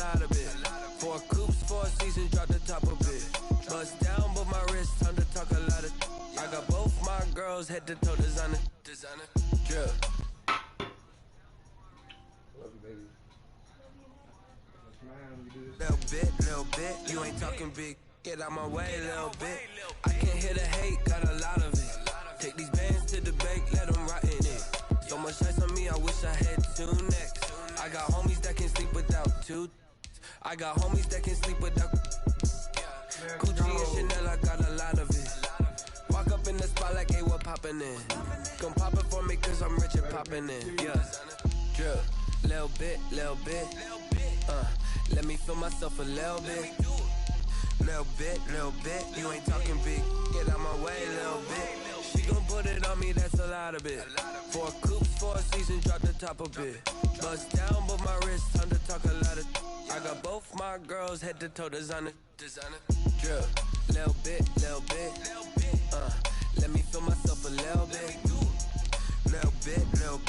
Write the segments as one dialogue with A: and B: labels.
A: lot of it. 4 coops, 4 seasons, drop the top of it. Bust down, but my wrist, time to talk a lot of. I got both my girls head to toe designer. Drip. Little bit, you ain't talking big. Get out my way, little bit. I can't hear the hate, got a lot of it. Take these bands to the bank, let them rot in it. So much ice on me, I wish I had 2 necks. I got homies that can sleep without 2. I got homies that can sleep without. Gucci and Chanel, I got a lot of it. Walk up in the spot like, hey, what poppin' in? Come pop it for me, cause I'm rich and poppin' in. Yeah, drip, little bit. Let me feel myself a little bit. Little bit, you ain't talking big. Get out my way, little bit. She gon' put it on me, that's a lot of it. 4 coops, 4 seasons, drop the top of it. Bust down, but my wrist, time to talk a lot of. I got both my girls head to toe designer. Drip, little bit. Let me feel myself a little bit. Little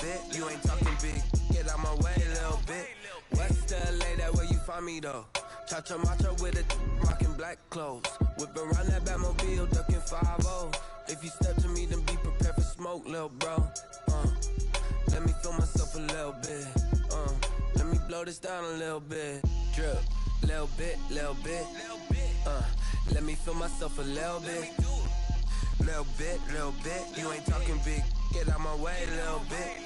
A: bit, you ain't talking big. Get out my way, little bit. West LA, that where you find me though. Cha-cha macha with it, rockin' black clothes. Whip around that Batmobile, ducking 5-0. If you step to me, then be prepared for smoke, lil' bro. Let me feel myself a little bit. Let me blow this down a little bit. Drip, little bit. Let me feel myself a little bit. Little bit, you ain't talking big. Get out my way, little bit.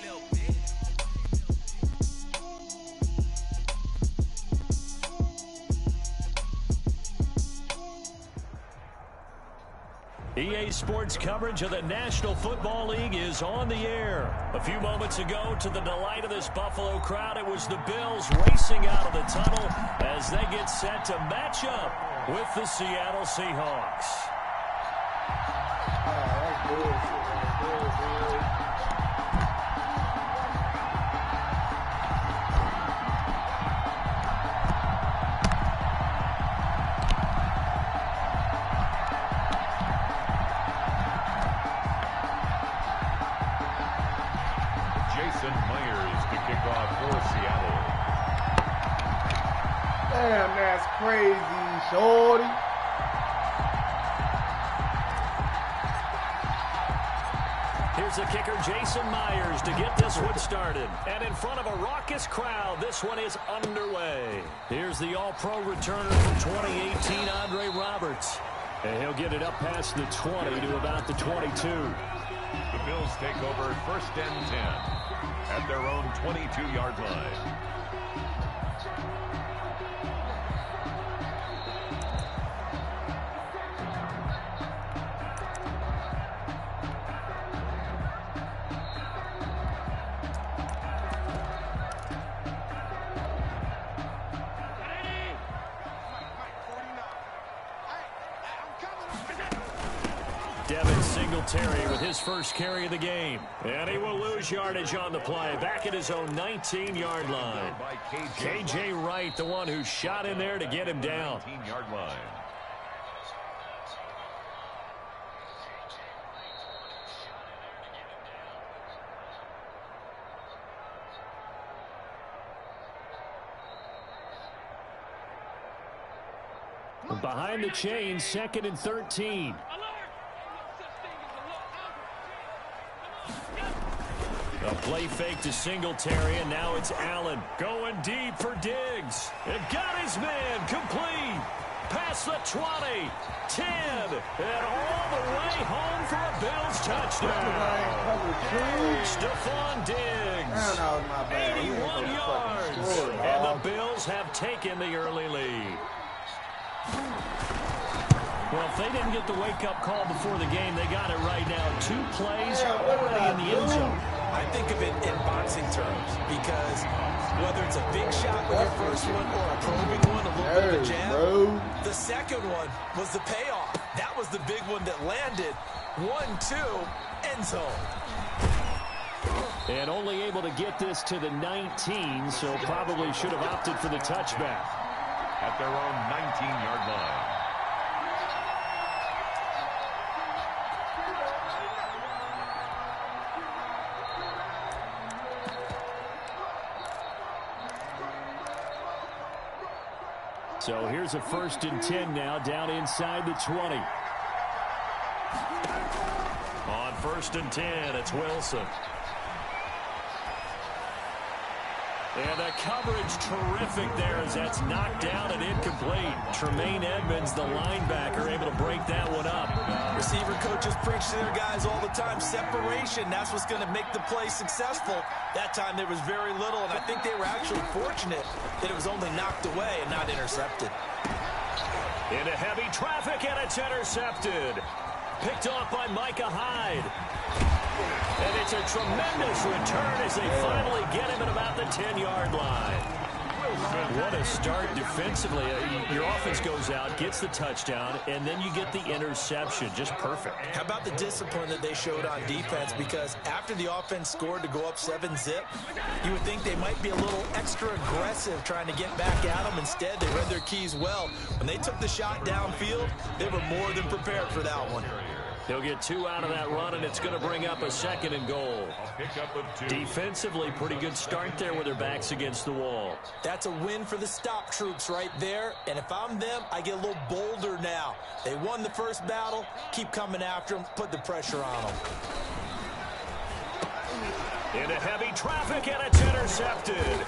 B: EA Sports coverage of the National Football League is on the air. A few moments ago, to the delight of this Buffalo crowd, it was the Bills racing out of the tunnel as they get set to match up with the Seattle Seahawks.
C: Damn, that's crazy, shorty.
B: Here's the kicker, Jason Myers, to get this one started. And in front of a raucous crowd, this one is underway. Here's the All-Pro returner from 2018, Andre Roberts. And he'll get it up past the 20 to about the 22.
D: The Bills take over 1st and 10 at their own 22-yard line.
B: Terry with his first carry of the game. And he will lose yardage on the play. Back at his own 19-yard line. K.J. Wright, the one who shot in there to get him down.
D: 19-yard line.
B: Behind the chains, 2nd and 13. A play fake to Singletary, and now it's Allen going deep for Diggs. And got his man complete. Past the 20, 10, and all the way home for a Bills touchdown. Stephon Diggs, 81 yards, and the Bills have taken the early lead. Well, if they didn't get the wake-up call before the game, they got it right now. 2 plays already in the end zone.
E: I think of it in boxing terms because whether it's a big shot with your first one or a probing one, a little bit of a jab, the second one was the payoff. That was the big one that landed. 1-2, end zone.
B: And only able to get this to the 19, so probably should have opted for the touchback.
D: At their own 19-yard line.
B: So here's a 1st and 10 now, down inside the 20. On 1st and 10, it's Wilson. And the coverage terrific there as that's knocked down and incomplete. Tremaine Edmonds, the linebacker, able to break that one up.
E: Receiver coaches preach to their guys all the time. Separation, that's what's going to make the play successful. That time there was very little, and I think they were actually fortunate that it was only knocked away and not intercepted.
B: Into heavy traffic, and it's intercepted. Picked off by Micah Hyde. And it's a tremendous return as they finally get him at about the 10-yard line. What a start defensively. Your offense goes out, gets the touchdown, and then you get the interception. Just perfect.
E: How about the discipline that they showed on defense? Because after the offense scored to go up 7-zip, you would think they might be a little extra aggressive trying to get back at them. Instead, they read their keys well. When they took the shot downfield, they were more than prepared for that one.
B: They'll get 2 out of that run, and it's going to bring up a 2nd and goal. Defensively, pretty good start there with their backs against the wall.
E: That's a win for the stop troops right there. And if I'm them, I get a little bolder now. They won the first battle. Keep coming after them. Put the pressure on them.
B: Into heavy traffic, and it's intercepted.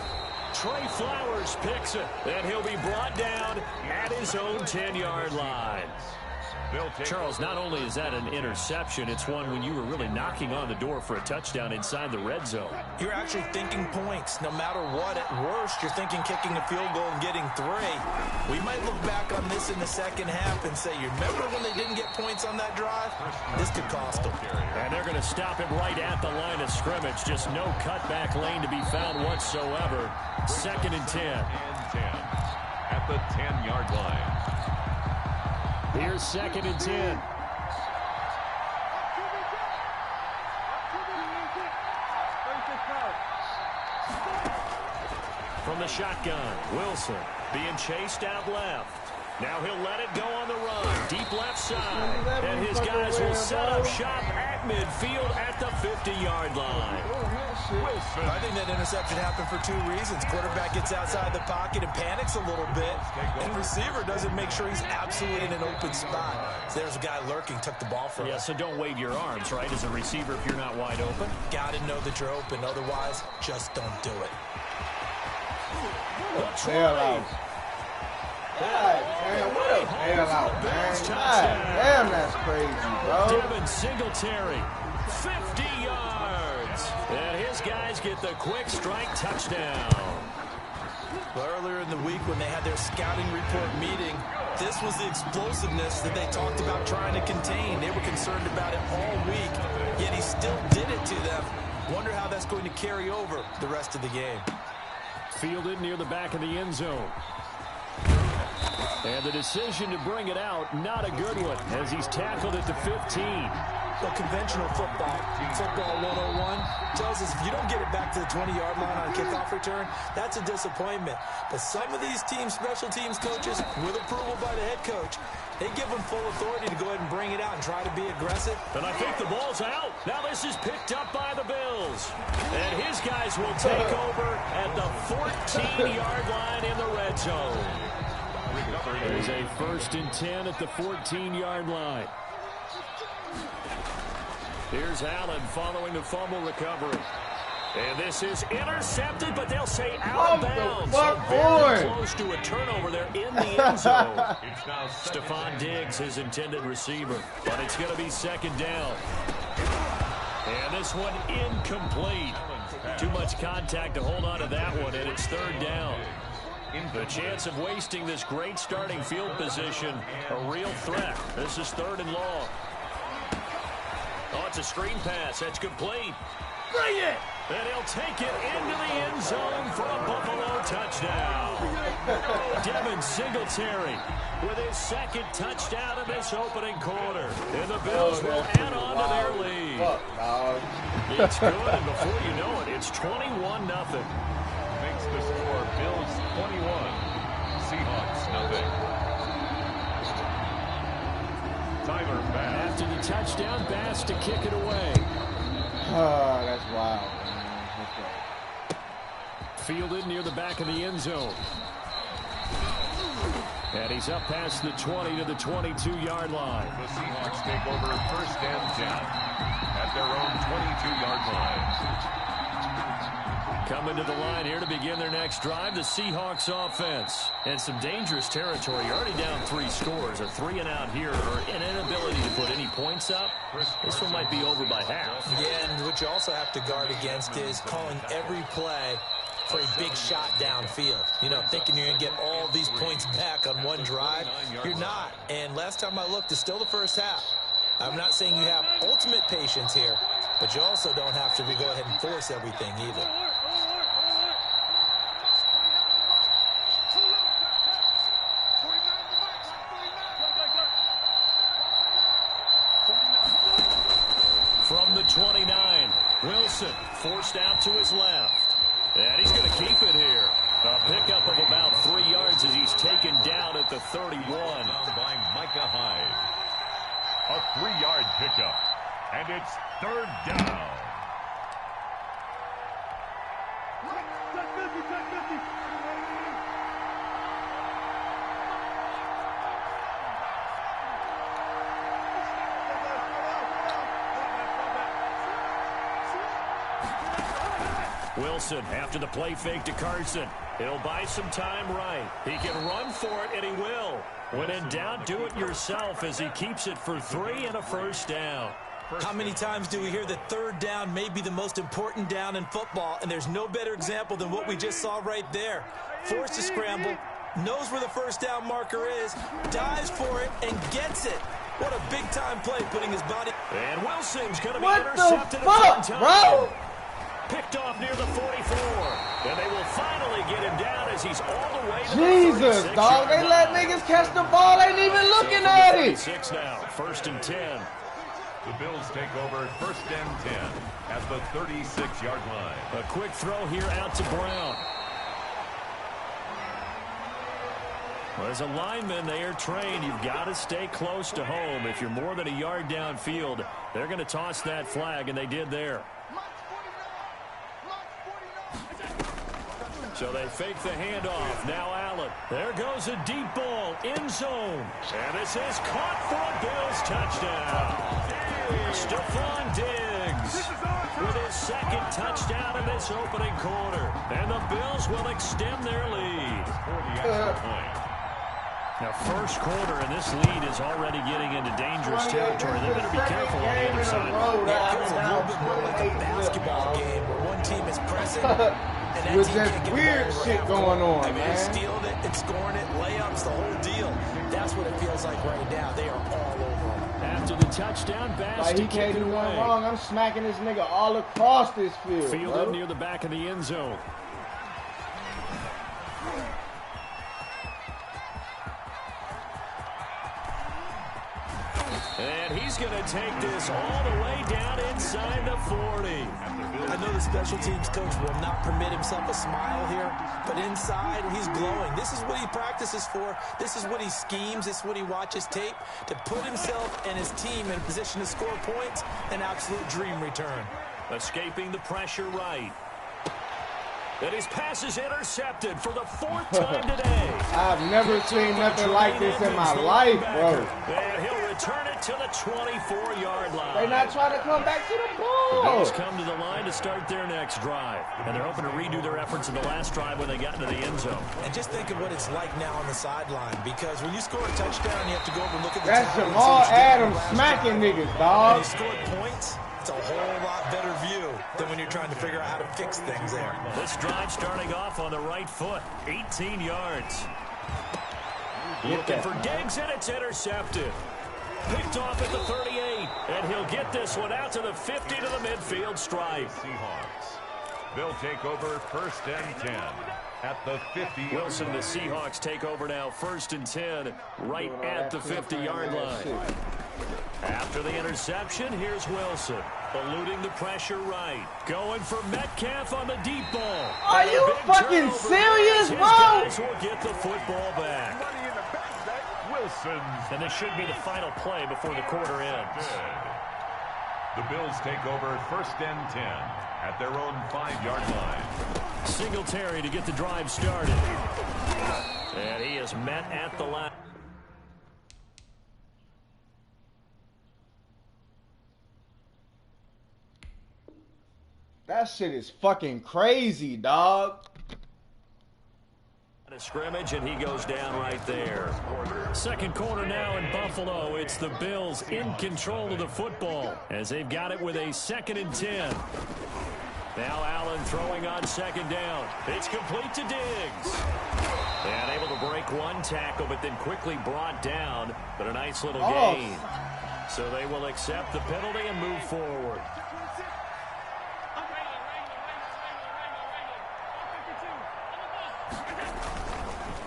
B: Trey Flowers picks it, and he'll be brought down at his own 10-yard line. Charles, not only is that an interception, it's one when you were really knocking on the door for a touchdown inside the red zone.
E: You're actually thinking points. No matter what, at worst, you're thinking kicking a field goal and getting 3. We might look back on this in the second half and say, you remember when they didn't get points on that drive? This could cost them.
B: And they're going to stop him right at the line of scrimmage. Just no cutback lane to be found whatsoever. 2nd and 10.
D: At the 10-yard line.
B: Here's 2nd and 10. From the shotgun, Wilson being chased out left. Now he'll let it go on the run. Deep left side. And his guys will set up shop at midfield at the 50-yard line.
E: I think that interception happened for 2 reasons. Quarterback gets outside the pocket and panics a little bit. And receiver doesn't make sure he's absolutely in an open spot. So there's a guy lurking, took the ball from him.
B: Yeah, so don't wave your arms, right, as a receiver if you're not wide open.
E: Got to know that you're open. Otherwise, just don't do it.
C: Bailout. God damn, what a bailout, man. God damn, that's crazy, bro.
B: Devin Singletary, 50 yards. And his guys get the quick strike touchdown.
E: Well, earlier in the week when they had their scouting report meeting, this was the explosiveness that they talked about trying to contain. They were concerned about it all week, yet he still did it to them. Wonder how that's going to carry over the rest of the game.
B: Fielded near the back of the end zone. And the decision to bring it out, not a good one, as he's tackled at the 15.
E: Well, conventional football 101, tells us if you don't get it back to the 20-yard line on a kickoff return, that's a disappointment. But some of these teams, special teams coaches, with approval by the head coach, they give them full authority to go ahead and bring it out and try to be aggressive.
B: And I think the ball's out. Now this is picked up by the Bills. And his guys will take over at the 14-yard line in the red zone. There's a 1st and 10 at the 14-yard line. Here's Allen following the fumble recovery. And this is intercepted, but they'll say out of bounds. So very close to a turnover there in the end zone. Stephon Diggs, his intended receiver. But it's going to be 2nd down. And this one incomplete. Too much contact to hold on to that one, and it's 3rd down. The chance of wasting this great starting field position, a real threat. This is 3rd and long. Oh, it's a screen pass. That's complete. Bring it! And he'll take it into the end zone for a Buffalo touchdown. Devin Singletary with his 2nd touchdown of this opening quarter. And the Bills will add on to their lead. It's good, and before you know it, it's 21-0.
D: Makes the score Bills 21, Seahawks nothing. Tyler Bass.
B: After the touchdown, Bass to kick it away.
C: Oh, that's wild, man. That's right.
B: Fielded near the back of the end zone. And he's up past the 20 to the 22-yard line.
D: The Seahawks take over first and 10 at their own 22-yard line.
B: Coming to the line here to begin their next drive, the Seahawks offense. And some dangerous territory. You're already down 3 scores. A 3-and-out here, or an inability to put any points up. This one might be over by half.
E: Yeah, and what you also have to guard against is calling every play for a big shot downfield. You know, thinking you're going to get all these points back on one drive. You're not. And last time I looked, it's still the first half. I'm not saying you have ultimate patience here, but you also don't have to go ahead and force everything either.
B: From the 29, Wilson forced out to his left. And he's going to keep it here. A pickup of about 3 yards as he's taken down at the 31.
D: By Micah Hyde. A 3-yard pickup. And it's third down.
B: Wilson after the play fake to Carson. He'll buy some time right. He can run for it, and he will. When in doubt, do it yourself as he keeps it for 3 and a first down.
E: How many times do we hear that third down may be the most important down in football, and there's no better example than what we just saw right there. Forced to scramble, knows where the first down marker is, dives for it, and gets it. What a big-time play, putting his body.
B: And Wilson's going to be
C: What
B: intercepted
C: the fuck,
B: at 10
C: bro?
B: Picked off near the 44. And they will finally get him down as he's all the way to
C: Jesus,
B: the 36.
C: dog. They let niggas catch the ball. Ain't even looking at it.
B: 6 now, first and 10.
D: The Bills take over first and 10 at the 36-yard line.
B: A quick throw here out to Brown. Well, as a lineman, they are trained. You've got to stay close to home. If you're more than a yard downfield, they're going to toss that flag, and they did there. So they fake the handoff. Now Allen. There goes a deep ball. End zone. And this is caught for a Bills touchdown. Stephon Diggs with his second touchdown in this opening quarter. And the Bills will extend their lead. Now, first quarter, and this lead is already getting into dangerous territory. They better be careful on the other side.
E: Yeah, it feels a little bit more like a basketball game where one team is pressing. And
C: With that weird shit going on,
E: I mean,
C: man.
E: stealing it and scoring it, layups, the whole deal. That's what it feels like right now. They are all over them.
B: After the touchdown, Bass
C: Like,
B: to
C: he
B: kick
C: can't
B: it
C: do
B: away.
C: nothing wrong. I'm smacking this nigga all across this field,
B: Fielded
C: bro.
B: near the back of the end zone. And he's going to take this all the way down inside the 40.
E: I know the special teams coach will not permit himself a smile here, but inside he's glowing. This is what he practices for. This is what he schemes. This is what he watches tape to put himself and his team in a position to score points. An absolute dream return.
B: Escaping the pressure right. And his pass is intercepted for the 4th time today.
C: I've never seen nothing like this in my life, bro.
B: And he'll return it to the 24-yard line.
C: They're not trying to come back to the
B: The
C: ball.
B: Bills come to the line to start their next drive. And they're hoping to redo their efforts in the last drive when they got into the end zone.
E: And just think of what it's like now on the sideline, because when you score a touchdown, you have to go over and look at the
C: That's
E: tally and
C: Jamal
E: see what you did
C: Adams
E: last
C: smacking
E: drive.
C: niggas,
E: When
C: dog.
E: you scored points, it's a whole lot better view than when you're trying to figure out how to fix things there.
B: This drive starting off on the right foot. 18 yards. Looking for Diggs, and it's intercepted. Picked off at the 38. And he'll get this one out to the 50 to the midfield stripe.
D: Seahawks. They'll take over first and 10 at the 50.
B: Wilson, the Seahawks take over now. First and 10 right at the 50-yard line. After the interception, here's Wilson. Eluding the pressure right. Going for Metcalf on the deep ball.
C: Are
B: And a
C: you
B: big
C: fucking
B: turnover.
C: serious,
B: His
C: bro?
B: guys will get the football back.
D: Money in the back, Wilson.
B: And this should be the final play before the quarter ends.
D: The Bills take over first and 10 at their own 5-yard line.
B: Singletary to get the drive started. And he is met at the line.
C: That shit is fucking crazy, dog.
B: A scrimmage, and he goes down right there. Second quarter now in Buffalo. It's the Bills in control of the football as they've got it with a 2nd and 10. Now Allen throwing on 2nd down. It's complete to Diggs. And able to break one tackle, but then quickly brought down. But a nice little gain. So they will accept the penalty and move forward.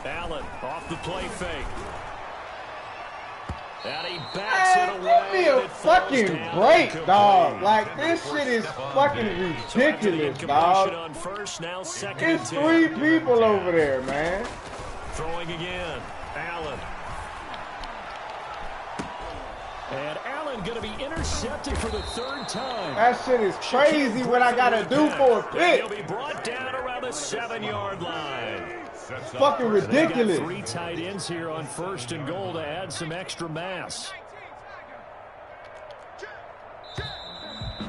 B: Allen off the play fake. And he backs it away.
C: Give me a fucking break, dog. Like, this shit is fucking ridiculous, dog.
B: On first, now 2nd
C: There's
B: and 10.
C: 3 people over there, man.
B: Throwing again. Allen. And Allen going to be intercepted for the 3rd time.
C: That shit is crazy what I got to do for a pick.
B: He'll be brought down around the 7-yard line.
C: Fucking ridiculous.
B: Got 3 tight ends here on 1st and goal to add some extra mass.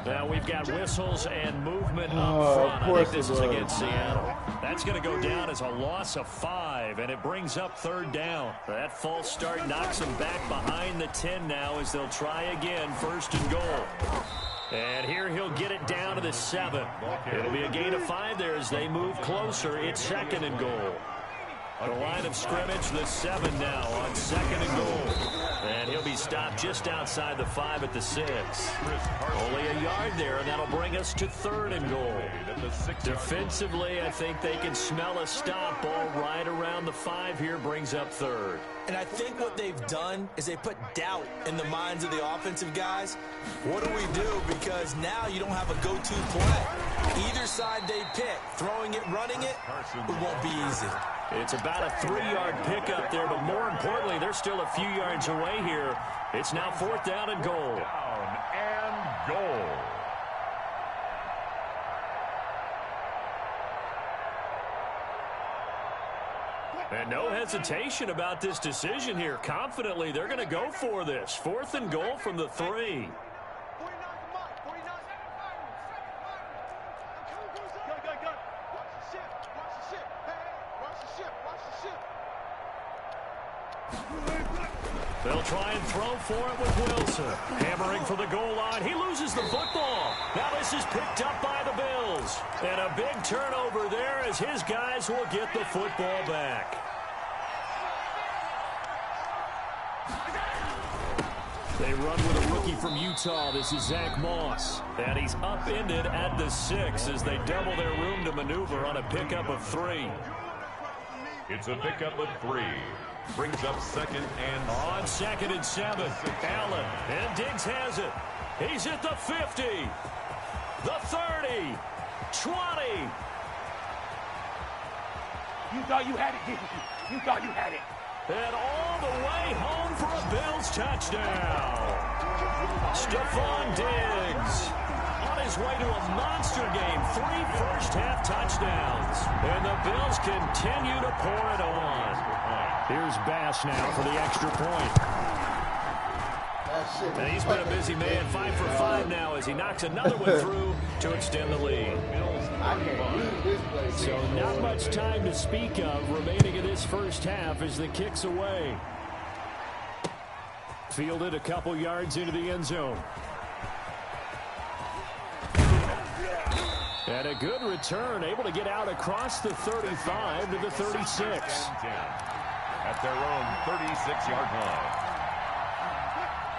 B: Now we've got whistles and movement up front. I think this is against Seattle. That's going to go down as a loss of 5, and it brings up 3rd down. That false start knocks them back behind the 10 now as they'll try again, 1st and goal. And here he'll get it down to the 7. It'll be a gain of 5 there as they move closer. It's 2nd and goal. The line of scrimmage, the 7 now on 2nd and goal. And he'll be stopped just outside the 5 at the 6. Only a yard there, and that'll bring us to 3rd and goal. Defensively, I think they can smell a stop ball right around the 5 here, brings up 3rd.
E: And I think what they've done is they put doubt in the minds of the offensive guys. What do we do? Because now you don't have a go-to play. Either side they pick, throwing it, running it, it won't be easy.
B: It's about a 3-yard pickup there, but more importantly, they're still a few yards away here. It's now 4th down and goal.
D: Down and goal.
B: And no hesitation about this decision here. Confidently, they're going to go for this. 4th and goal from the 3. They'll try and throw for it with Wilson. Hammering for the goal line. He loses the football. Now this is picked up by the Bills. And a big turnover there as his guys will get the football back. They run with a rookie from Utah. This is Zach Moss. And he's upended at the 6 as they double their room to maneuver on a pickup of 3.
D: It's a pickup of 3. Brings up 2nd and
B: on 2nd and 7. Allen, and Diggs has it. He's at the 50, the 30, 20.
F: You thought you had it, didn't you? You thought you had it.
B: And all the way home for a Bills touchdown. Stephon Diggs on his way to a monster game. 3 first-half touchdowns. And the Bills continue to pour it on. Here's Bass now for the extra point. And he's been a busy man. 5 for 5 now as he knocks another one through to extend the lead. So not much time to speak of remaining in this first half as the kick's away. Fielded a couple yards into the end zone. And a good return, able to get out across the 35 to the 36.
D: At their own 36-yard line.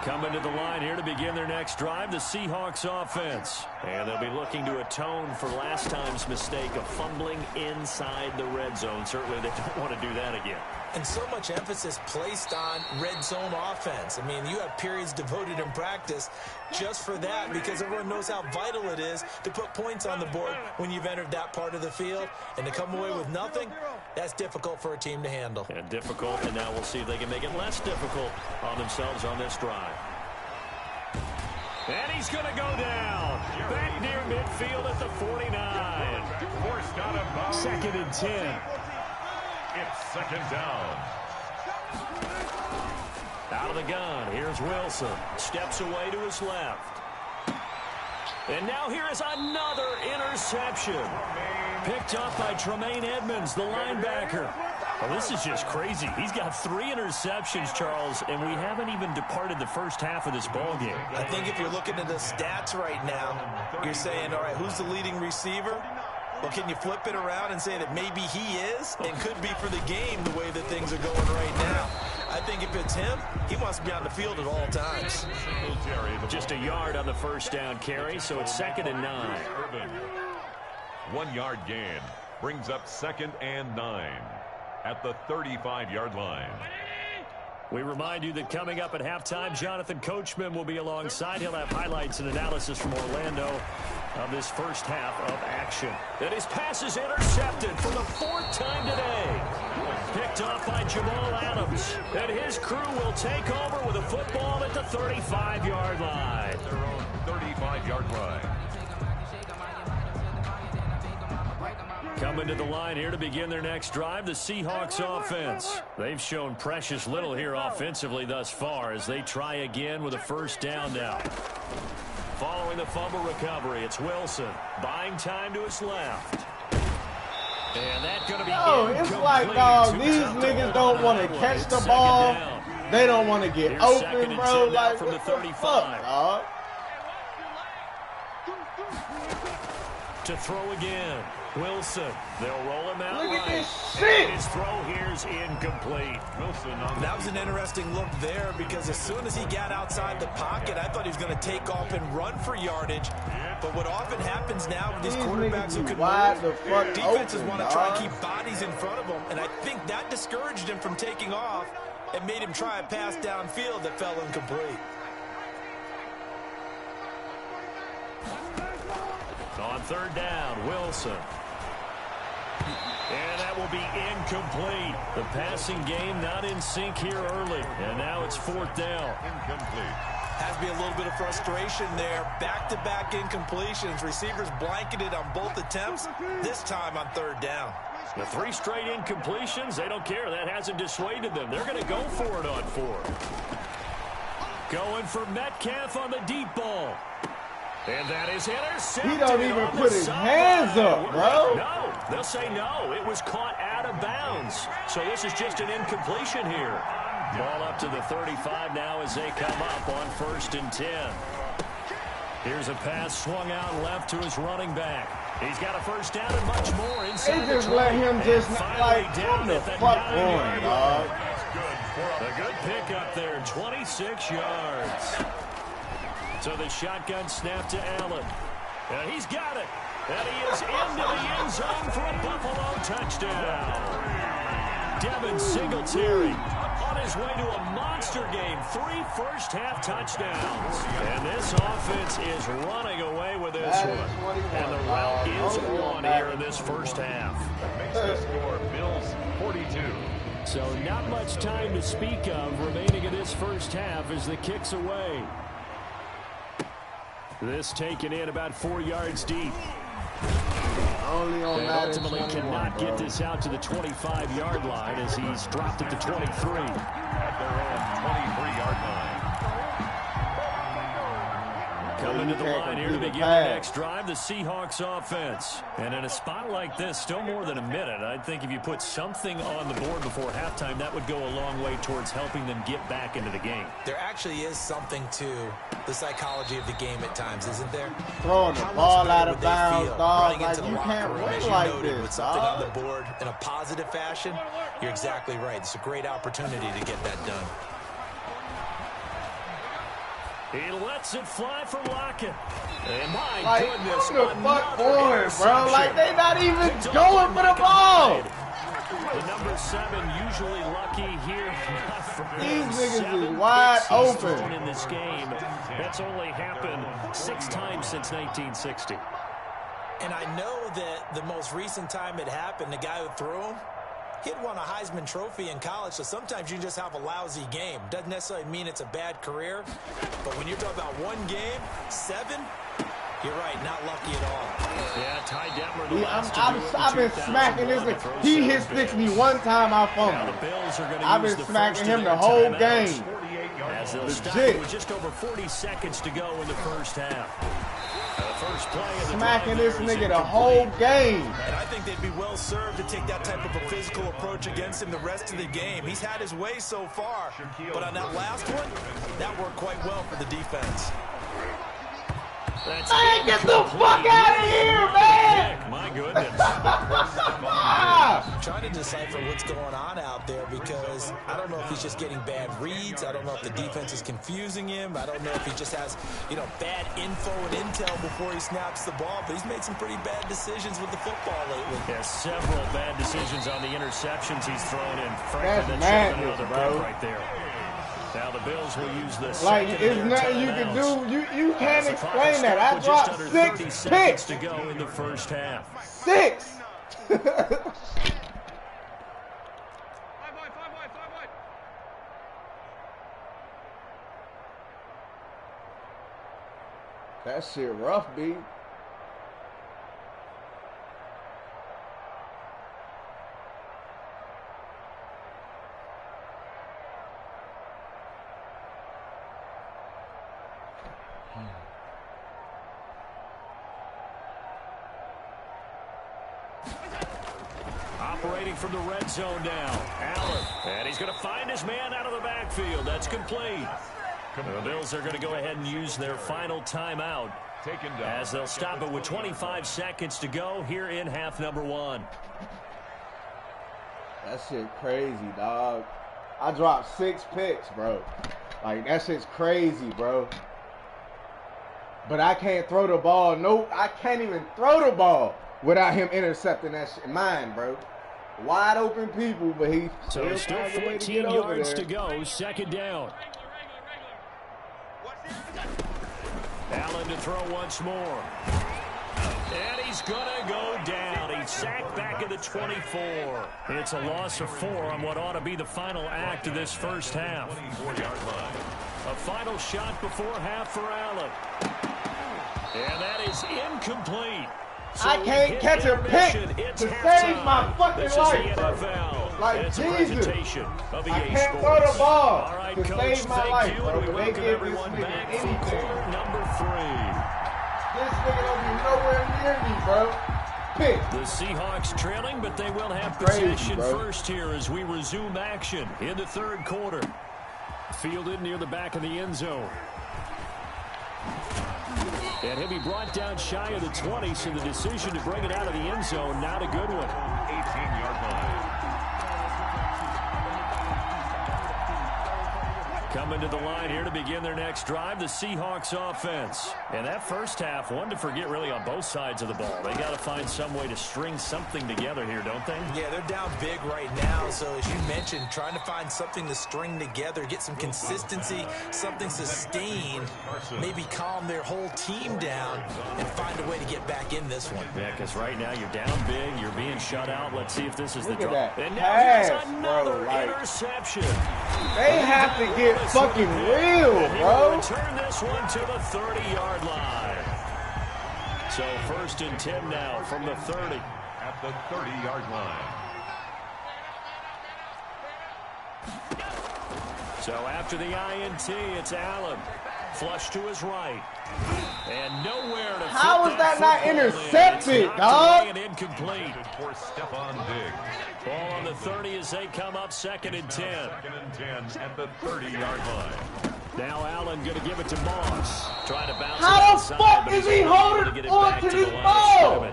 B: Coming to the line here to begin their next drive, the Seahawks offense. And they'll be looking to atone for last time's mistake of fumbling inside the red zone. Certainly they don't want to do that again.
E: And so much emphasis placed on red zone offense. I mean, you have periods devoted in practice just for that because everyone knows how vital it is to put points on the board when you've entered that part of the field. And to come away with nothing, that's difficult for a team to handle.
B: And difficult, and now we'll see if they can make it less difficult on themselves on this drive. And he's going to go down. Back near midfield at the 49.
D: Forced out of bounds.
B: 2nd and 10.
D: It's 2nd down.
B: Out of the gun, here's Wilson. Steps away to his left. And now here is another interception. Picked up by Tremaine Edmonds, the linebacker. Well, this is just crazy. He's got 3 interceptions, Charles, and we haven't even departed the first half of this ballgame.
E: I think if you're looking at the stats right now, you're saying, all right, who's the leading receiver? Well, can you flip it around and say that maybe he is and could be for the game the way that things are going right now? I think if it's him, he wants to be on the field at all times.
B: Just a yard on the first down carry, so it's 2nd and 9.
D: 1 yard gain brings up 2nd and 9 at the 35-yard line.
B: We remind you that coming up at halftime, Jonathan Coachman will be alongside. He'll have highlights and analysis from Orlando of this first half of action. And his pass is intercepted for the 4th time today. Picked off by Jamal Adams. And his crew will take over with a football at the 35-yard line.
D: Their own 35-yard line.
B: Coming to the line here to begin their next drive, the Seahawks offense. They've shown precious little here offensively thus far as they try again with a first down now. Following the fumble recovery, it's Wilson buying time to his left. And that's going to be
C: it's like, dog, these niggas don't want to catch the ball. They don't want to get open, bro. Like,
B: from the 35.
C: Fuck, dog?
B: To throw again. Wilson. They'll roll him out.
C: Look at
B: right.
C: this shit.
B: His throw here's incomplete.
D: Wilson on
E: That was an interesting look there because as soon as he got outside the pocket, I thought he was going to take off and run for yardage. But what often happens now with these quarterbacks who can move, defenses want to try and keep bodies in front of them, and I think that discouraged him from taking off and made him try a pass downfield that fell incomplete.
B: On 3rd down, Wilson. And that will be incomplete. The passing game not in sync here early. And now it's 4th down.
D: incomplete.
E: Has to be a little bit of frustration there. Back-to-back incompletions. Receivers blanketed on both attempts, this time on 3rd down.
B: The 3 straight incompletions, they don't care. That hasn't dissuaded them. They're going to go for it on 4th. Going for Metcalf on the deep ball. And that is intercepted.
C: He don't even put his hands up, bro.
B: No, they'll say no. It was caught out of bounds. So this is just an incompletion here. Ball up to the 35 now as they come up on 1st and 10. Here's a pass swung out left to his running back. He's got a first down and much more inside.
C: They just let him just, like, what the fuck on, dog?
B: A good pickup there, 26 yards. So the shotgun snap to Allen. And he's got it. And he is into the end zone for a Buffalo touchdown. Devin Singletary on his way to a monster game. 3 first-half touchdowns. And this offense is running away with this one. And the route is on here in this first half.
D: Makes the score Bills 42.
B: So not much time to speak of remaining in this first half as the kick's away. This taken in about 4 yards deep.
C: Only on
B: and
C: Madden
B: ultimately
C: 21,
B: cannot
C: bro.
B: get this out to the 25-yard line as he's dropped at the 23.
D: At their own 23-yard line.
B: Coming to the line here to begin the next drive, the Seahawks offense. And in a spot like this, still more than a minute, I think if you put something on the board before halftime, that would go a long way towards helping them get back into the game.
E: There actually is something to the psychology of the game at times, isn't there?
C: Throwing the ball out of bounds, dog. Like, you can't win like this,
E: with something on
C: dog.
E: the board in a positive fashion. You're exactly right. It's a great opportunity to get that done.
B: He lets it fly for Lockett. And my
C: Like,
B: goodness,
C: what the fuck
B: another
C: on, bro?
B: interception.
C: Like, they not even going for the ball.
B: The number 7 usually lucky here.
C: These niggas
B: 7
C: is wide
B: picks he's
C: open.
B: thrown in this game. That's only happened 6 times since 1960.
E: And I know that the most recent time it happened, the guy who threw him, He had won a Heisman Trophy in college, so sometimes you just have a lousy game. Doesn't necessarily mean it's a bad career, but when you're talking about one game, 7, you're right, not lucky at all.
B: Yeah, Ty Detmer.
C: I've been smacking this. He hit 60 one time I fumbled. I've been smacking him the whole game.
B: As they'll stop it with just over 40 seconds to go in the first half. First play of the
C: smacking this nigga the whole game.
E: And I think they'd be well served to take that type of a physical approach against him the rest of the game. He's had his way so far, but on that last one, that worked quite well for the defense.
C: Man, get the fuck out of here, man!
B: My goodness.
E: I'm trying to decipher what's going on out there because I don't know if he's just getting bad reads. I don't know if the defense is confusing him. I don't know if he just has, bad info and intel before he snaps the ball. But he's made some pretty bad decisions with the football lately.
B: Yeah, several bad decisions on the interceptions he's thrown in. Frankly,
C: that's madness, bro.
B: Right there. Now the Bills will use this.
C: Like, there's nothing you can do. You can't explain that. I dropped 6 picks
B: to go in the first half.
C: 6. That shit rough, B.
B: Operating from the red zone now. Allen. And he's going to find his man out of the backfield. That's complete. The Bills are going to go ahead and use their final timeout as they'll stop it with 25 seconds to go here in half number 1.
C: That shit crazy, dog. I dropped 6 picks, bro. Like, that shit's crazy, bro. But I can't throw the ball. No, I can't even throw the ball without him intercepting that shit. Mine, bro. Wide open people, but he
B: still 14 yards to go. Second down. Allen to throw once more. And he's going to go down. He's sacked back at the 24. It's a loss of 4 on what ought to be the final act of this first half. A final shot before half for Allen. And that is incomplete. So
C: I can't catch a pick to save my fucking life, bro. Like, Jesus. I can't throw the ball to save my life, bro. But they give this nigga anything.
B: Number 3.
C: This nigga don't be nowhere near me, bro. Pick.
B: The Seahawks trailing, but they will have possession first here as we resume action in the third quarter. Fielded near the back of the end zone. And he'll be brought down shy of the 20, so the decision to bring it out of the end zone, not a good one.
D: 18-yard line.
B: Coming to the line here to begin their next drive, the Seahawks offense. And that first half, one to forget really on both sides of the ball. They got to find some way to string something together here, don't they?
E: Yeah, they're down big right now. So as you mentioned, trying to find something to string together, get some consistency, something sustained, maybe calm their whole team down and find a way to get back in this one.
B: Yeah, because right now you're down big, you're being shut out. Let's see if this is the
C: drop.
B: And now here's another interception.
C: They have to get fucking real, bro.
B: Return this one to the 30-yard line. So 1st and 10 now from the 30.
D: At the 30-yard line.
B: So after the INT, it's Allen. Flush to his right. And nowhere to
C: How is that not intercepted, dog?
B: And incomplete.
D: For Stephon Diggs.
B: Ball on the 30 as they come up 2nd and 10.
D: 2nd and 10 at the 30-yard line.
B: Now Allen going to give it to Moss. Trying to bounce
C: How
B: it
C: the fuck is he holding on to this ball?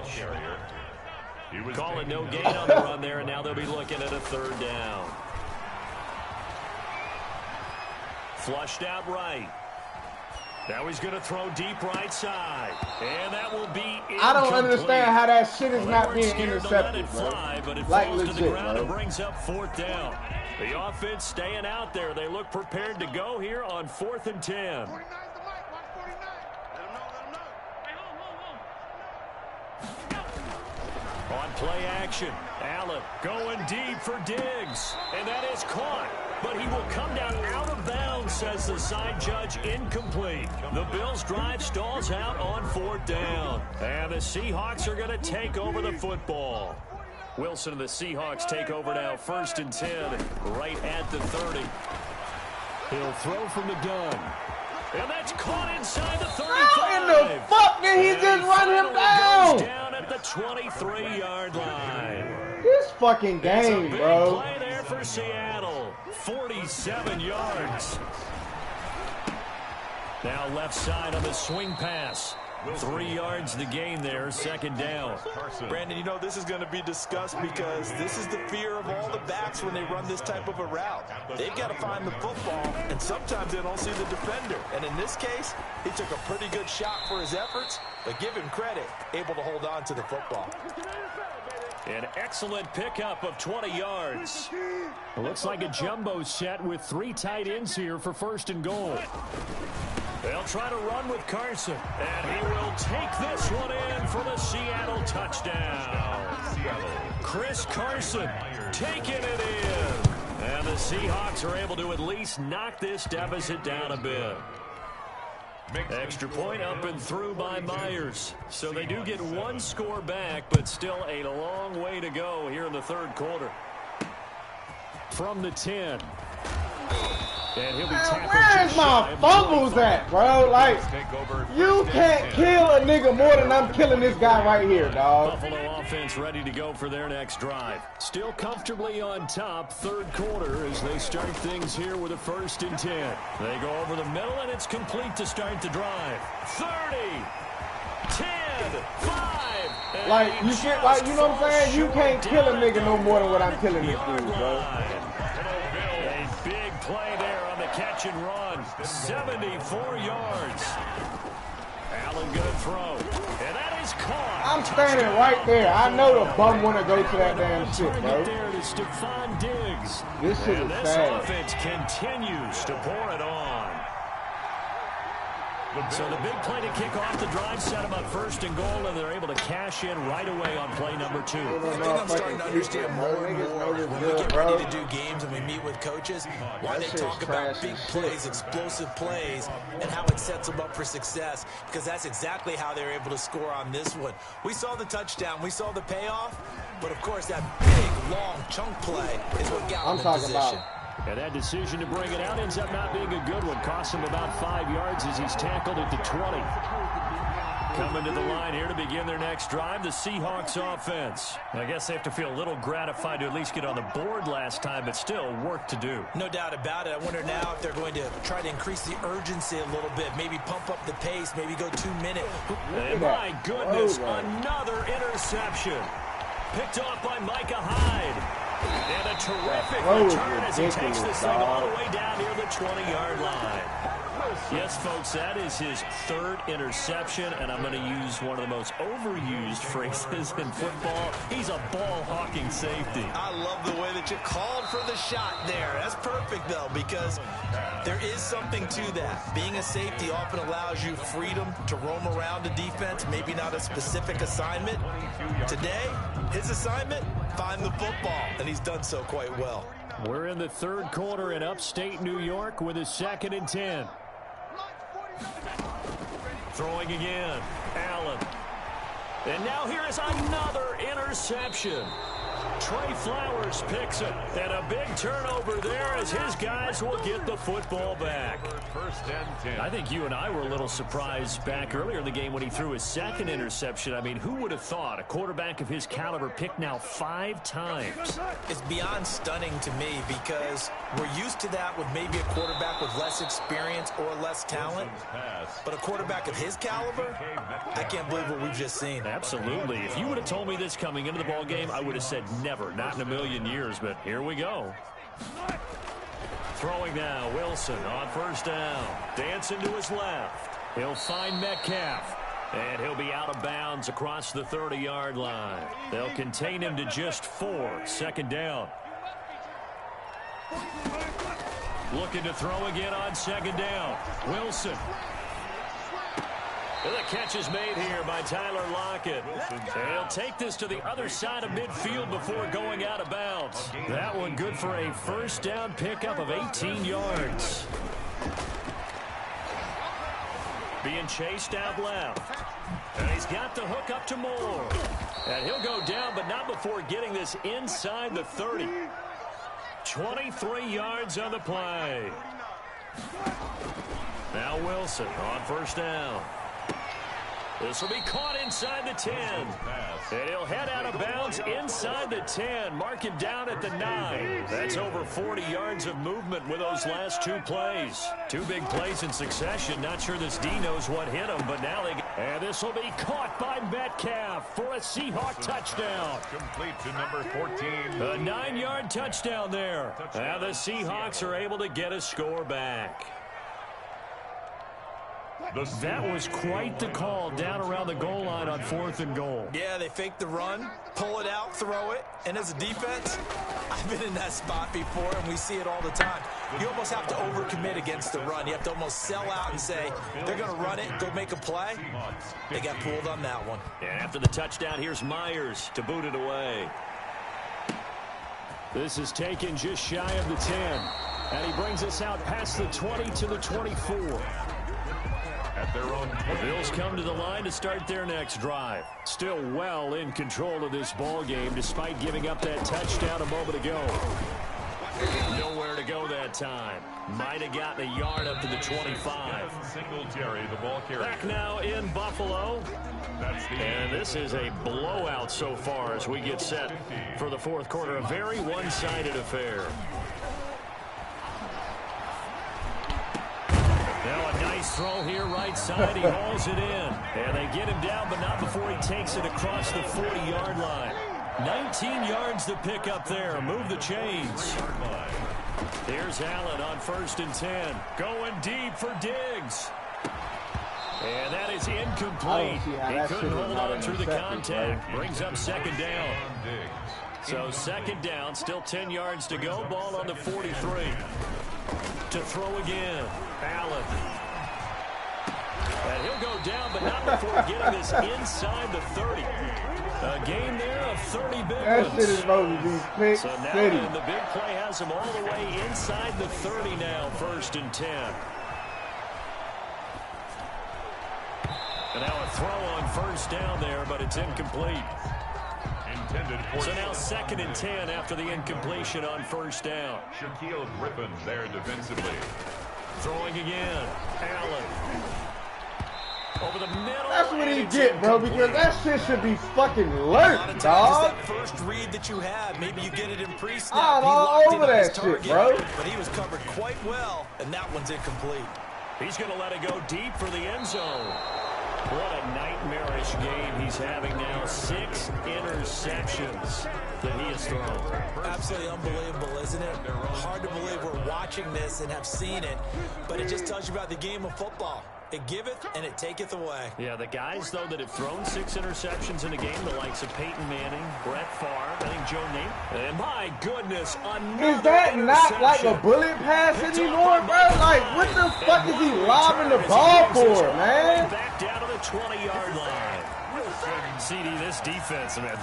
B: Calling no gain on the run there, and now they'll be looking at a 3rd down. Flushed out right. Now he's going to throw deep right side. And that will be incomplete.
C: I don't understand how that shit is not being intercepted, bro.
B: But it
C: like
B: falls
C: legit,
B: to the ground
C: bro.
B: and brings up 4th down. The offense staying out there. They look prepared to go here on 4th and 10. On play action, Allen going deep for Diggs. And that is caught. But he will come down out of bounds, says the side judge, incomplete. The Bills' drive stalls out on 4th down. And the Seahawks are going to take over the football. Wilson and the Seahawks take over now, 1st and 10, right at the 30. He'll throw from the gun. And that's caught inside the 35.
C: How in the fuck did he just run him down?
B: Goes down at the 23-yard line.
C: This fucking game,
B: big
C: bro.
B: Play there for Seattle. 47 yards. Now left side on the swing pass. 3 yards the gain there, 2nd down.
E: Brandon, you know, this is going to be discussed because this is the fear of all the backs when they run this type of a route. They've got to find the football, and sometimes they don't see the defender. And in this case, he took a pretty good shot for his efforts, but give him credit, able to hold on to the football.
B: An excellent pickup of 20 yards. It looks like a jumbo set with 3 tight ends here for 1st and goal. They'll try to run with Carson, and he will take this one in for the Seattle touchdown. Chris Carson taking it in. And the Seahawks are able to at least knock this deficit down a bit. Extra point up and through by Myers. So they do get 1 score back, but still a long way to go here in the 3rd quarter. From the 10. And he'll be tackled.
C: Where's my fumbles at, bro? Like, you can't kill a nigga more than I'm killing this guy right here, dog.
B: Buffalo offense ready to go for their next drive. Still comfortably on top, 3rd quarter as they start things here with a 1st and 10. They go over the middle, and it's complete to start the drive. 30, 10, 5.
C: Like, you shit, like, you know what I'm saying? You can't kill a nigga no more than what I'm killing this dude, bro.
B: A big play there on the catch and run. 74 yards. Allen gonna throw. And that is caught.
C: I'm standing right there. I know the bum want to go to that damn shit, bro.
B: There to Stephon Diggs.
C: This shit is
B: this
C: sad.
B: offense continues to pour it on. So the big play to kick off the drive set them up 1st and goal, and they're able to cash in right away on play number 2.
E: I think I'm starting to understand more and more when we get ready to do games and we meet with coaches, why they talk about big plays, explosive plays, and how it sets them up for success, because that's exactly how they're able to score on this one. We saw the touchdown, we saw the payoff, but of course that big, long chunk play is what got them in position.
B: And that decision to bring it out ends up not being a good one. Cost him about 5 yards as he's tackled at the 20. Coming to the line here to begin their next drive, the Seahawks offense. I guess they have to feel a little gratified to at least get on the board last time, but still work to do.
E: No doubt about it. I wonder now if they're going to try to increase the urgency a little bit, maybe pump up the pace, maybe go 2 minutes.
B: And my goodness, another interception. Picked off by Micah Hyde. And a terrific return as he takes this thing all the way down near the 20-yard line. Yes, folks, that is his 3rd interception, and I'm going to use one of the most overused phrases in football. He's a ball-hawking safety.
E: I love the way that you called for the shot there. That's perfect, though, because there is something to that. Being a safety often allows you freedom to roam around a defense, maybe not a specific assignment. Today, his assignment, find the football, and he's done so quite well.
B: We're in the 3rd quarter in upstate New York with a 2nd and 10. Throwing again, Allen. And now here is another interception. Trey Flowers picks it, and a big turnover there as his guys will get the football back.
D: 1st and 10.
B: I think you and I were a little surprised back earlier in the game when he threw his 2nd interception. I mean, who would have thought a quarterback of his caliber picked now 5 times?
E: It's beyond stunning to me because we're used to that with maybe a quarterback with less experience or less talent. But a quarterback of his caliber, I can't believe what we've just seen.
B: Absolutely. If you would have told me this coming into the ball game, I would have said never, not in a million years, but here we go. Throwing now, Wilson on 1st down. Dancing to his left. He'll find Metcalf, and he'll be out of bounds across the 30-yard line. They'll contain him to just 4, 2nd down. Looking to throw again on 2nd down. Wilson. And the catch is made here by Tyler Lockett. And he'll take this to the other side of midfield before going out of bounds. That one good for a first down pickup of 18 yards. Being chased out left. And he's got the hook up to Moore. And he'll go down, but not before getting this inside the 30. 23 yards on the play. Now Wilson on first down. This will be caught inside the 10. And he'll head out of bounds inside the 10. Mark him down at the 9. That's over 40 yards of movement with those last two plays. Two big plays in succession. Not sure this D knows what hit him, but now they... And this will be caught by Metcalf for a Seahawk touchdown.
D: Complete to number 14.
B: A 9-yard touchdown there. Now the Seahawks are able to get a score back. That was quite the call down around the goal line on 4th and goal.
E: Yeah, they fake the run, pull it out, throw it. And as a defense, I've been in that spot before, and we see it all the time. You almost have to overcommit against the run. You have to almost sell out and say, they're going to run it, go make a play. They got pulled on that one.
B: And after the touchdown, here's Myers to boot it away. This is taken just shy of the 10. And he brings us out past the 20 to the 24.
D: At their own
B: The Bills come to the line to start their next drive. Still well in control of this ball game despite giving up that touchdown a moment ago. Nowhere to go that time. Might have gotten a yard up to the 25.
D: Singletary, the ball carrier.
B: Back now in Buffalo. And this is a blowout so far as we get set for the fourth quarter. A very one-sided affair. Now a nice throw here right side. He hauls it in. And they get him down, but not before he takes it across the 40-yard line. 19 yards to pick up there. Move the chains. Here's Allen on 1st and 10. Going deep for Diggs. And that is incomplete. He couldn't hold on through the contact. Brings up 2nd down. So 2nd down, still 10 yards to go. Ball on the 43. To throw again. Allen. And he'll go down, but not before getting this inside the 30. A gain there of 30 big
C: That
B: ones.
C: shit is supposed to be pick
B: So now
C: city.
B: the big play has him all the way inside the 30 now, 1st and 10. And now a throw on 1st down there, but it's incomplete. So now 2nd and 10 after the incompletion on 1st down.
D: Shaquille Griffin there defensively.
B: Throwing again. Allen. Over the middle.
C: That's what he get, bro, because that shit should be fucking lurk,
E: Just
C: dog.
E: that first read that you have, maybe you get it in pre-snap.
C: I'm
E: He
C: all
E: locked
C: over
E: in on his
C: that shit,
E: target,
C: bro.
E: But he was covered quite well, and that one's incomplete.
B: He's going to let it go deep for the end zone. What a nightmarish game he's having now. 6 interceptions that he has thrown.
E: Absolutely unbelievable, isn't it? Hard to believe we're watching this and have seen it, but it just tells you about the game of football. It giveth and it taketh away.
B: Yeah, the guys, though, that have thrown 6 interceptions in a game, the likes of Peyton Manning, Brett Favre, I think Joe Namath. And my goodness, another
C: Is that not like a
B: interception.
C: bullet pass anymore, bro? Like, what the fuck is he lobbing the ball for, man?
B: Back down to the 20-yard line. CD, this defense, man,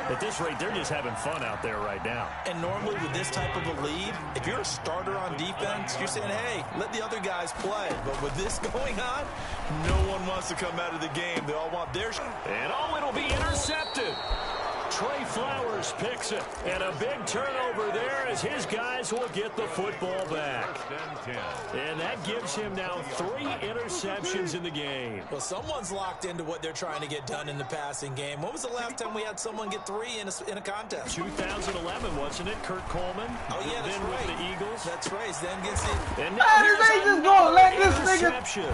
B: at this rate, they're just having fun out there right now.
E: And normally with this type of a lead, if you're a starter on defense, you're saying, hey, let the other guys play. But with this going on, no one wants to come out of the game. They all want their shot.
B: And oh, it'll be intercepted. Trey Flowers picks it. And a big turnover there as his guys will get the football back. And that gives him now 3 interceptions in the game.
E: Well, someone's locked into what they're trying to get done in the passing game. When was the last time we had someone get 3 in a contest?
B: 2011, wasn't it? Kurt Coleman.
E: Oh, yeah, that's
B: then
E: right.
B: with the Eagles.
E: That's right. Then gets the...
B: And now
C: How
B: here's
C: did they just
B: another
C: gonna let this nigga...
B: interception.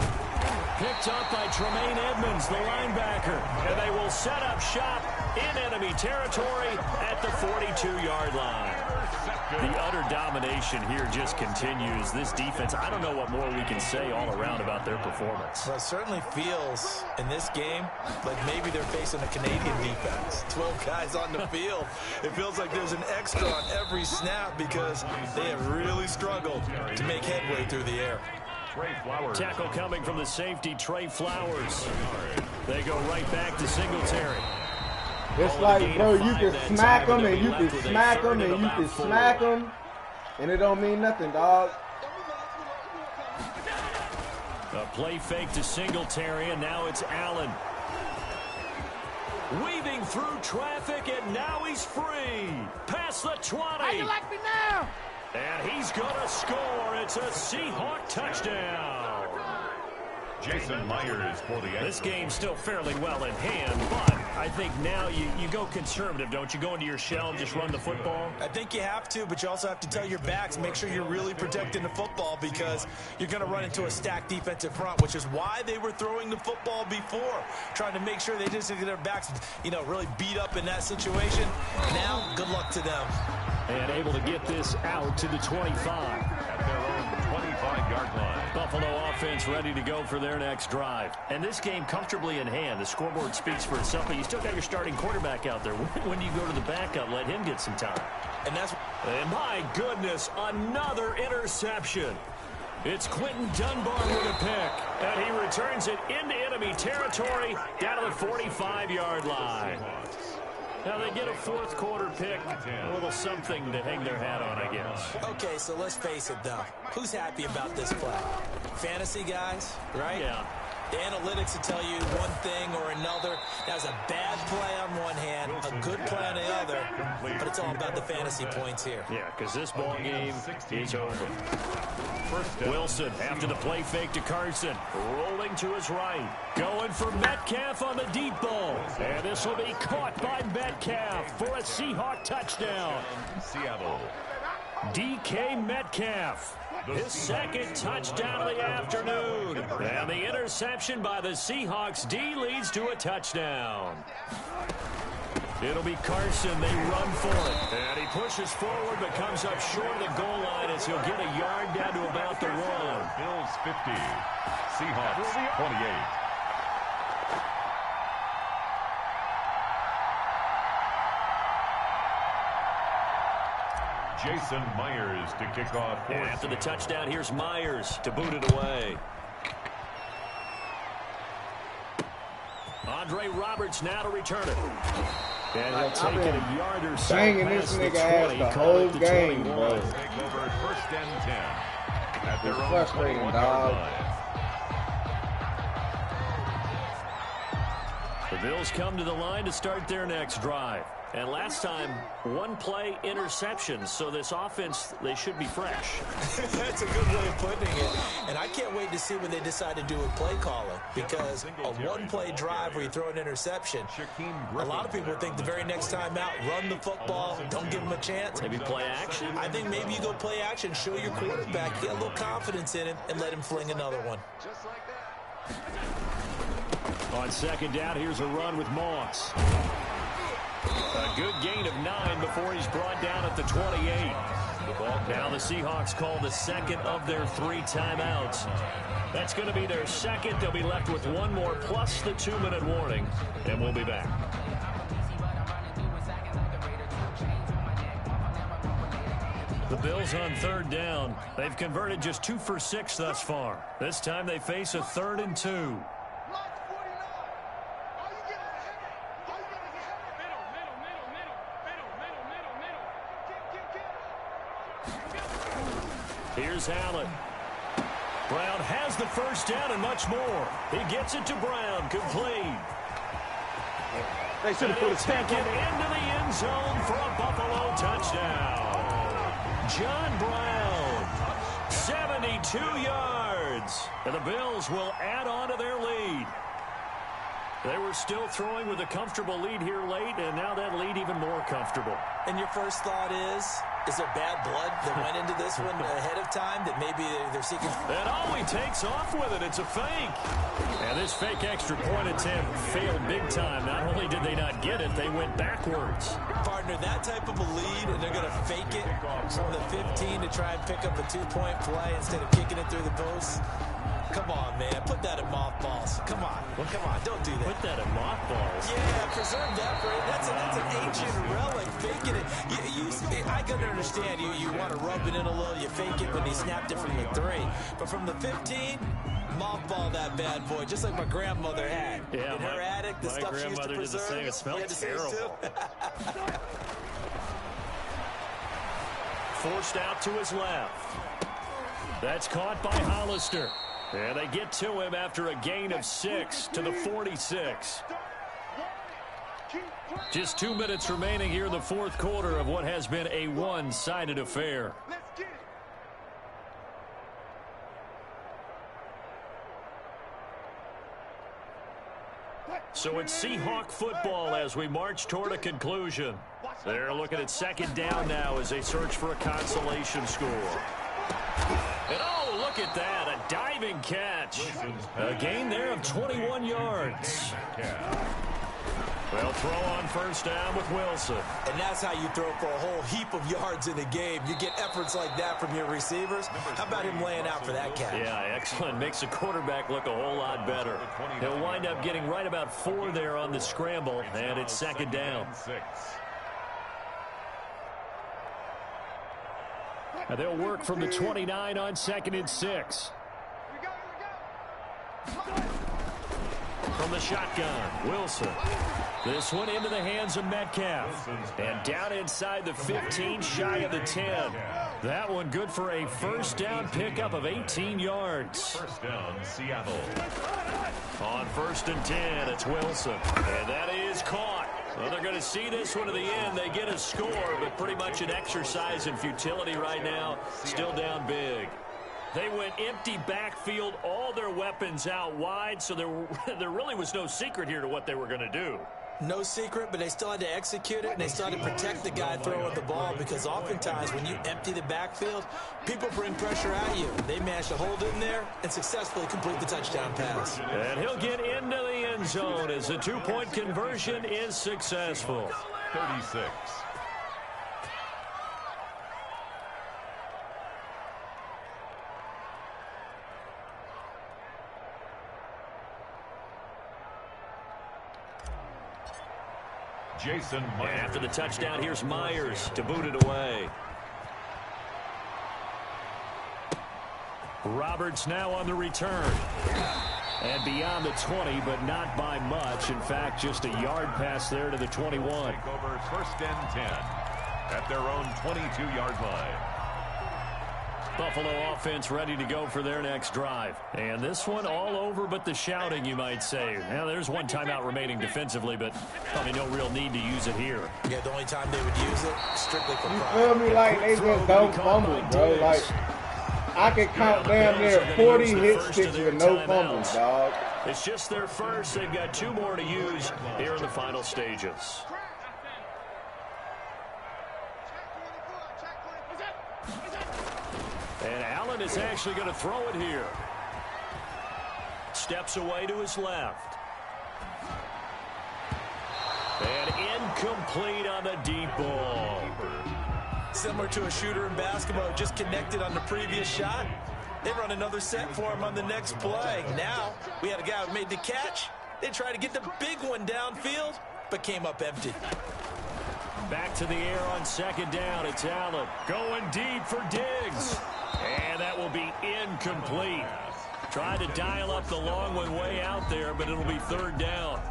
B: Picked up by Tremaine Edmonds, the linebacker. And they will set up shop in enemy territory at the 42-yard line. The utter domination here just continues. This defense, I don't know what more we can say all around about their performance.
E: Well, it certainly feels in this game like maybe they're facing a Canadian defense. 12 guys on the field. It feels like there's an extra on every snap because they have really struggled to make headway through the air.
B: Tackle coming from the safety, Trey Flowers. They go right back to Singletary.
C: It's like, bro, you can smack them and you can smack them and you can smack them, and it don't mean nothing, dog.
B: A play fake to Singletary, and now it's Allen. Weaving through traffic, and now he's free. Past the 20.
F: How you like me now?
B: And he's going to score. It's a Seahawk touchdown.
D: Jason Myers for the
B: This game's still fairly well in hand, but I think now you go conservative, don't you? Go into your shell and just run the football?
E: I think you have to, but you also have to tell your backs, make sure you're really protecting the football because you're going to run into a stacked defensive front, which is why they were throwing the football before, trying to make sure they just get their backs, really beat up in that situation. Now, good luck to them.
B: And able to get this out to the 25.
D: at their own 25-yard line.
B: Buffalo offense ready to go for their next drive. And this game comfortably in hand. The scoreboard speaks for itself, but you still got your starting quarterback out there. When do you go to the backup? Let him get some time. And my goodness, another interception. It's Quentin Dunbar with a pick, and he returns it into enemy territory down to the 45-yard line. Now they get a fourth quarter pick, a little something to hang their hat on, I guess.
E: Okay, so let's face it, though. Who's happy about this play? Fantasy guys, right?
B: Yeah.
E: The analytics will tell you one thing or another. That was a bad play on one hand, a good play on the other, but it's all about the fantasy points here.
B: Yeah, because this ball game is over. Wilson, after the play fake to Carson, rolling to his right. Going for Metcalf on the deep ball. And this will be caught by Metcalf for a Seahawk touchdown.
D: Seattle.
B: DK Metcalf. His second touchdown of the afternoon. And the interception by the Seahawks D leads to a touchdown. It'll be Carson. They run for it. And he pushes forward but comes up short of the goal line as he'll get a yard down to about the 1.
D: Bills 50. Seahawks 28. Jason Myers to kick off.
B: And after the touchdown, here's Myers to boot it away. Andre Roberts now to return it. And he'll take it a yard or so.
C: Banging this nigga ass the whole game, bro.
D: Take over first and 10 at their own
C: frustrating,
D: 21-yard
C: dog.
D: line.
B: The Bills come to the line to start their next drive. And last time, one play interception. So this offense, they should be fresh.
E: That's a good way of putting it. And I can't wait to see what they decide to do with play calling. Because a one-play drive where you throw an interception, a lot of people think the very next time out, run the football, don't give them a chance.
B: Maybe play action.
E: I think maybe you go play action, show your quarterback, get a little confidence in him, and let him fling another one.
B: On second down, here's a run with Moss. A good gain of 9 before he's brought down at the 28. Now the Seahawks call the second of their 3 timeouts. That's going to be their second. They'll be left with one more plus the 2-minute warning, and we'll be back. The Bills on third down. They've converted just 2 for 6 thus far. This time they face a 3rd and 2. Here's Allen. Brown has the first down and much more. He gets it to Brown, complete.
F: They should have put a tank
B: Taken into the end zone for a Buffalo touchdown. John Brown, 72 yards. And the Bills will add on to their lead. They were still throwing with a comfortable lead here late, and now that lead even more comfortable.
E: And your first thought is there bad blood that went into this one ahead of time that maybe they're seeking?
B: And he takes off with it. It's a fake. And this fake extra point attempt failed big time. Not only did they not get it, they went backwards.
E: Partner, that type of a lead, and they're going to fake it from the 15 to try and pick up a 2-point play instead of kicking it through the post. Come on, man. Put that in mothballs. Come on. Well, come on. Don't do that.
B: Put that in mothballs.
E: Yeah, preserve that for it. That's an ancient relic. faking it. I can understand you want to rub it in a little. You fake it when he snapped it from the 3. But from the 15, mothball that bad boy, just like my grandmother had.
B: Yeah,
E: in her attic, the stuff she used to preserve.
B: Did the same. It smelled terrible. Forced out to his left. That's caught by Hollister. And they get to him after a gain of 6 to the 46. Just 2 minutes remaining here in the fourth quarter of what has been a one-sided affair. So it's Seahawk football as we march toward a conclusion. They're looking at second down now as they search for a consolation score. And oh, look at that, a diving catch. A gain there of 21 yards. They'll throw on first down with Wilson.
E: And that's how you throw for a whole heap of yards in the game. You get efforts like that from your receivers. How about him laying out for that catch?
B: Yeah, excellent. Makes the quarterback look a whole lot better. He'll wind up getting right about 4 there on the scramble, and it's second down. Now they'll work from the 29 on 2nd and 6. From the shotgun, Wilson. This one into the hands of Metcalf. And down inside the 15, shy of the 10. That one good for a first down pickup of 18 yards.
D: First down, Seattle.
B: On 1st and 10, it's Wilson. And that is caught. Well, they're going to see this one to the end. They get a score, but pretty much an exercise in futility right now. Still down big. They went empty backfield, all their weapons out wide, so there really was no secret here to what they were going to do.
E: No secret, but they still had to execute it, and they still had to protect the guy throwing the ball, because oftentimes when you empty the backfield, people bring pressure at you. They managed to hold in there and successfully complete the touchdown pass.
B: And he'll get into the end zone as the two-point conversion is successful.
D: 36. Jason Myers.
B: After the touchdown, here's Myers to boot it away. Roberts now on the return. And beyond the 20, but not by much. In fact, just a yard pass there to the 21.
D: Take over 1st and 10 at their own 22-yard line.
B: Buffalo offense ready to go for their next drive. And this one all over but the shouting, you might say. Now, there's one timeout remaining defensively, but probably no real need to use it here.
E: Yeah, the only time they would use it, strictly for pride.
C: You feel me? Like, they just don't fumble, bro. Like, I can count damn near 40 hit sticks with no fumbles, dog.
B: It's just their first. They've got 2 more to use here in the final stages. And Allen is actually going to throw it here. Steps away to his left. And incomplete on the deep ball.
E: Similar to a shooter in basketball, just connected on the previous shot. They run another set for him on the next play. Now, we had a guy who made the catch. They tried to get the big one downfield, but came up empty.
B: Back to the air on 2nd down. It's Allen going deep for Diggs. And that will be incomplete. Tried to dial up the long one way out there, but it'll be 3rd down.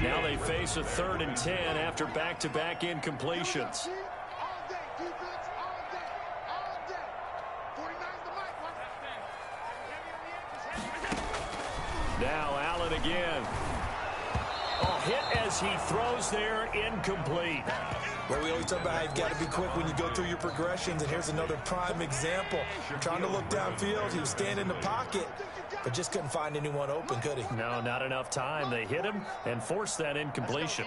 B: Now they face a 3rd and 10 after back-to-back incompletions. Now Allen again. Oh, hit as he throws there, incomplete.
E: Well, we always talk about how you've got to be quick when you go through your progressions, and here's another prime example. Trying to look downfield, he was standing in the pocket, but just couldn't find anyone open, could he?
B: No, not enough time. They hit him and forced that incompletion.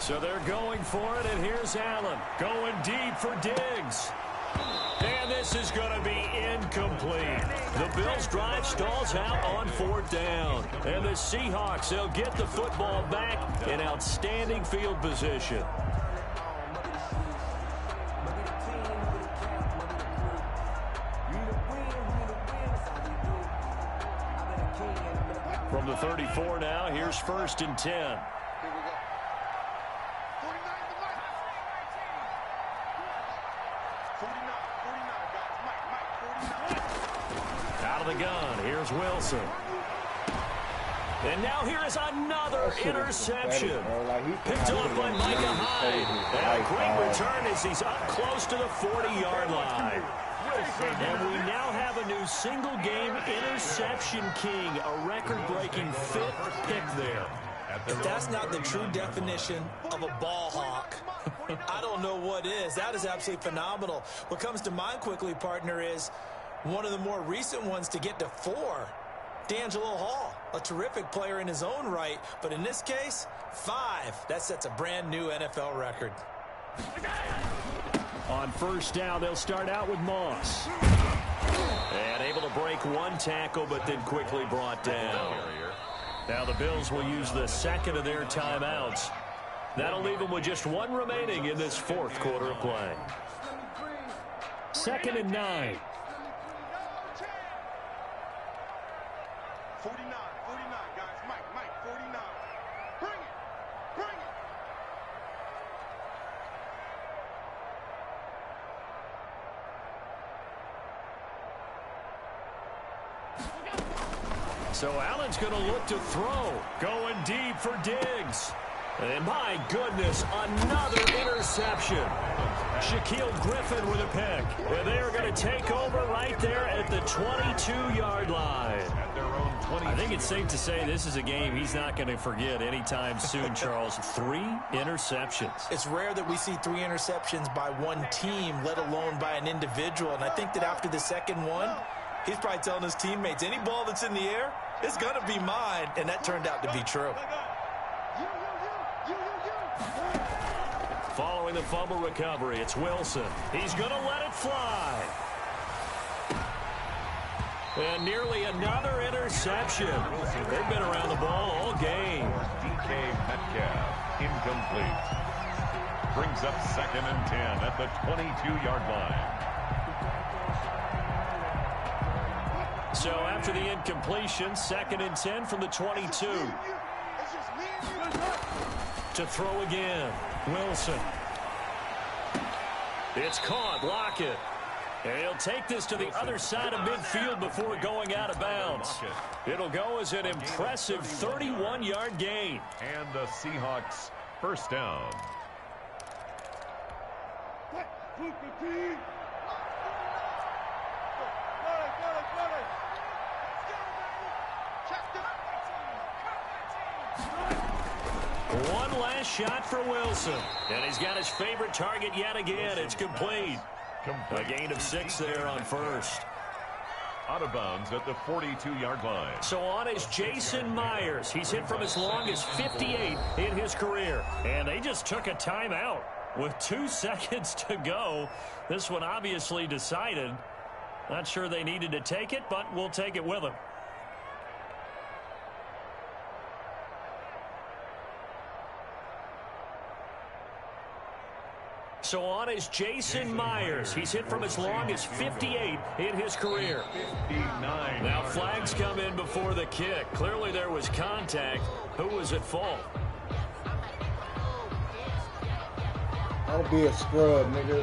B: So they're going for it, and here's Allen going deep for Diggs. And this is going to be incomplete. The Bills' drive stalls out on 4th down. And the Seahawks, they'll get the football back in outstanding field position. From the 35, 4 now. Here's 1st and 10.
F: Here we go. 49 to Mike. 49, guys. Mike, 49.
B: Out of the gun. Here's Wilson. And now here is another interception. Picked off by Micah Hyde. And a great return as he's up close to the 40-yard line. And we now have a new single-game interception king, a record-breaking 5th pick there.
E: If that's not the true definition of a ball hawk, I don't know what is. That is absolutely phenomenal. What comes to mind quickly, partner, is one of the more recent ones to get to 4. D'Angelo Hall, a terrific player in his own right, but in this case, 5. That sets a brand new NFL record.
B: On 1st down, they'll start out with Moss. And able to break 1 tackle, but then quickly brought down. Now the Bills will use the 2nd of their timeouts. That'll leave them with just 1 remaining in this 4th quarter of play. 2nd and 9.
F: 49, guys. Mike, 49. Bring it.
B: So Allen's going to look to throw. Going deep for Diggs. And my goodness, another interception. Shaquille Griffin with a pick. And they are going to take over right there at the 22-yard line. I think it's safe to say this is a game he's not going to forget anytime soon, Charles. 3 interceptions.
E: It's rare that we see 3 interceptions by one team, let alone by an individual. And I think that after the 2nd one, he's probably telling his teammates, any ball that's in the air, it's going to be mine. And that turned out to be true.
B: Following the fumble recovery, it's Wilson. He's going to let it fly. And nearly another interception. They've been around the ball all game.
D: DK Metcalf, incomplete. Brings up 2nd and 10 at the 22-yard line.
B: So after the incompletion, 2nd and 10 from the 22. To throw again, Wilson. It's caught, Lockett. And he'll take this to the other side of midfield before going out of bounds. It'll go as an impressive 31-yard gain.
D: And the Seahawks 1st down.
B: One last shot for Wilson. And he's got his favorite target yet again. It's complete. A gain of 6 there on 1st.
D: Out of bounds at the 42-yard line.
B: So on is Jason Myers. He's hit from as long as 58 in his career. And they just took a timeout with 2 seconds to go. This one obviously decided. Not sure they needed to take it, but we'll take it with them. So on is Jason Myers. He's hit from as long as 58 in his career.
D: 59.
B: Now flags come in before the kick. Clearly there was contact. Who was at fault?
C: Don't be a scrub, nigga.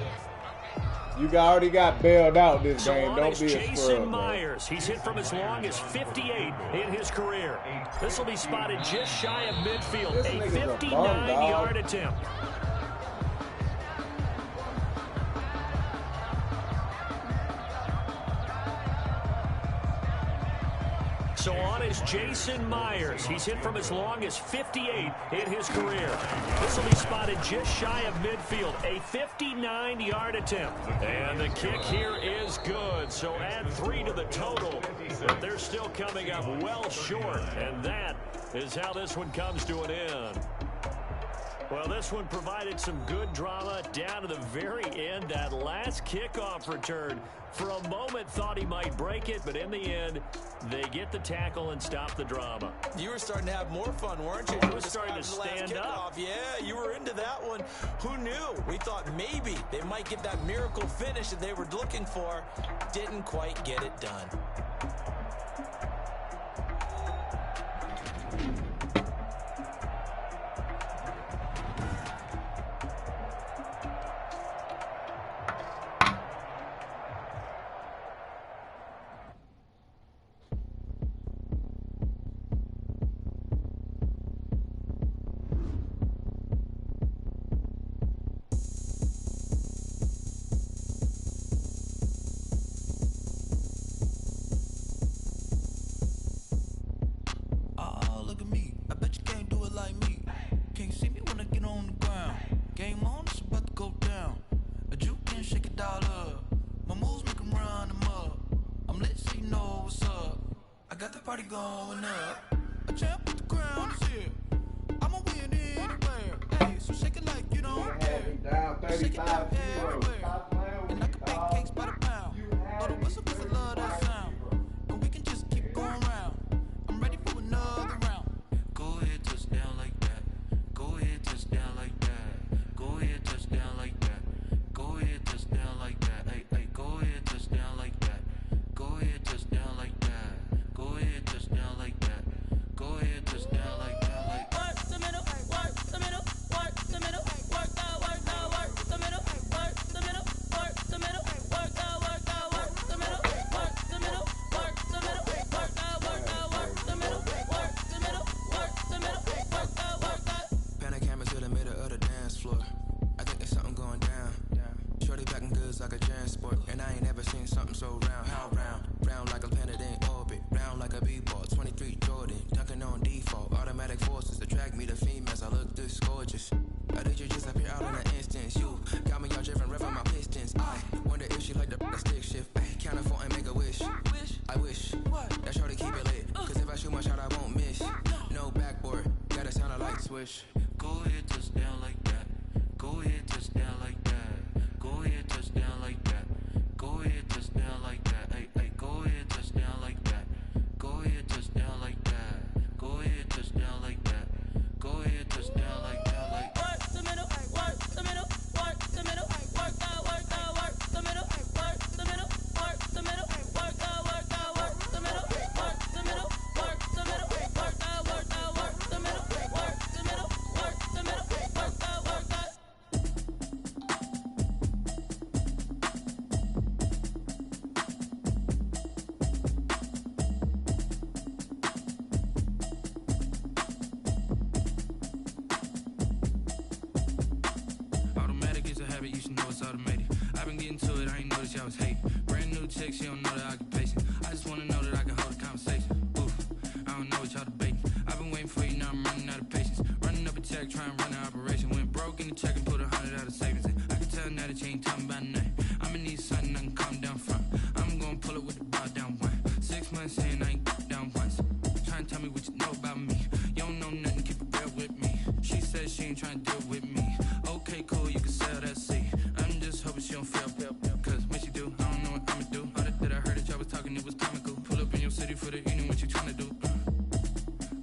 C: You already got bailed out this game. Don't be a scrub.
B: Jason Myers. He's hit from as long as 58 in his career. This will be spotted just shy of midfield. A 59-yard attempt. So on is Jason Myers. He's hit from as long as 58 in his career. This will be spotted just shy of midfield. A 59-yard attempt. And the kick here is good. So add 3 to the total. But they're still coming up well short. And that is how this one comes to an end. Well, this one provided some good drama down to the very end. That last kickoff return, for a moment, thought he might break it, but in the end, they get the tackle and stop the drama.
E: You were starting to have more fun, weren't you?
B: You were starting to stand up.
E: Yeah, you were into that one. Who knew? We thought maybe they might get that miracle finish that they were looking for. Didn't quite get it done.
G: can't see me when I get on the ground. Game on, it's about to go down. A juke and shake it all up. My moves make them run them up. I'm lit so you know what's up. I got the party going up. A champ with the crown is here. I'ma win anywhere. Hey, so shake it like you don't care.
C: Down
G: Shake it down
C: 35
G: everywhere. And I can bake cakes by the pound. Blow the whistle 'cause I love that sound. And we can just keep going round. I'm ready for another round. Go ahead, touch down like that. Go ahead, touch down like that. Go ahead, touch down like that. Go ahead, touch down like that. Hey, hey, go ahead, touch down like that. Go ahead, touch down like that. Go ahead, touch down like that. Go ahead, touch down like that. Like work the middle, work the middle, work the middle, work out, work out, work the middle, work the middle, work the middle, work out, work out, work the middle, work the middle, work the middle, work out, work out, work the middle, work the middle, work the middle, work out, work out.
H: Panic cameras to the middle of the dance floor. I think there's something going down. Shorty packing goods like a transport, and I ain't never seen something so round. How round? Round like a planet in orbit, round like a b-ball. 23 Jordan, dunking on default. Automatic forces attract me to females. I look this gorgeous. I think you just appear out in an instance. You got me all driven, revving my pistons. I wonder if she like the stick shift. Ay, count a four and make a wish. I wish that shorty keep it lit. Cause if I shoot my shot, I won't miss. No backboard, gotta sound a light switch.
G: Go ahead, touch down like that. Go ahead, touch down like that. Go ahead, touch down like that. Go ahead, touch down like that. Hey, hey, go ahead, touch down like that. Go ahead, touch down like that. Go ahead, touch down like that. Go ahead, touch down like that. Like work the middle, work the middle, work the middle, work out, work out, work the middle, work the middle, work the middle, work out, work out, work the middle, work the middle, work the middle, work out, work out, work the middle, work the middle, work the middle, work out, work out. Automatic is a habit, you should know it's automated. I've been getting to it, I ain't noticed y'all was hating. Brand new chick, she don't know the occupation. I just wanna know that I can hold a conversation. Oof, I don't know what y'all debating. I've been waiting for you, now I'm running out of patience. Running up a check, trying to run an operation. Went broke in the check and put 100 out of savings in. I can tell now that you ain't talking about nothing. I'ma need something I can calm down from. I'm gonna pull it with the bar down one. 6 months in, I ain't down once. Trying to tell me what you know about me. You don't know nothing, keep it real with me. She said she ain't trying to deal with me. Okay, cool, you can sell that seat. I'm just hoping she don't fail. Cause when she do, I don't know what I'ma do. All that I heard that y'all was talking, it was comical. Pull up in your city for the evening, what you tryna do?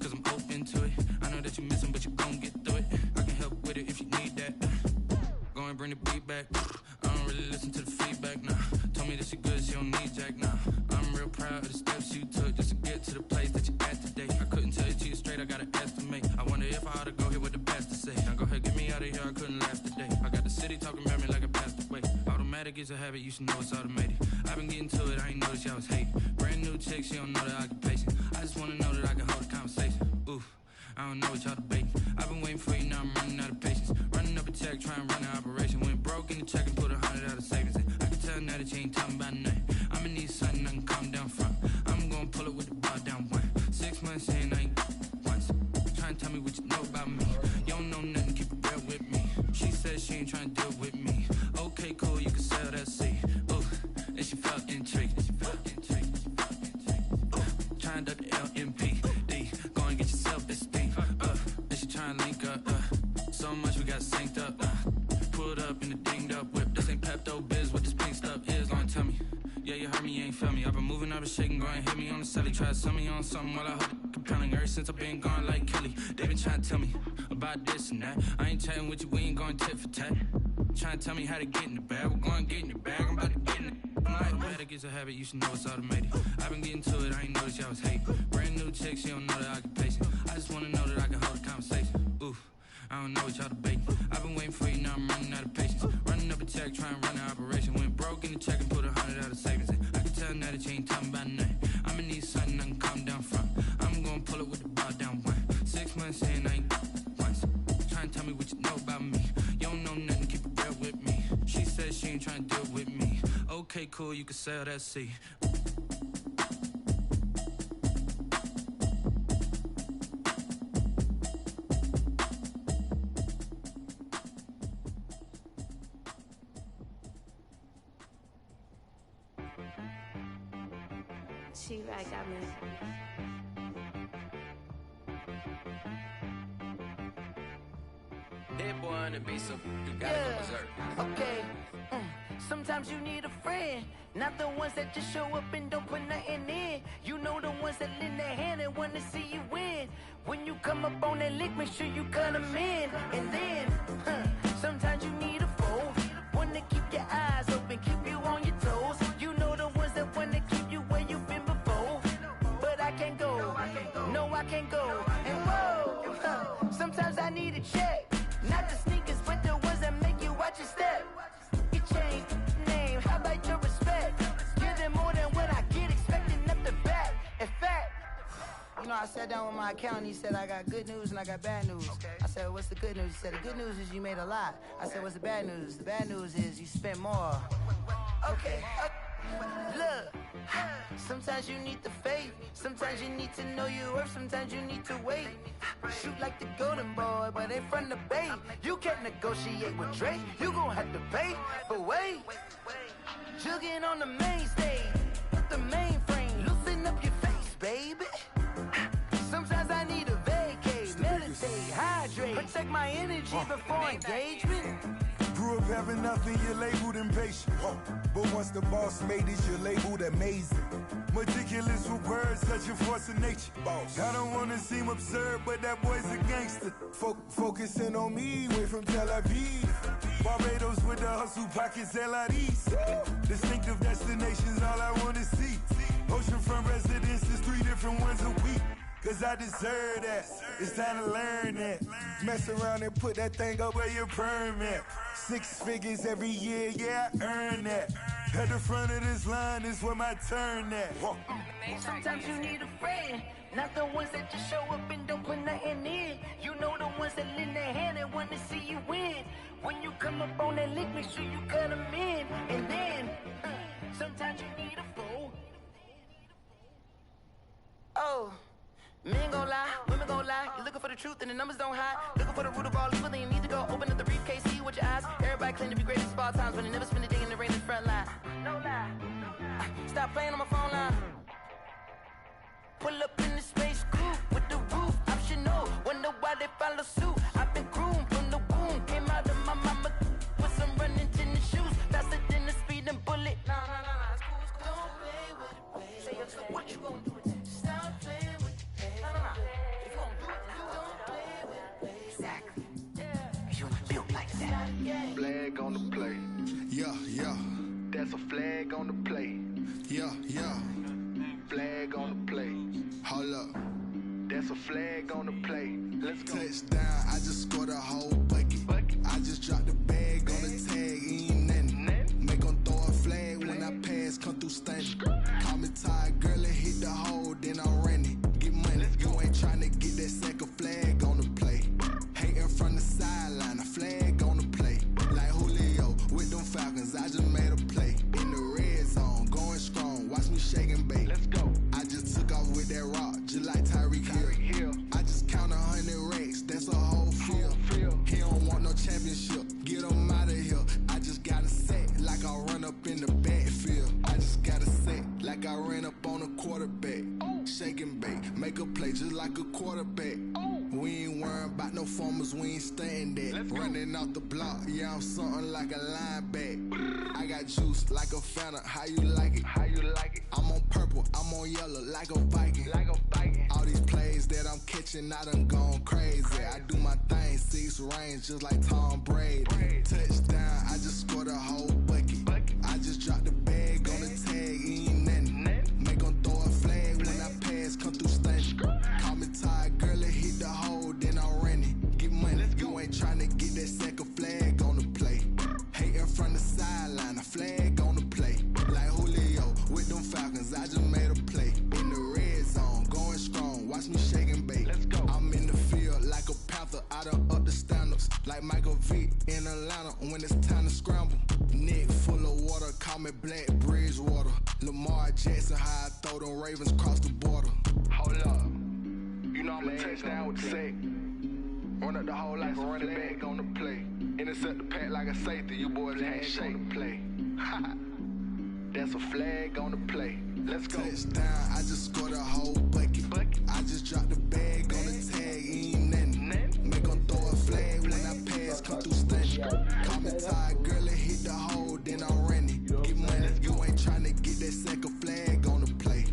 G: Cause I'm open to it. I know that you missing, but you gon' get through it. I can help with it if you need that. Go and bring the beat back. I don't really listen to the feedback, nah. Told me that she good, she don't need jack, nah. I'm real proud of the steps you took just to get to the place that you're at today. I couldn't tell it to you straight, I gotta estimate. I wonder if I ought to go here with the best to say. Now go ahead, get me out of here, I couldn't last today. I got the city talking about me like I passed away. Automatic is a habit, you should know it's automated. I've been getting to it, I ain't noticed y'all was hating. Brand new chick, she don't know the occupation. I just wanna know that I can hold a conversation. Oof, I don't know what y'all debating. I've been waiting for you, now I'm running out of patience. Running up a check, trying to run an operation. Went broke in the check and put 100 out of savings in. I can tell now that you ain't talking about nothing. I'ma need something I can calm down from. I'm gonna pull it with the bar down one. 6 months in, I ain't once. Trying to tell me what you know about me. You don't know nothing, keep it real with me. She said she ain't trying to deal with me. Okay, cool, you can sell that seat. Ooh, and she felt intrigued. Trying to duck the LMPD. Go and get your self-esteem. And she trying to link up. So much we got synced up. Pulled up in the dinged up whip. This ain't Pepto-Biz, what this pink stuff is. Go and tell me. Yeah, you heard me, you ain't feel me. I've been moving, I've been shaking, go and hit me on the celly. Try to sell me on something while I hold it compelling. Ever since I've been gone like Kelly, they been trying to tell me about this and that. I ain't chatting with you, we ain't going tit for tat. Trying to tell me how to get in the bag. We're going to get in the bag, I'm about to get in it. Automatic is a habit, you should know it's automated. I've been getting to it, I ain't noticed y'all was hating. Brand new chick, she don't know the occupation. I just wanna know that I can hold a conversation. Oof, I don't know what y'all debating. I've been waiting for you, now I'm running out of patience. Running up a check, trying to run an operation. Went broke in the check and put 100 out of savings in. I can tell now that you ain't talking about nothing. I'ma need something I can calm down from. I'm gonna pull it with the bar down one. 6 months in, I ain't once. Trying to tell me what you know about me. You don't know nothing, keep it real with me. She said she ain't trying to deal with me. Okay, cool, you can sell that seat.
I: T-Rack got me.
H: That boy on the beat, so you gotta go berserk.
J: Okay. Sometimes you need a friend, not the ones that just show up and don't put nothing in. You know the ones that lend their hand and wanna see you win. When you come up on that lick, make sure you cut them in. And then, sometimes you need a foe, one to keep your eyes open, keep you on your toes. You know the ones that wanna keep you where you've been before. But I can't go, no I can't go. And whoa, sometimes I need a check, not the sneakers, but the ones that make you watch your step. You change name, how about your respect? Give them more than what I get, expecting nothing back. In fact, you know, I sat down with my accountant, he said, I got good news and I got bad news. I said, what's the good news? He said, the good news is you made a lot. I said, what's the bad news? The bad news is you spent more. Okay, look, sometimes you need the faith, sometimes you need to know your worth, sometimes you need to wait. Shoot like the golden boy, but they from the bay. You can't negotiate with Drake, you gon' have to pay. But wait, jugging on the main stage, the mainframe, loosen up your face, baby. Sometimes I need a vacate, meditate, hydrate, protect my energy before engagement.
K: Grew up having nothing, you're labeled impatient. But once the boss made it, you're labeled amazing. Meticulous with words, such a force of nature. I don't wanna seem absurd, but that boy's a gangster. Focusing on me, way from Tel Aviv. Barbados with the hustle pockets, LIDs. Distinctive destinations, all I wanna see. Oceanfront residences, 3 different ones a week. Cause I deserve that, it's time to learn that. Mess around and put that thing up where your permit. 6 figures every year, yeah, I earn that. At the front of this line is where my turn at.
J: Sometimes you need a friend, not the ones that just show up and don't put nothing in. You know the ones that lend their hand and wanna see you win. When you come up on that lick, make sure you cut them in. And then, sometimes you need a foe. Oh. Men gon' lie, women gon' lie. You're looking for the truth and the numbers don't hide. Looking for the root of all evil, then you need to go open up the briefcase, see with your eyes. Everybody claim to be greatest of all times, but they never spend a day in the rain in the front line. No lie. Stop playing on my phone line. Pull up in the space coupe with the roof optional. Wonder why they follow suit. I've been groomed from the womb. Came out of my mama with some running tennis shoes. Faster than the speeding bullet. Nah, it's cool, it's cool. Don't play with it, baby. Say your stuff, what you gon' do with it? Stop playing.
L: Flag on the play.
K: Yeah.
L: That's a flag on the play.
K: Yeah.
L: Flag on the play.
K: Hold up.
L: That's a flag on the play. Let's go.
K: Touchdown, I just scored a whole bucket. I just dropped the bag on the tag, ain't nothing. Make them throw a flag when I pass, come through stunning. Call me tired, girl, and hit the hole, then I'm running. Get money, you ain't trying to get that second flag on the play. Hating from the sideline, a flag on the play. Like Julio with them Falcons, I just made a play. In the red zone, going strong, watch me shake and bake.
L: Let's go.
K: I just took off with that rock, just like Tyreek Hill. I just count 100 racks, that's a whole field. He don't want no championship, get him out of here. I just got a set, like I run up in the backfield. I just got a set, like I ran up on a quarterback. Shake and bake, make a play just like a quarterback. We ain't worrying about no formers, we ain't staying there. Running off the block, yeah, I'm something like a linebacker. I got juice like a Fanta, how you like it? I'm on purple, I'm on yellow, like a Viking. All these plays that I'm catching, I done gone crazy. I do my thing, 6 range, just like Tom Brady. Touchdown, I just scored a whole bucket. I just dropped the bag on the tag, ain't nothing. Make them throw a flag when I pass, come through stunning. Call me tired, girl, and hit the hole, then I'm running. Get money, you ain't trying to get that second flag on the play. Hating from the sideline, a flag on the play. Like Julio with them Falcons, I just made a play. In the red zone, going strong, watch me shake and bake. I'm in the field like a panther, I done up the standards. Like Michael Vick in Atlanta when it's time to scramble. Neck full of water, call me Black Bridgewater. Lamar Jackson, how I throw them Ravens across the border.
L: Hold up. You know I'm a touchdown with the sack. Run up the whole like a running back on the play. Intercept the pack like a safety, you boys ain't shake the play. That's a flag on the play. Let's go.
K: Touchdown, I just scored a whole bucket. I just dropped the bag on the tag, ain't nothing. Make 'em throw a flag when I pass, come through stunning. Call me tired, girl, and hit the hole, then I'm running. Get money, you ain't tryna get that second flag on the play.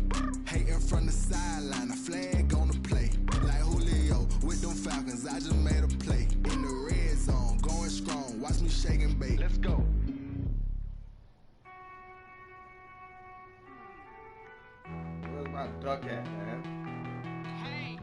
K: Hating from the sideline, a flag on the play. Like Julio with them Falcons, I just made a play. In the red zone, going strong, watch me shake and bake.
L: Let's go.
C: Where's my duck at, man?
I: Hey.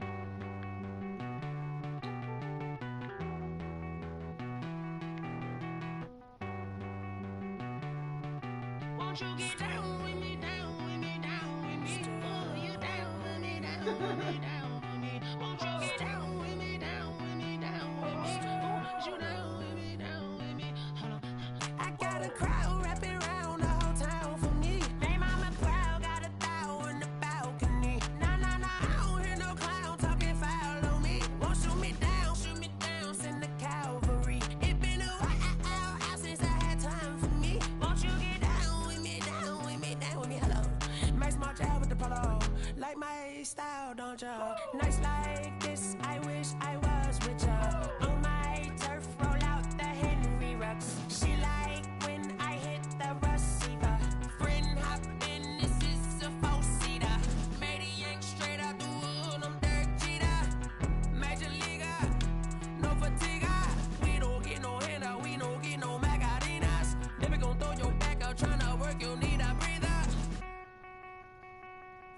I: Won't you get down with me, down with me, down with me? Oh, you down with me, down with me, down with me. Won't you get down with me, down with me, down with me? Oh, you down with me, down with me? Hold on. I got a crowd wrapping around the whole town for me. They mama crowd got a thou on the balcony. Nah, nah, nah, I don't hear no clown talking foul on me. Won't shoot me down, send the cavalry. It been a while since I had time for me. Won't you get down with me, down with me, down with me? Hello. Max March out with the polo. Like my style, don't ya? Nights like this, I wish I was with ya. On my turf, roll out the Henry Rux. She like when I hit the receiver. Friend hop in, this is a four-seater. Made a yank straight out the wood, I'm Derek Jeter. Major leaguer, no fatigue. We don't get no handout, we don't get no Macarinas. Never gon' throw your back out, tryna work, you need a breather.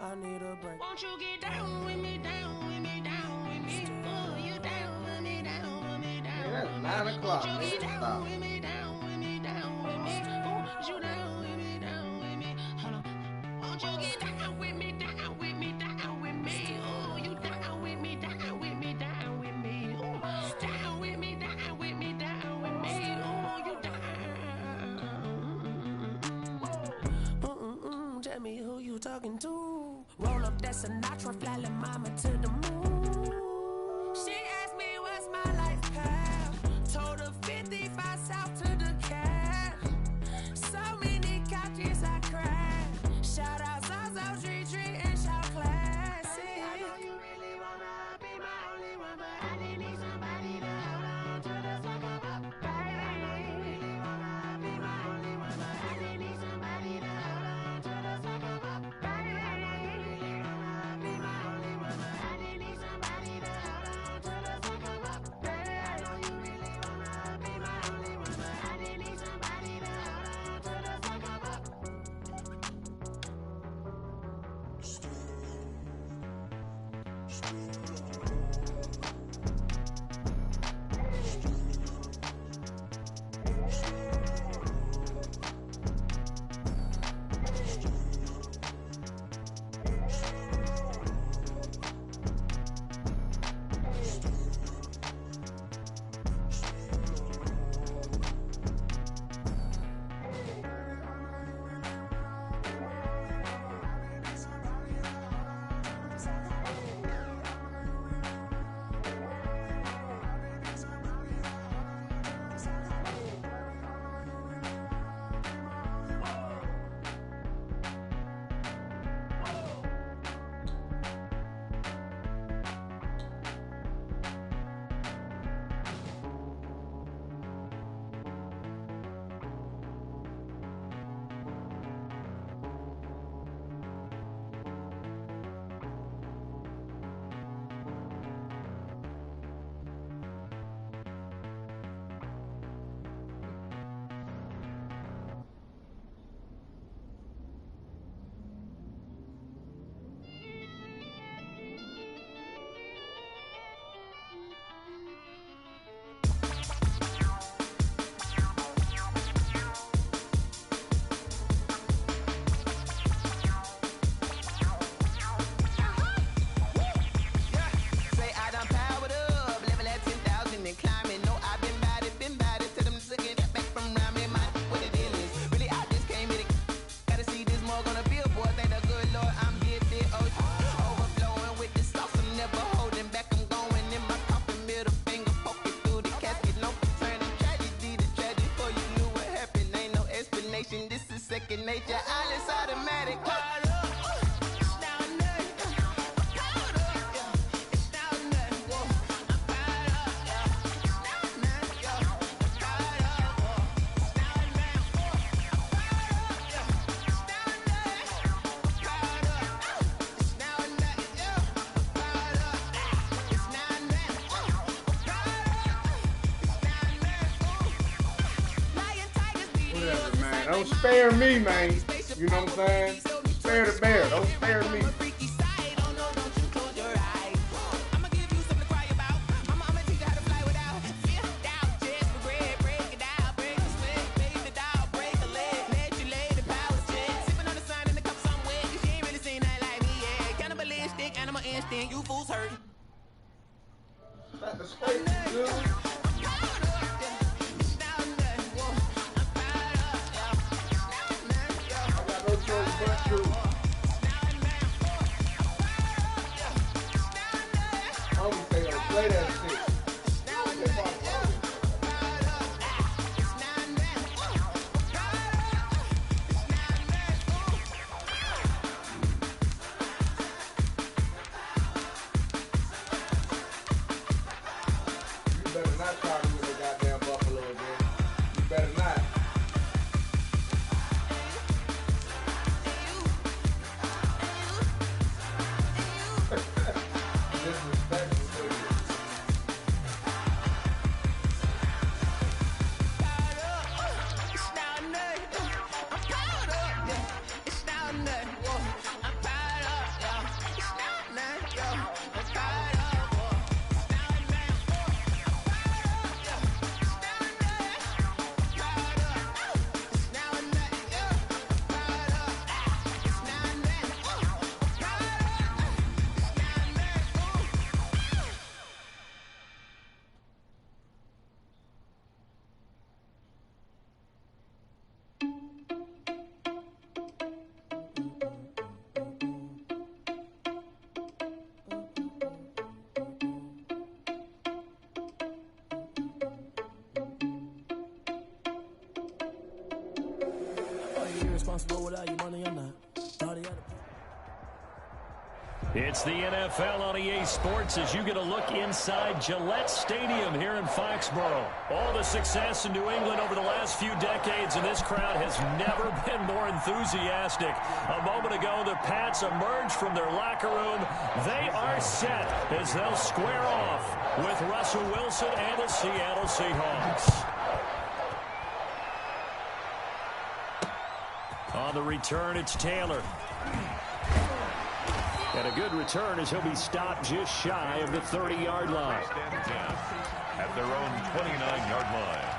I: I need a break. Won't you get down with me, down with me, down with me? Oh, you down with me, down with me, down with me.
C: 9 o'clock.
I: Won't you get
C: Stop.
I: down with me, down with me, down with me? Oh, you down with me, down with me? Hold on. Won't you get down with me, down with me, down with me? Oh, you down with me, down with me, down with me? Oh, down with me, down with me, down with me? Oh, you down. Tell me who you talking to. Roll up that Sinatra, fly la mama to the moon. She asked me what's my life path. Told her 55 south to the cat. So many couches I cried. Shout out Zazo, Tree Tree, and shout classic. I know you really wanna be my only one, but I didn't need somebody to hold on to the sucker up. Baby, I know you really wanna be my only one, but I didn't need somebody to hold on to the sucker up. Baby, I know you really wanna be my only one, but I didn't need somebody to hold on to the sucker up. Baby, I know you really wanna be my only one, but I didn't need somebody to hold on to the sucker up.
H: This is second nature, all is automatic.
C: man. Don't spare me, man. You know what I'm saying? Spare the bear. Don't spare me.
I: You fools hurting.
C: That's the space, dude. Play that shit. You better not try to win the goddamn Buffalo again. You better not.
B: It's the NFL on EA Sports as you get a look inside Gillette Stadium here in Foxborough. All the success in New England over the last few decades, and this crowd has never been more enthusiastic. A moment ago, the Pats emerged from their locker room. They are set as they'll square off with Russell Wilson and the Seattle Seahawks. On the return, it's Taylor. And a good return as he'll be stopped just shy of the 30-yard line.
D: At their own 29-yard line.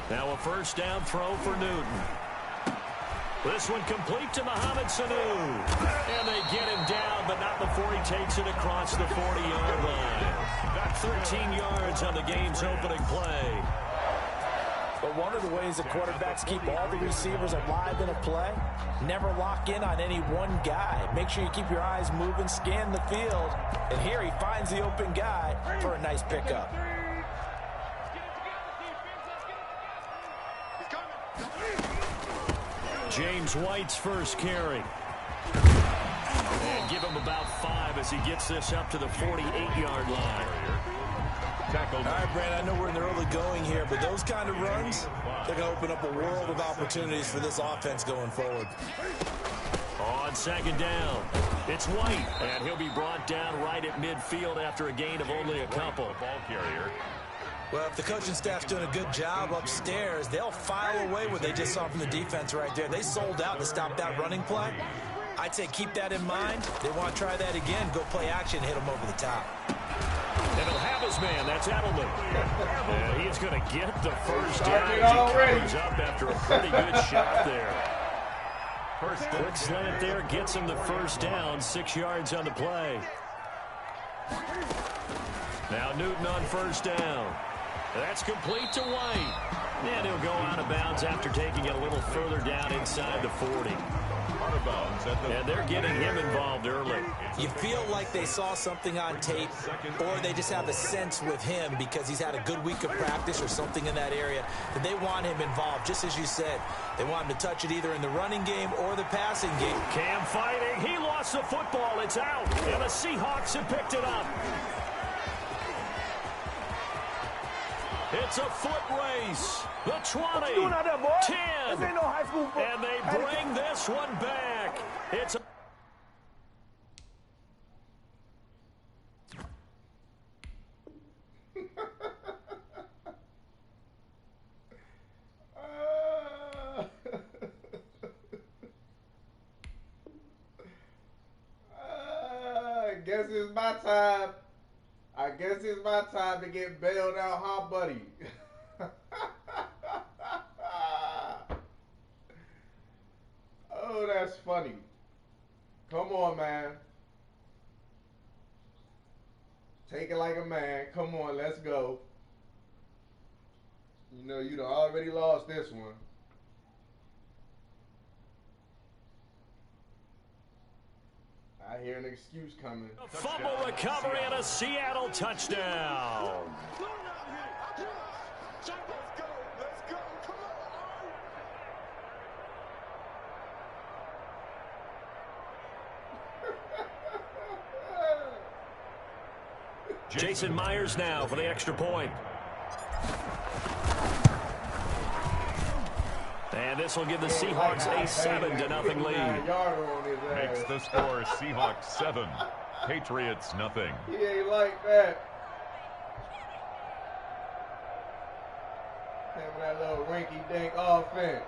B: Now a first down throw for Newton. This one complete to Mohamed Sanu. And they get him down, but not before he takes it across the 40-yard line. Got 13 yards on the game's opening play.
E: But one of the ways the quarterbacks keep all the receivers alive in a play, never lock in on any one guy. Make sure you keep your eyes moving, scan the field. And here he finds the open guy for a nice pickup.
B: James White's first carry. And give him about 5 as he gets this up to the 48-yard line.
E: All right, Brandon, I know we're in the early going here, but those kind of runs, they're going to open up a world of opportunities for this offense going forward.
B: On second down, it's White, and he'll be brought down right at midfield after a gain of only a couple.
D: Ball carrier.
E: Well, if the coaching staff's doing a good job upstairs, they'll file away what they just saw from the defense right there. They sold out to stop that running play. I'd say keep that in mind. They want to try that again, go play action, hit them over the top.
B: And he'll have his man. That's Edelman. And he's going to get the first down as he covers up after a pretty good shot there. Quick slant there gets him the first down. 6 yards on the play. Now Newton on first down. That's complete to White. And he'll go out of bounds after taking it a little further down inside the 40. And they're getting him involved early.
E: You feel like they saw something on tape, or they just have a sense with him because he's had a good week of practice or something in that area that they want him involved, just as you said. They want him to touch it either in the running game or the passing game.
B: Cam fighting. He lost the football. It's out. And the Seahawks have picked it up. It's a foot race. The 20,
M: What you doing out there, boy?
B: 10,
M: This ain't no high school football.
B: and they bring this one back. It's a
C: I guess it's my time. I guess it's my time to get bailed out, huh, buddy? Oh, that's funny. Come on, man. Take it like a man. Come on, let's go. You know, you'd already lost this one. I hear an excuse coming.
B: a fumble recovery and a Seattle touchdown. Jason Myers now for the extra point. And this will give the Seahawks a 7-0 lead.
D: Makes the score Seahawks 7, Patriots nothing.
C: He ain't like that. Having that little rinky-dink offense.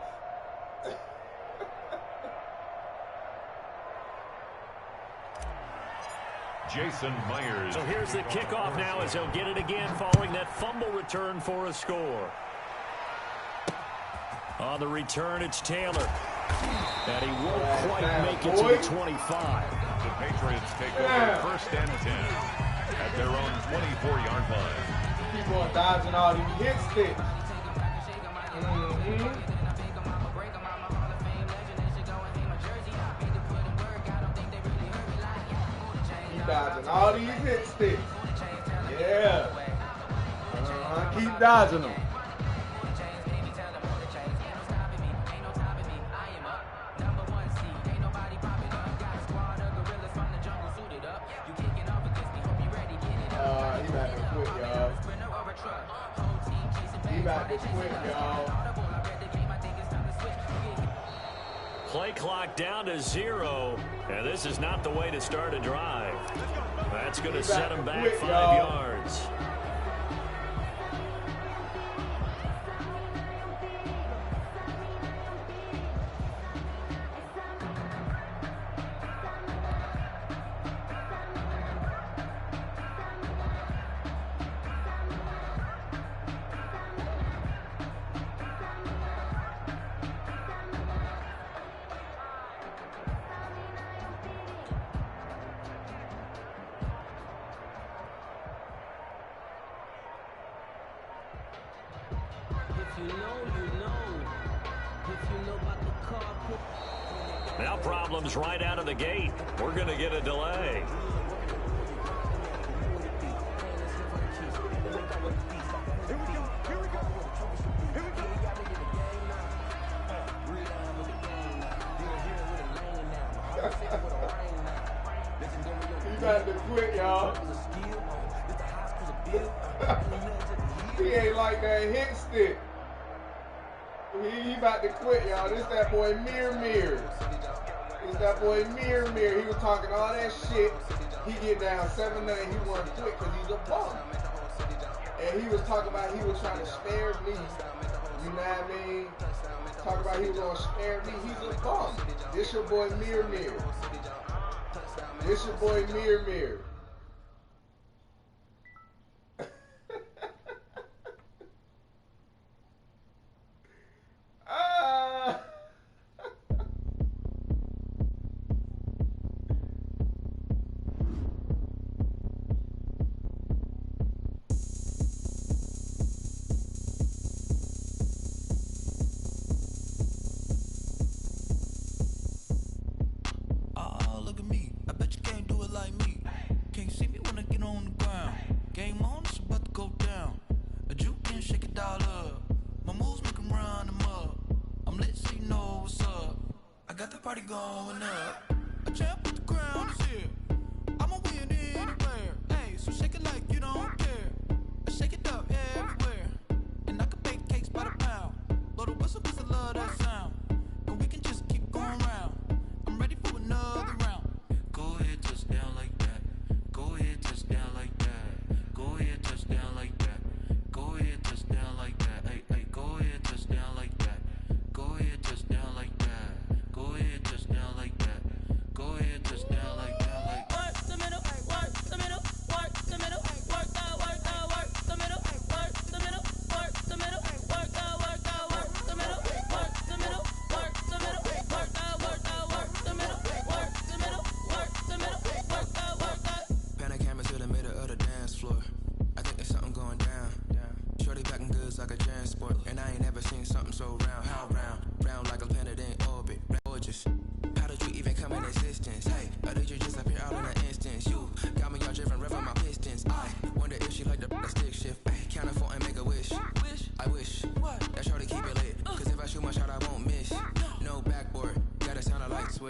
D: Jason Myers.
B: So here's the kickoff now as he'll get it again following that fumble return for a score. On the return, it's Taylor. And he won't quite make it to the 25.
D: The Patriots take over 1st and 10 at their own 24-yard line.
C: People are dodging all these hit sticks. Keep dodging all these hit sticks. Yeah. Keep dodging them.
B: Play clock down to 0, and this is not the way to start a drive. That's going to set him back 5 yards. Now problems right out of the gate. We're going to get a delay.
C: He about to quit, y'all. He ain't like that hit stick. He about to quit, y'all. This that boy Mir. This that boy Mir. He was talking all that shit. He get down 7-9. He wanted to quit because he's a bum. And he was talking about he was trying to spare me. You know what I mean? Talking about he was going to spare me. He's a bum. This your boy Mir. This your boy Mir.
H: Going up, a champ with the crown is here. I'ma win anywhere. Hey, so shake it like you don't care. Shake it up everywhere.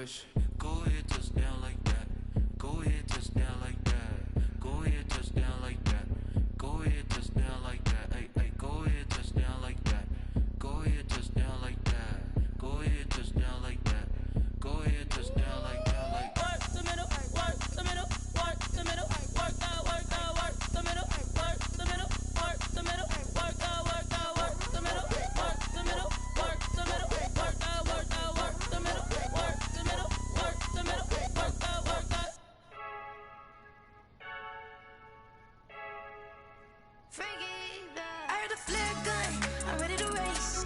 G: push. Go ahead, touchdown like that. Go ahead, touchdown like that. Go ahead, touchdown like that. Go ahead, touchdown like that. Hey, hey, go ahead, touchdown like that. Go ahead, touchdown like that. Go ahead, touchdown like that. Go ahead, touchdown like that. Like
I: work the middle, work the middle, work the middle, work the middle, work the middle, work the middle, work the middle, work the middle, work the middle, work the middle, work the middle, work the middle, work the middle, work the.
N: I heard the flare gun, I'm ready to race.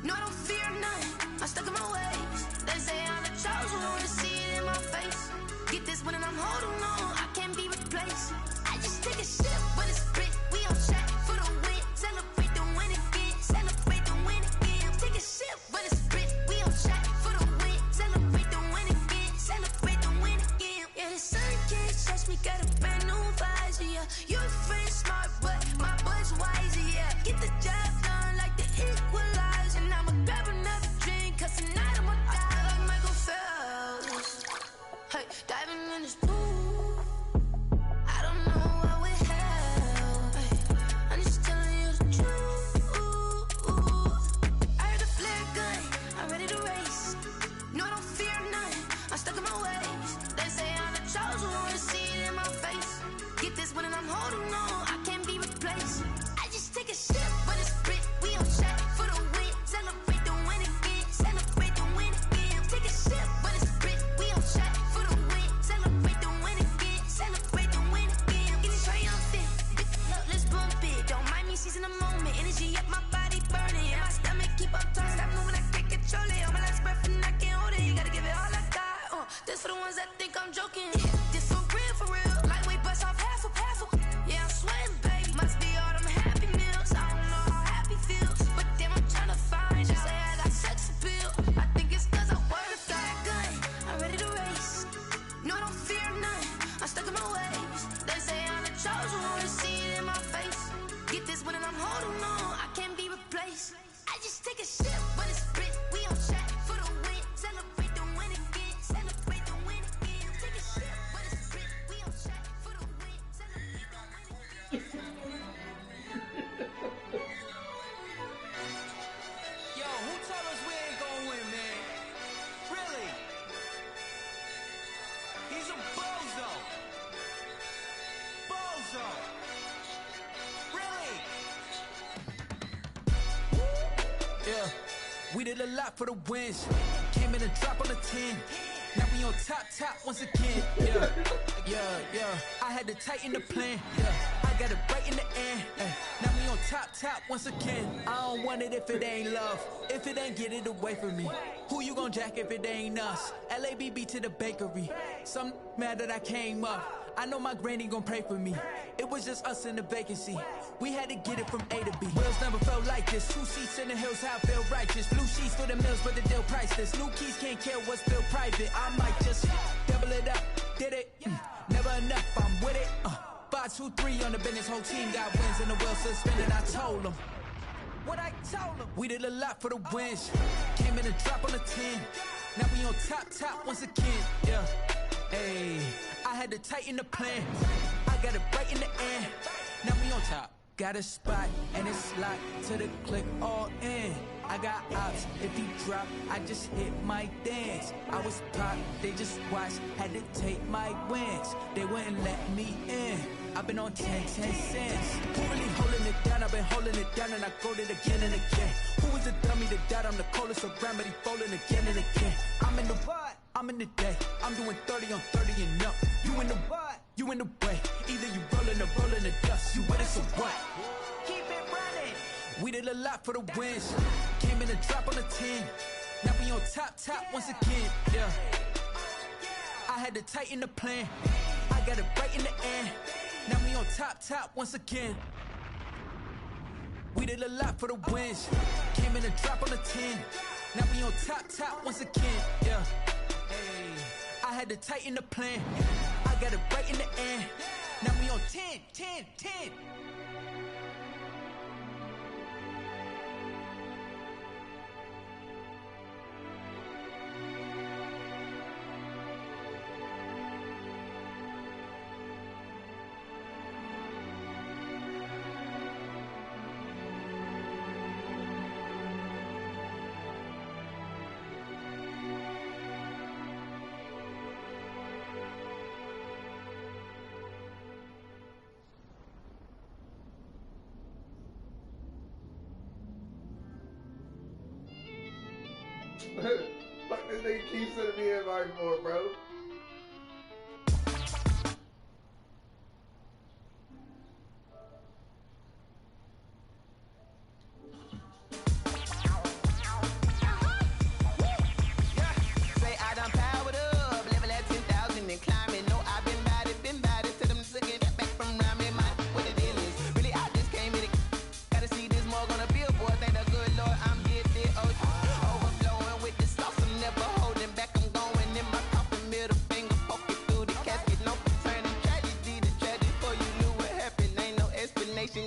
N: No, I don't fear none, I'm stuck in my ways. They say I'm the chosen one, to see it in my face. Get this one and I'm holding on, I can't be replaced. I just take a sip when it's split, we on track for the win. Celebrate the win again, celebrate the win again. Take a sip when it's split, we on track for the win. Celebrate the win again, celebrate the win again. Yeah, the sun can't touch me, got a brand new visor, yeah. Your friend smart, but my boy's wiser, yeah. Get the job done like the equalizer. And I'ma grab another drink, cause tonight I'ma die like Michael Phelps. Hey, diving in this pool, I don't know what would help. Hey, I'm just telling you the truth. I heard the flare gun, I'm ready to race. No, I don't fear none, I'm stuck in my ways. They say I'm the chosen one, to see it in my face. Get this one and I'm holding on, I can't be replaced. I just take a sip when it's split, we on track for the win. Celebrate the win again, celebrate the win again. Take a sip when it's split, we on track for the win. Celebrate the win again, celebrate the win again. Getting triumphant, look, let's bump it. Don't mind me seizing the moment, energy up my body burning. And my stomach keep up turning, stop moving, I can't control it. On my last breath and I can't hold it, you gotta give it all I got. This for the ones that think I'm joking. This for real, lightweight bust off half a. Yeah, I'm sweating, baby. Must be all them happy meals. I don't know how happy feels, but damn, I'm trying to find you. Say I got sex appeal. I think it's cause I wear the fire gun. I'm ready to race. No, I don't fear none, I'm stuck in my ways. They say I'm the chosen one, to see it in my face. Get this one and I'm holding on, I can't be replaced. I just take a sip when it's split, we on track for the win. Celebrate the win again, celebrate the win again. Take a sip when it's split, we on track for the win. Celebrate the win again.
J: Yo, who told us we ain't gonna win, man? Really? He's a bozo. Bozo. Really? Yeah, we did a lot for the wins. Came in and drop on the 10. Now we on top once again. Yeah. I had to tighten the plan. Yeah, I got it right in the end. Now we on top once again. I don't want it if it ain't love. If it ain't, get it away from me. Who you gon' jack if it ain't us? LABB to the bakery. Some mad that I came up. I know my granny gon' pray for me. It was just us in the vacancy. We had to get it from A to B. Wheels never felt like this. 2 seats in the hills, how I feel righteous. Blue sheets for the mills, but the deal priceless. New keys can't kill what's still private. I might just double it up. Did it? Never enough, I'm with it. 5, 2, 3 on the business. Whole team got wins and the wheel suspended. I told them what I told them. We did a lot for the wins. Came in and drop on the 10. Now we on top once again. Yeah. Hey, I had to tighten the plan. I got it right in the end. Now we on top. Got a spot and it's locked to the click all in. I got ops, if he drop, I just hit my dance. I was pop, they just watched, had to take my wins. They wouldn't let me in. I've been on 10 cents. Who really holding it down? I've been holding it down and I go it again and again. Who was the dummy that died? I'm the coldest around, but he falling again and again. I'm in the what? I'm in the day. I'm doing 30 on 30 and up. You in the what? You in the way. Either you rolling or rolling the dust. You with us or what? Keep it running. We did a lot for the wins. Came in and drop on the 10. Now we on top once again. Yeah. I had to tighten the plan. I got it right in the end. Now we on top once again. We did a lot for the wins. Came in and drop on the 10. Now we on top once again. Yeah. Hey, I had to tighten the plan. I got it right in the end. Now we on 10.
C: Fuck this nigga keep sending me invite for, bro.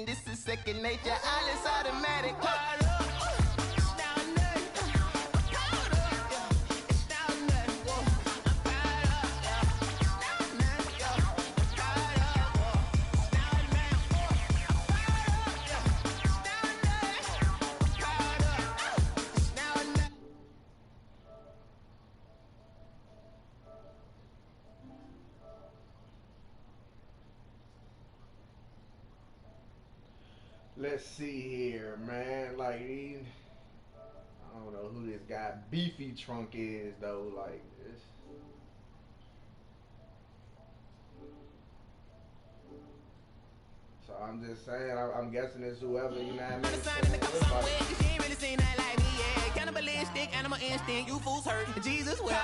O: This is second nature, all is automatic.
C: Let's see here, man. Like, I don't know who this guy Beefy Trunk is, though. Like, this. So I'm just saying, I'm guessing it's whoever, you know what I mean?
O: She ain't really seen that like me, yeah. Cannibalistic, animal instinct, you fools hurt. Jesus, well.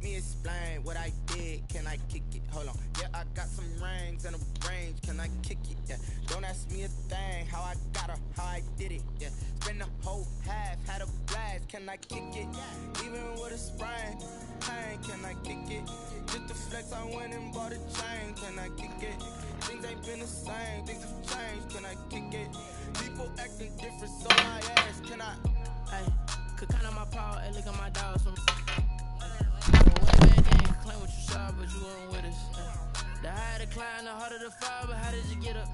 O: Explain what I did, can I kick it? Hold on, yeah, I got some rings and a range, can I kick it? Yeah, don't ask me a thing, how I got her, how I did it. Yeah, spend the whole half, had a blast, can I kick it? Even with a sprain, pain, can I kick it? Just the flex, I went and bought a chain, can I kick it? Things ain't been the same, things have changed, can I kick it? People acting different, so I ask, can I?
G: Hey, could count on my power, hey, look at my dogs from. Claim what you saw, but you weren't with us. The higher the climb, the harder the fall, but how did you get up?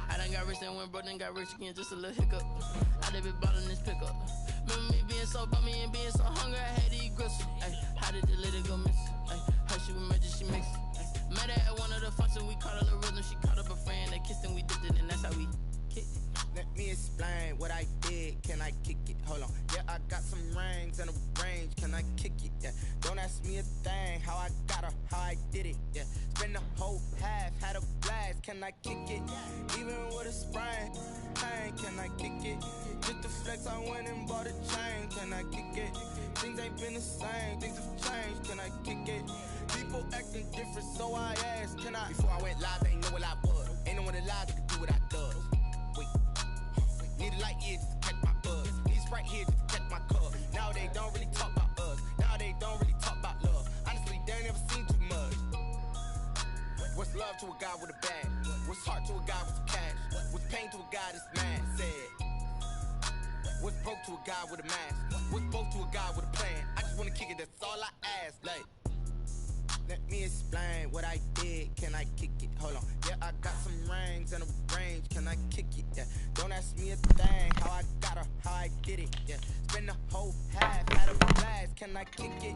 G: I done got rich and went broke, then got rich again, just a little hiccup. I done been ballin' this pickup. Remember me being so bummy and being so hungry, I had to eat gristle. Ay, how did the lady go miss? Ay, her she was magic, she mixed. Met her at one of the functions, we caught a little rhythm, she caught up a friend, they kissed and we dipped it, and that's how we kicked it.
O: Let me explain what I did, can I kick it? Hold on, yeah, I got some rings and a range, can I kick it? Yeah, don't ask me a thing, how I got her, how I did it. Yeah, spend the whole half, had a blast, can I kick it? Even with a sprain, pain, can I kick it? Just the flex, I went and bought a chain, can I kick it? Things ain't been the same, things have changed, can I kick it? People acting different, so I asked, can I? Before I went live, they ain't know what I was. Ain't no one alive that could do what I does. Wait, need a light here just to catch my buzz. Need a Sprite here just to catch my cup. Now they don't really talk about us. Now they don't really talk about love. Honestly, they ain't never seen too much. What's love to a guy with a bag? What's heart to a guy with some cash? What's pain to a guy that's mad? Said. What's broke to a guy with a mask? What's both to a guy with a plan? I just wanna kick it, that's all I ask. Like, let me explain what I did, can I kick it? Hold on, yeah, I got some rings and a range, can I kick it? Yeah, don't ask me a thing, how I got her, how I did it. Yeah, spend the whole half, had a blast, can I kick it?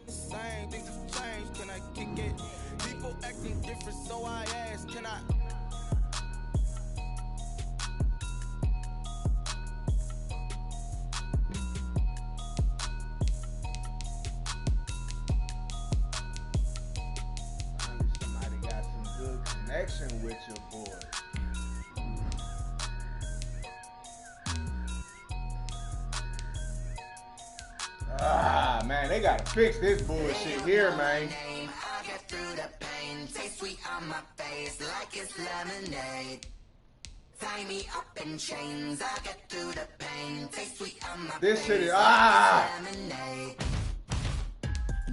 O: Same things have changed, can I kick it. People acting different, so I asked, can I?
C: Somebody got some good connection with your boy. Ah, man, they gotta fix this bullshit here, man.
J: I get through the pain, taste sweet on my face like it's lemonade. Tie me up in chains, I get through the pain, taste sweet on my face.
C: This shit is
J: Lemonade.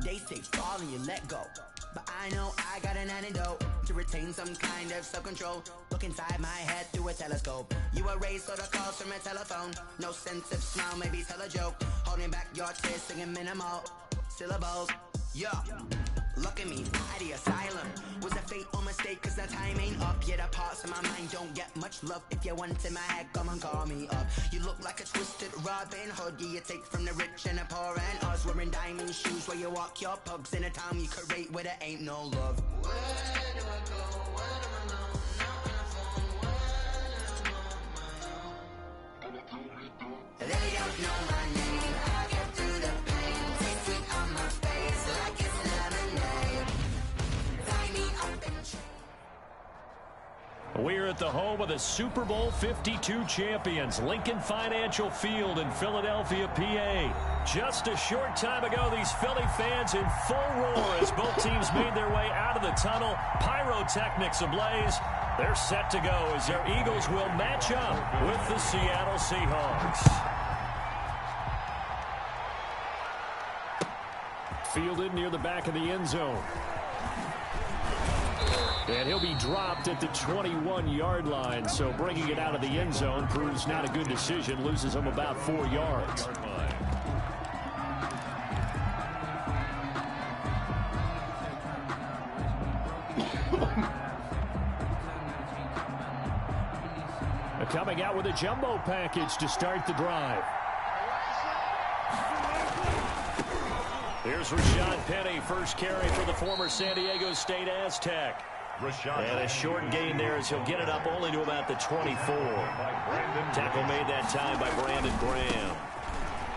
J: They say fall and you let go, but I know I got an antidote to retain some kind of self-control. Look inside my head through a telescope. You erase all the calls from a telephone. No sense of smile, maybe tell a joke. Holding back your tears, singing minimal syllables. Yeah, look at me, at the asylum. Was a fate or mistake, cause the time ain't up. Yet the parts of my mind don't get much love. If you want in my head, come and call me up. You look like a twisted Robin Hood. You take from the rich and the poor and us. Wearing diamond shoes where you walk your pugs in a town you create where there ain't no love. Where do I go? Where do I know? Not on the phone, when I'm on my own. They don't know my name. I get through the pain. Taste sweet on my face like it's lemonade. Tie me up in chains.
B: We're at the home of the Super Bowl 52 champions, Lincoln Financial Field in Philadelphia, PA. Just a short time ago, these Philly fans in full roar as both teams made their way out of the tunnel. Pyrotechnics ablaze. They're set to go as their Eagles will match up with the Seattle Seahawks. Fielded near the back of the end zone. And he'll be dropped at the 21-yard line, so bringing it out of the end zone proves not a good decision. Loses him about 4 yards. Coming out with a jumbo package to start the drive. Here's Rashad Penny, first carry for the former San Diego State Aztec. And a short gain there as he'll get it up only to about the 24. Tackle made that time by Brandon Graham.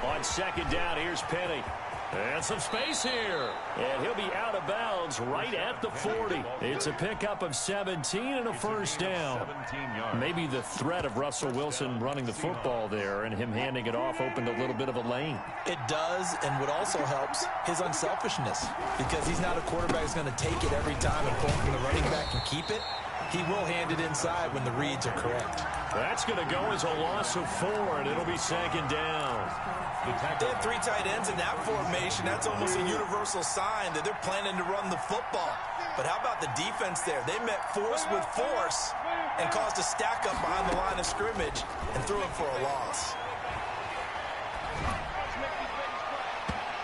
B: On second down, here's Penny. And some space here. And he'll be out of bounds right at the 40. It's a pickup of 17 and a first down. Maybe the threat of Russell Wilson running the football there and him handing it off opened a little bit of a lane.
E: It does, and what also helps, his unselfishness. Because he's not a quarterback who's going to take it every time and pull from the running back and keep it. He will hand it inside when the reads are correct.
B: That's going to go as a loss of 4, and it'll be second down.
E: They have 3 tight ends in that formation. That's almost a universal sign that they're planning to run the football. But how about the defense there? They met force with force and caused a stack up behind the line of scrimmage and threw it for a loss.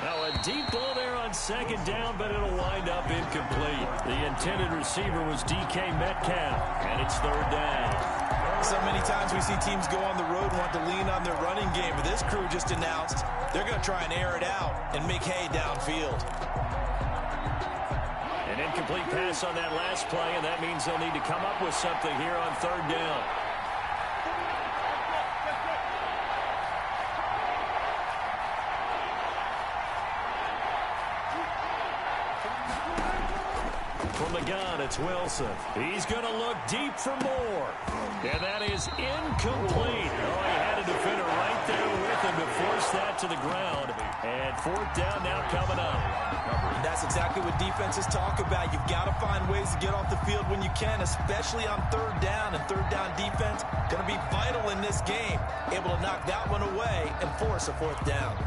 B: Now a deep ball there on second down, but it'll wind up incomplete. The intended receiver was DK Metcalf, and it's third down.
E: So many times we see teams go on the road and want to lean on their running game, but this crew just announced they're going to try and air it out and make hay downfield.
B: An incomplete pass on that last play, and that means they'll need to come up with something here on third down. From the gun, it's Wilson. He's going to look deep for more. And that is incomplete. Oh, he had a defender right there with him to force that to the ground. And fourth down now coming up.
E: And that's exactly what defenses talk about. You've got to find ways to get off the field when you can, especially on third down. And third down defense going to be vital in this game. Able to knock that one away and force a fourth down.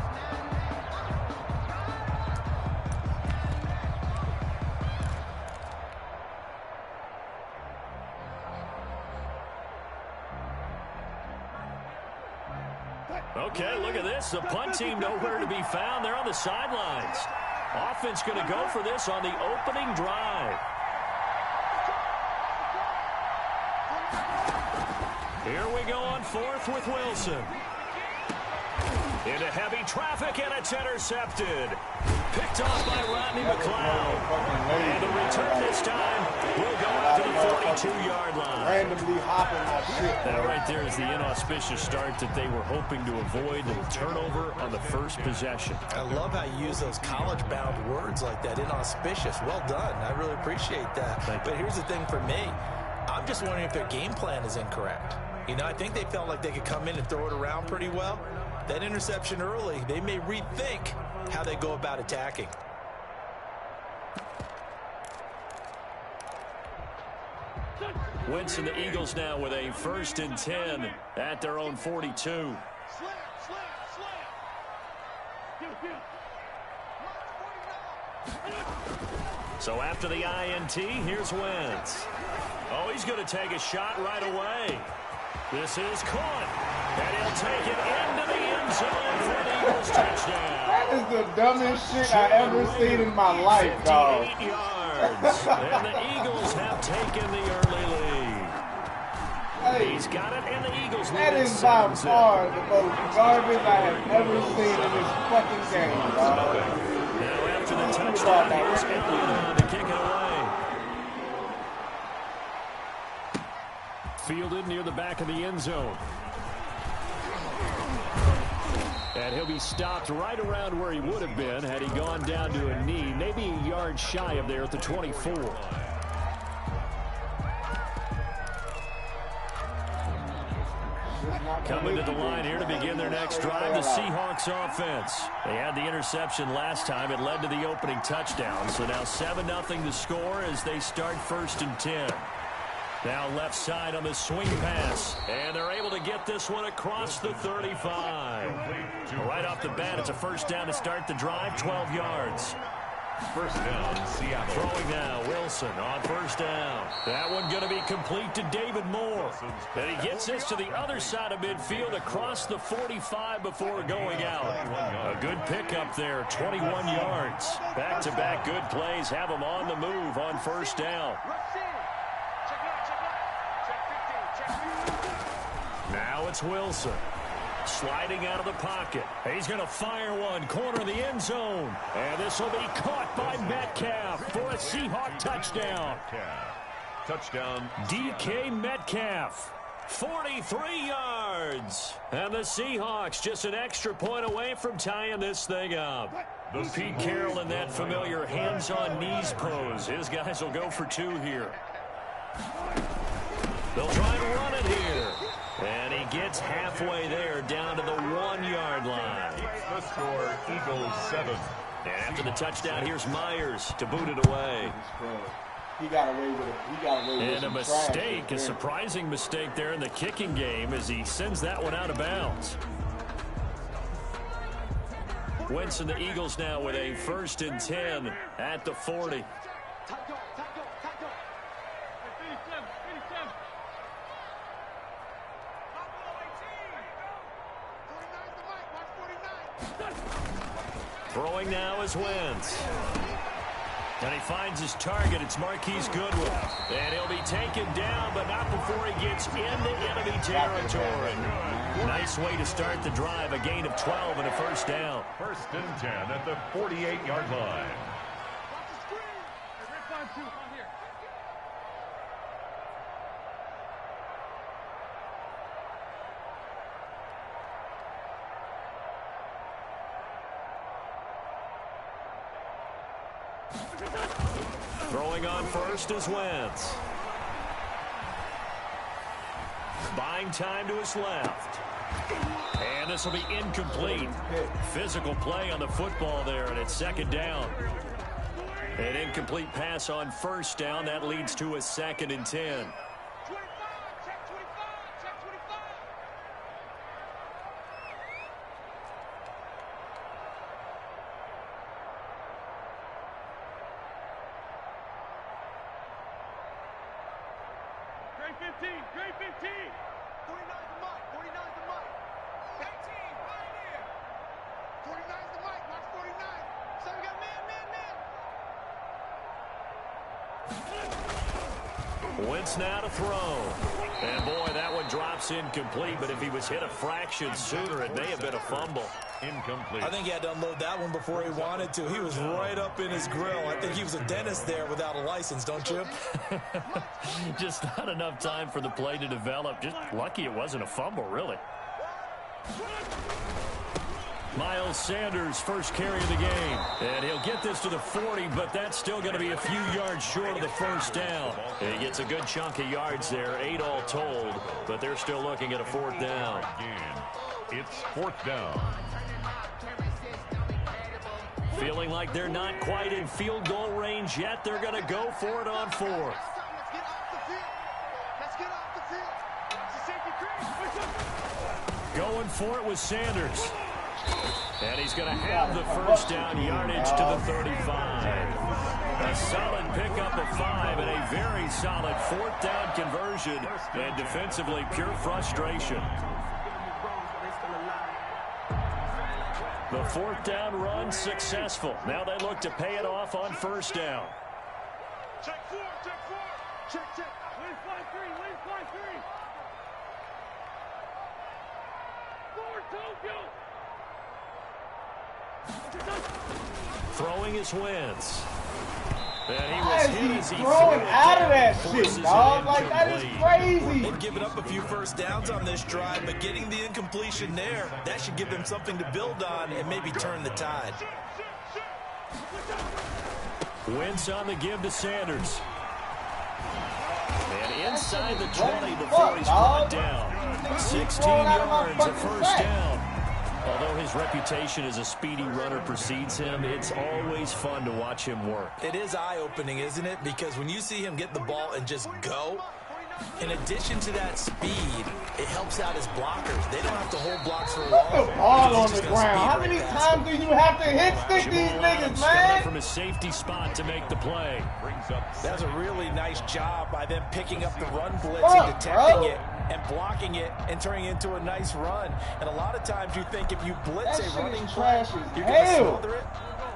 B: Okay, look at this. The punt team nowhere to be found. They're on the sidelines. Offense going to go for this on the opening drive. Here we go on fourth with Wilson. Into heavy traffic, and it's intercepted. Picked off by Rodney McLeod. And the return this time will go out to the 42-yard line.
C: Randomly hopping my shit.
B: That right there is the inauspicious start that they were hoping to avoid. Little turnover on the first possession.
E: I love how you use those college-bound words like that, inauspicious. Well done. I really appreciate that. But here's the thing for me. I'm just wondering if their game plan is incorrect. You know, I think they felt like they could come in and throw it around pretty well. That interception early, they may rethink how they go about attacking.
B: Wentz and the Eagles now with a 1st and 10 at their own 42. So after the INT, here's Wentz. Oh, he's going to take a shot right away. This is caught. And he'll take it into the end zone for the Eagles touchdown.
C: That is the dumbest shit I ever seen in my life, dog.
B: 58 yards. And the Eagles have taken the early lead.
C: Hey,
B: he's got it, and the Eagles lead.
C: That is by far the most garbage I have ever seen in this fucking game, dog.
B: Now after the touchdown, here's Allen to kick it away. Fielded near the back of the end zone. And he'll be stopped right around where he would have been had he gone down to a knee, maybe a yard shy of there at the 24. Coming to the line here to begin their next drive, the Seahawks offense. They had the interception last time. It led to the opening touchdown. So now 7-0 to score as they start 1st and 10. Now left side on the swing pass. And they're able to get this one across the 35. Right off the bat, it's a 1st down to start the drive, 12 yards.
D: 1st down, Seattle.
B: Throwing now, Wilson on 1st down. That one going to be complete to David Moore. And he gets this to the other side of midfield across the 45 before going out. A good pickup there, 21 yards. Back-to-back good plays have him on the move on 1st down. Now it's Wilson. Sliding out of the pocket. He's going to fire one. Corner of the end zone. And this will be caught by Metcalf for a Seahawk touchdown.
D: Touchdown.
B: DK Metcalf. 43 yards. And the Seahawks just an extra point away from tying this thing up. Pete Carroll in that familiar hands-on knees pose. His guys will go for 2 here. They'll try to run it here. And he gets halfway there down to the 1-yard line.
D: The score, Eagles 7.
B: And after the touchdown, here's Myers to boot it away.
C: He got away with it. He got away with it.
B: And a mistake, a surprising mistake there in the kicking game as he sends that one out of bounds. Wentz and the Eagles now with a 1st and 10 at the 40. Throwing now is Wentz. And he finds his target. It's Marquise Goodwin. And he'll be taken down, but not before he gets into enemy territory. Nice way to start the drive. A gain of 12 and a 1st down.
D: 1st and 10 at the 48-yard line.
B: Throwing on 1st is Wentz. Buying time to his left. And this will be incomplete. Physical play on the football there, and it's 2nd down. An incomplete pass on 1st down. That leads to a 2nd and 10. Wentz now to throw. And, boy, that one drops incomplete, but if he was hit a fraction sooner, it may have been a fumble.
D: Incomplete.
E: I think he had to unload that one before he wanted to. He was right up in his grill. I think he was a dentist there without a license, don't you?
B: Just not enough time for the play to develop. Just lucky it wasn't a fumble, really. Miles Sanders, first carry of the game. And he'll get this to the 40, but that's still going to be a few yards short of the first down. He gets a good chunk of yards there, 8 all told, but they're still looking at a 4th down.
D: Again, it's 4th down.
B: Feeling like they're not quite in field goal range yet. They're going to go for it on 4th. Going for it with Sanders. And he's going to have the first down, yardage to the 35. A solid pickup of 5 and a very solid 4th down conversion. And defensively, pure frustration. The 4th down run successful. Now they look to pay it off on first down.
F: Check 4, check 4. Check. Win 5-3, win 5-3. 4 Tokyo.
B: Throwing his Wentz. And he
C: Why
B: was
C: is
B: hit
C: he
B: as he
C: throwing out of that
B: forces
C: shit,
B: it
C: dog? Like, that is
B: incomplete.
C: crazy.
E: They've given up a few first downs on this drive, but getting the incompletion there, that should give them something to build on and maybe turn the tide.
B: Wentz on the give to Sanders. And inside the 20 before he's brought down. 16 yards, a first down. Although his reputation as a speedy runner precedes him, it's always fun to watch him work.
E: It is eye-opening, isn't it? Because when you see him get the ball and just go, in addition to that speed, it helps out his blockers. They don't have to hold blocks for long.
C: Put the ball on the ground. How many times do you have to hit stick these niggas, man?
B: From a safety spot to make the play.
E: That's a really nice job by them picking up the run blitz and detecting it and blocking it and turning it into a nice run. And a lot of times you think if you blitz a running play, you're going to smother it.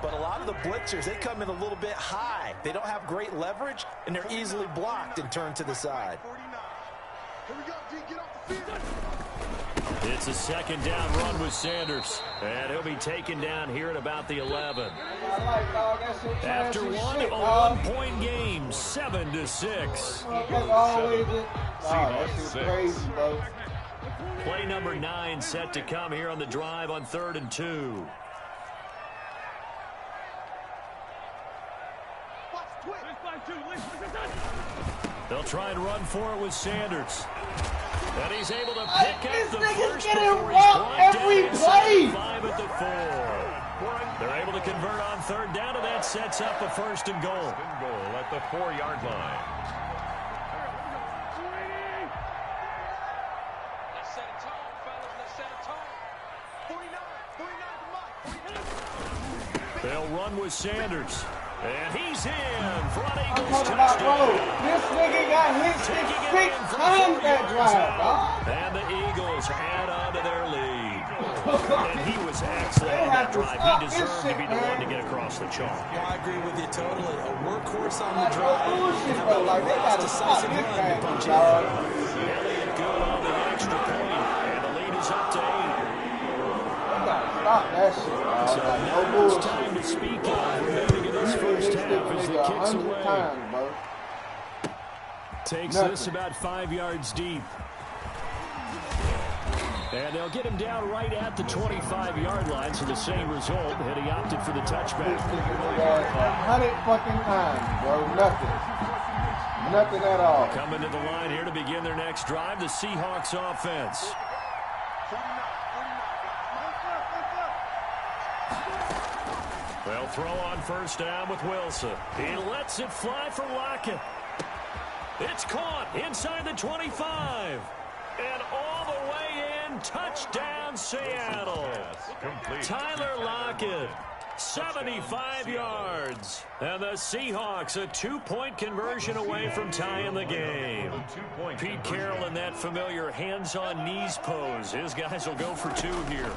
E: But a lot of the blitzers, they come in a little bit high. They don't have great leverage, and they're easily blocked and turned to the side.
B: It's a second down run with Sanders. And he'll be taken down here at about the 11. After one, a 1-point game, 7-6.
C: That shit's crazy, bro.
B: Play number 9 set to come here on the drive on 3rd and 2. They'll try and run for it with Sanders. And he's able to pick up the first before he's brought down 5 at the 4. They're able to convert on 3rd down, and that sets up a 1st and goal.
D: At the 4-yard line.
F: Let's set a tone, fellas. Let's set a tone. 49,
B: They'll run with Sanders. And he's in for an
C: I'm
B: Eagles
C: talking about, bro,
B: touchdown.
C: this nigga got hit 6 times that drive, dog.
B: And the Eagles add on to their lead. And he was excellent on that drive. He deserved to be the one to get across the chalk.
E: I agree with you totally. A workhorse on the drive.
C: Bullshit, bro. Like, they gotta stop this man, dog.
B: Elliott good on the extra point. And the lead is up to 8.
C: They gotta stop that shit, dog.
B: So
C: Like,
B: now
C: no
B: it's
C: bullshit.
B: time to speak of remaining in this first half as the kicks away.
C: Times, bro.
B: Takes this about 5 yards deep. And they'll get him down right at the 25-yard line, so the same result, and he opted for the touchback.
C: 100 fucking times, bro. Nothing. Nothing at all.
B: Coming to the line here to begin their next drive, the Seahawks offense. They'll throw on first down with Wilson. He lets it fly for Lockett. It's caught inside the 25. And all the way in, touchdown Seattle. Tyler Lockett, 75 yards. And the Seahawks a 2-point conversion away from tying the game. Pete Carroll in that familiar hands-on knees pose. His guys will go for 2 here.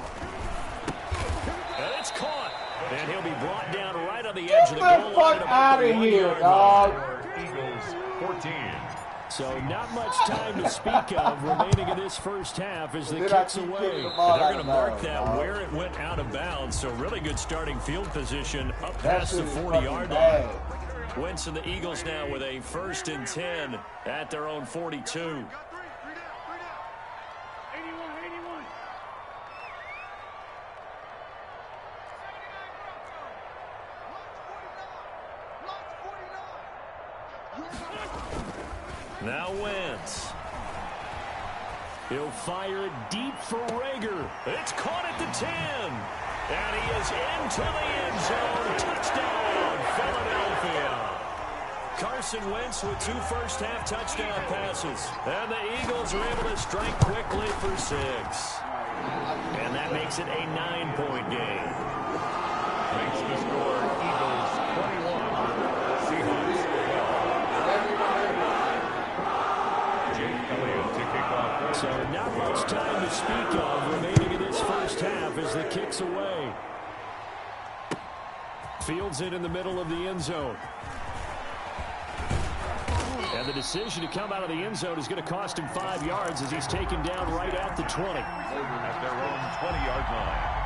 B: And it's caught. And he'll be brought down right on the edge of the goal line.
C: Get the fuck out of here, dog.
D: Eagles 14.
B: So not much time to speak of remaining in this first half as the kick's away. They're going to mark that where it went out of bounds. So really good starting field position up past the 40-yard line. Wentz and the Eagles now with a 1st and 10 at their own 42. Now Wentz. He'll fire it deep for Rager. It's caught at the 10. And he is into the end zone. Touchdown, Philadelphia. Carson Wentz with 2 first-half touchdown passes. And the Eagles are able to strike quickly for 6. And that makes it a 9-point game.
D: Makes the score Eagles 21, Seahawks 12.
B: So not much time to speak of remaining in this first half as the kick's away. Fields it in the middle of the end zone. And the decision to come out of the end zone is going to cost him 5 yards as he's taken down right at the 20.
D: At their own 20-yard line.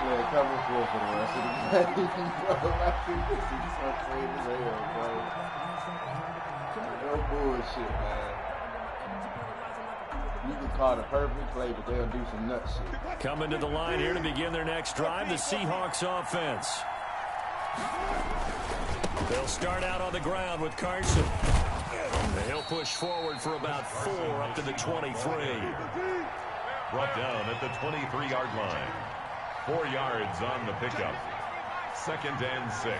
C: Play cover 4 for the rest of the game, bro. I think this is so crazy as hell, bro. No bullshit, man. You can call the perfect play, but they'll do some nut shit.
B: Coming to the line here to begin their next drive, the Seahawks offense. They'll start out on the ground with Carson. And he'll push forward for about 4 up to the 23.
D: Brought down at the 23-yard line. 4 yards on the pickup. 2nd and 6.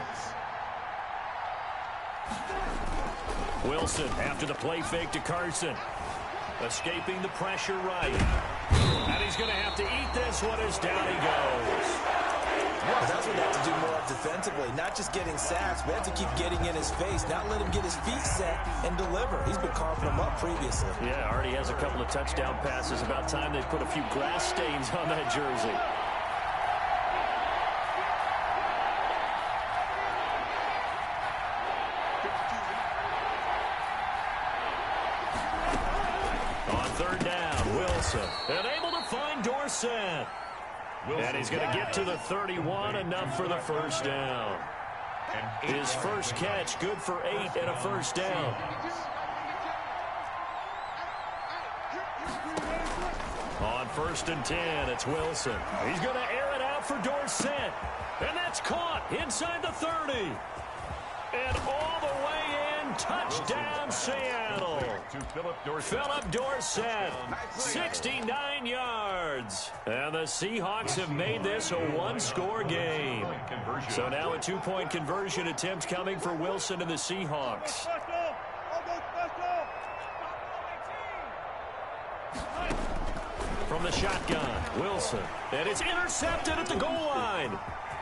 B: Wilson after the play fake to Carson. Escaping the pressure right. And he's going to have to eat this one as down he goes.
E: Well, that's what they have to do more defensively. Not just getting sacks, but have to keep getting in his face. Not let him get his feet set and deliver. He's been carving them up previously.
B: Yeah, already has a couple of touchdown passes. About time they put a few grass stains on that jersey. On 3rd down, Wilson. And able to find Dorsett. And he's going to get to the 31, enough for the 1st down. His first catch, good for 8 and a 1st down. On 1st and 10, it's Wilson. He's going to air it out for Dorsett. And that's caught inside the 30. And all the way in, touchdown Seattle. Philip Dorsett, 69 yards. And the Seahawks have made this a 1-score game. So now a 2-point conversion attempt coming for Wilson and the Seahawks. From the shotgun, Wilson. And it's intercepted at the goal line.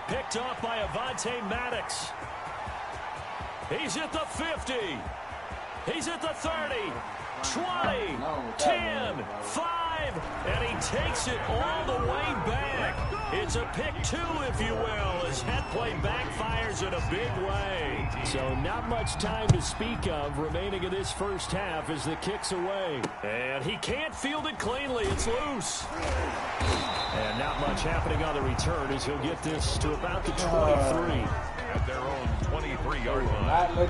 B: Picked off by Avonte Maddox. He's at the 50. He's at the 30. 20, 10, 5, and he takes it all the way back. It's a pick 2, if you will, as that play backfires in a big way. So not much time to speak of remaining in this first half as the kick's away. And he can't field it cleanly. It's loose. And not much happening on the return as he'll get this to about the 23.
D: At their own 23-yard line.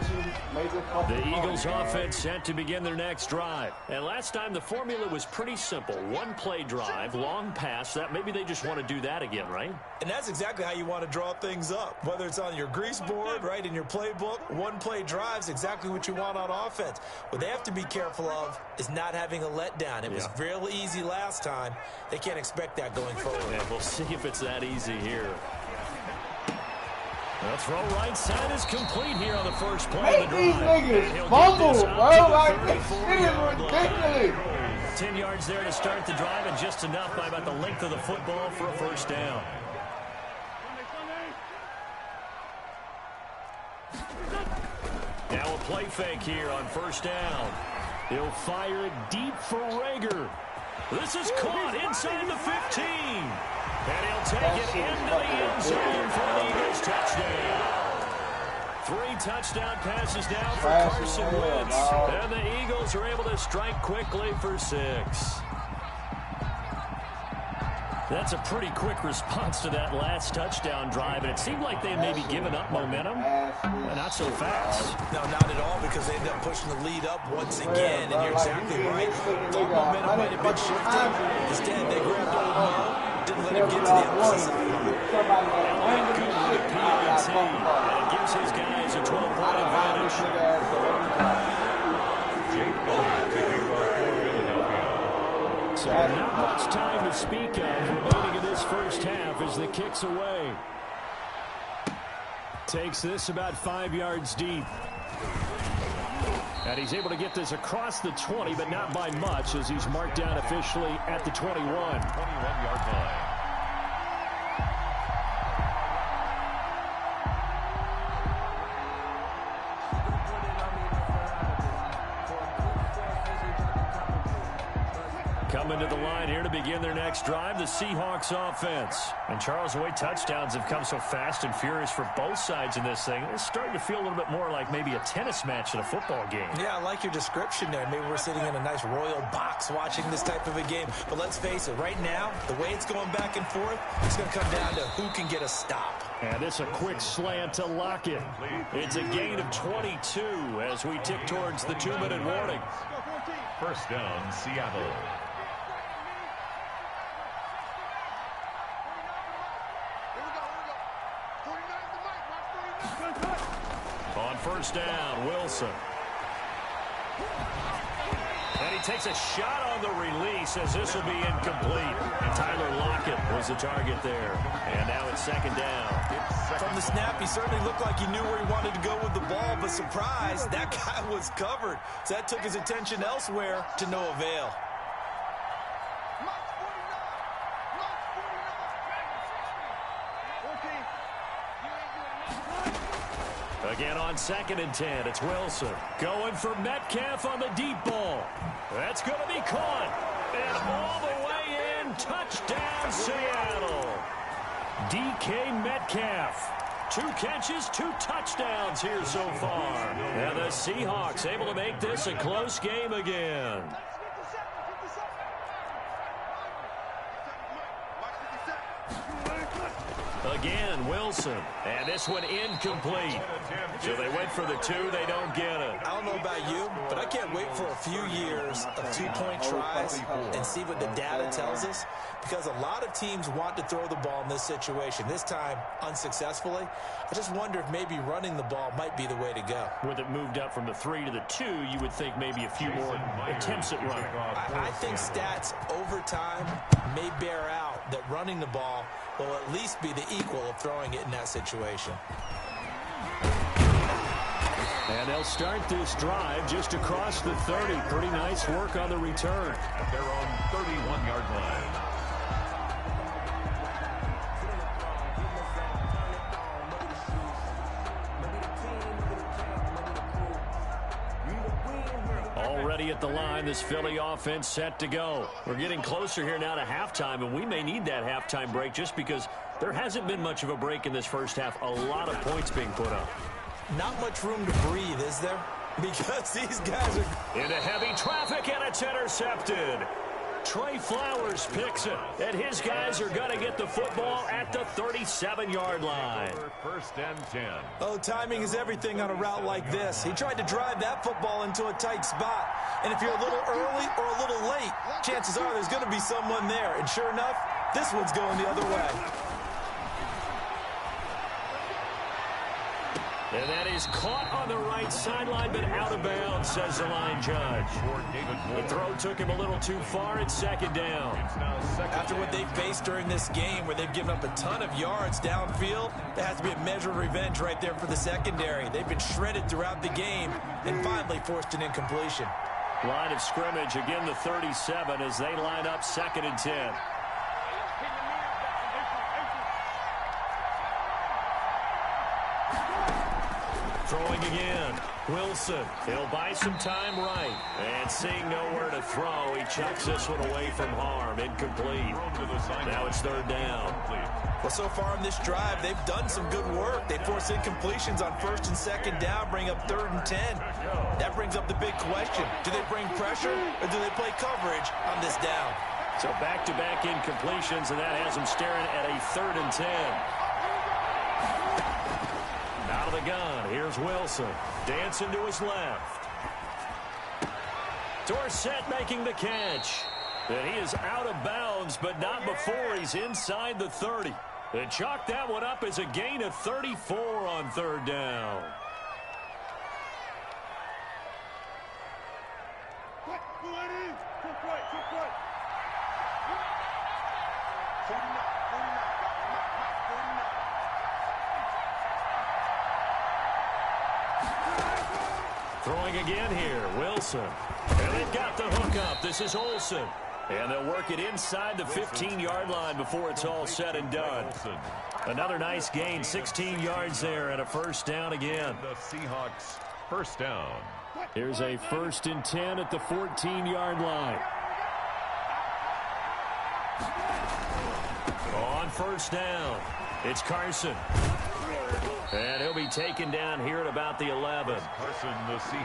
B: The Eagles offense set to begin their next drive. And last time the formula was pretty simple. 1-play drive, long pass. That maybe they just want to do that again, right?
E: And that's exactly how you want to draw things up. Whether it's on your grease board, right, in your playbook, 1-play drive's exactly what you want on offense. What they have to be careful of is not having a letdown. It was real easy last time. They can't expect that going forward.
B: And we'll see if it's that easy here. The throw right side is complete here on the first play of the drive.
C: These niggas fumble, bro. Like, this shit is ridiculous.
B: 10 yards there to start the drive, and just enough by about the length of the football for a 1st down. Now a play fake here on 1st down. He'll fire it deep for Rager. This is caught inside the 15. And he'll take it into the end zone for the Eagles touchdown. 3 touchdown passes now for Carson Wentz. And the Eagles are able to strike quickly for 6. That's a pretty quick response to that last touchdown drive, and it seemed like they had maybe given up momentum, but not so fast.
E: No, not at all, because they ended up pushing the lead up once again, and you're exactly right. Thought momentum might have been shifted. Instead, they grabbed old Mo, didn't let him get to the other side.
B: And good with the PAT, and it gives his guys a 12-point advantage. So not much time to speak of remaining in this first half as the kick's away. Takes this about 5 yards deep. And he's able to get this across the 20, but not by much, as he's marked down officially at the 21.
D: 21-yard line.
B: Coming to the line here to begin their next drive, the Seahawks offense. And Charles, the way touchdowns have come so fast and furious for both sides in this thing, it's starting to feel a little bit more like maybe a tennis match in a football game.
E: Yeah, I like your description there. Maybe we're sitting in a nice royal box watching this type of a game. But let's face it, right now, the way it's going back and forth, it's going to come down to who can get a stop.
B: And it's a quick slant to Lockett. It's a gain of 22 as we tick towards the 2-minute warning.
D: First down, Seattle.
B: On first down, Wilson. And he takes a shot on the release as this will be incomplete. And Tyler Lockett was the target there. And now it's second down.
E: From the snap, he certainly looked like he knew where he wanted to go with the ball, but surprise, that guy was covered. So that took his attention elsewhere to no avail.
B: Again on 2nd and 10, it's Wilson. Going for Metcalf on the deep ball. That's going to be caught. And all the way in, touchdown Seattle. DK Metcalf. 2 catches, 2 touchdowns here so far. And the Seahawks able to make this a close game again. Again, Wilson. And this one incomplete. So they went for the 2. They don't get it.
E: I don't know about you, but I can't wait for a few years of 2-point tries and see what the data tells us. Because a lot of teams want to throw the ball in this situation. This time, unsuccessfully. I just wonder if maybe running the ball might be the way to go.
B: With it moved up from the 3 to the 2, you would think maybe a few more attempts at running.
E: I think stats over time may bear out that running the ball will at least be the equal of throwing it in that situation.
B: And they'll start this drive just across the 30. Pretty nice work on the return.
D: At their own 31-yard line.
B: Already at the line, this Philly offense set to go. We're getting closer here now to halftime, and we may need that halftime break just because there hasn't been much of a break in this first half. A lot of points being put up.
E: Not much room to breathe, is there? Because these guys are
B: into heavy traffic, and it's intercepted. Trey Flowers picks it, and his guys are going to get the football at the 37-yard line.
D: First and 10.
E: Oh, timing is everything on a route like this. He tried to drive that football into a tight spot. And if you're a little early or a little late, chances are there's going to be someone there. And sure enough, this one's going the other way.
B: And that is caught on the right sideline, but out of bounds, says the line judge. The throw took him a little too far. It's second down.
E: After what they faced during this game, where they've given up a ton of yards downfield, there has to be a measure of revenge right there for the secondary. They've been shredded throughout the game and finally forced an incompletion.
B: Line of scrimmage, again the 37 as they line up 2nd and 10. Throwing again. Wilson, he'll buy some time right. And seeing nowhere to throw, he chucks this one away from harm. Incomplete. Now it's third down.
E: Well, so far on this drive, they've done some good work. They force incompletions on first and second down, bring up 3rd and 10. That brings up the big question. Do they bring pressure or do they play coverage on this down?
B: So back-to-back incompletions, and that has them staring at a 3rd and 10. Out of the gun, here's Wilson. Dancing to his left. Dorsett making the catch. And he is out of bounds, but not before he's inside the 30. They chalk that one up as a gain of 34 on 3rd down. Throwing again here, Wilson. And they've got the hook up. This is Olsen. And they'll work it inside the 15-yard line before it's all said and done. Another nice gain, 16 yards there, and a first down again.
D: The Seahawks first down.
B: Here's a 1st and 10 at the 14-yard line. On first down, it's Carson. And he'll be taken down here at about the 11.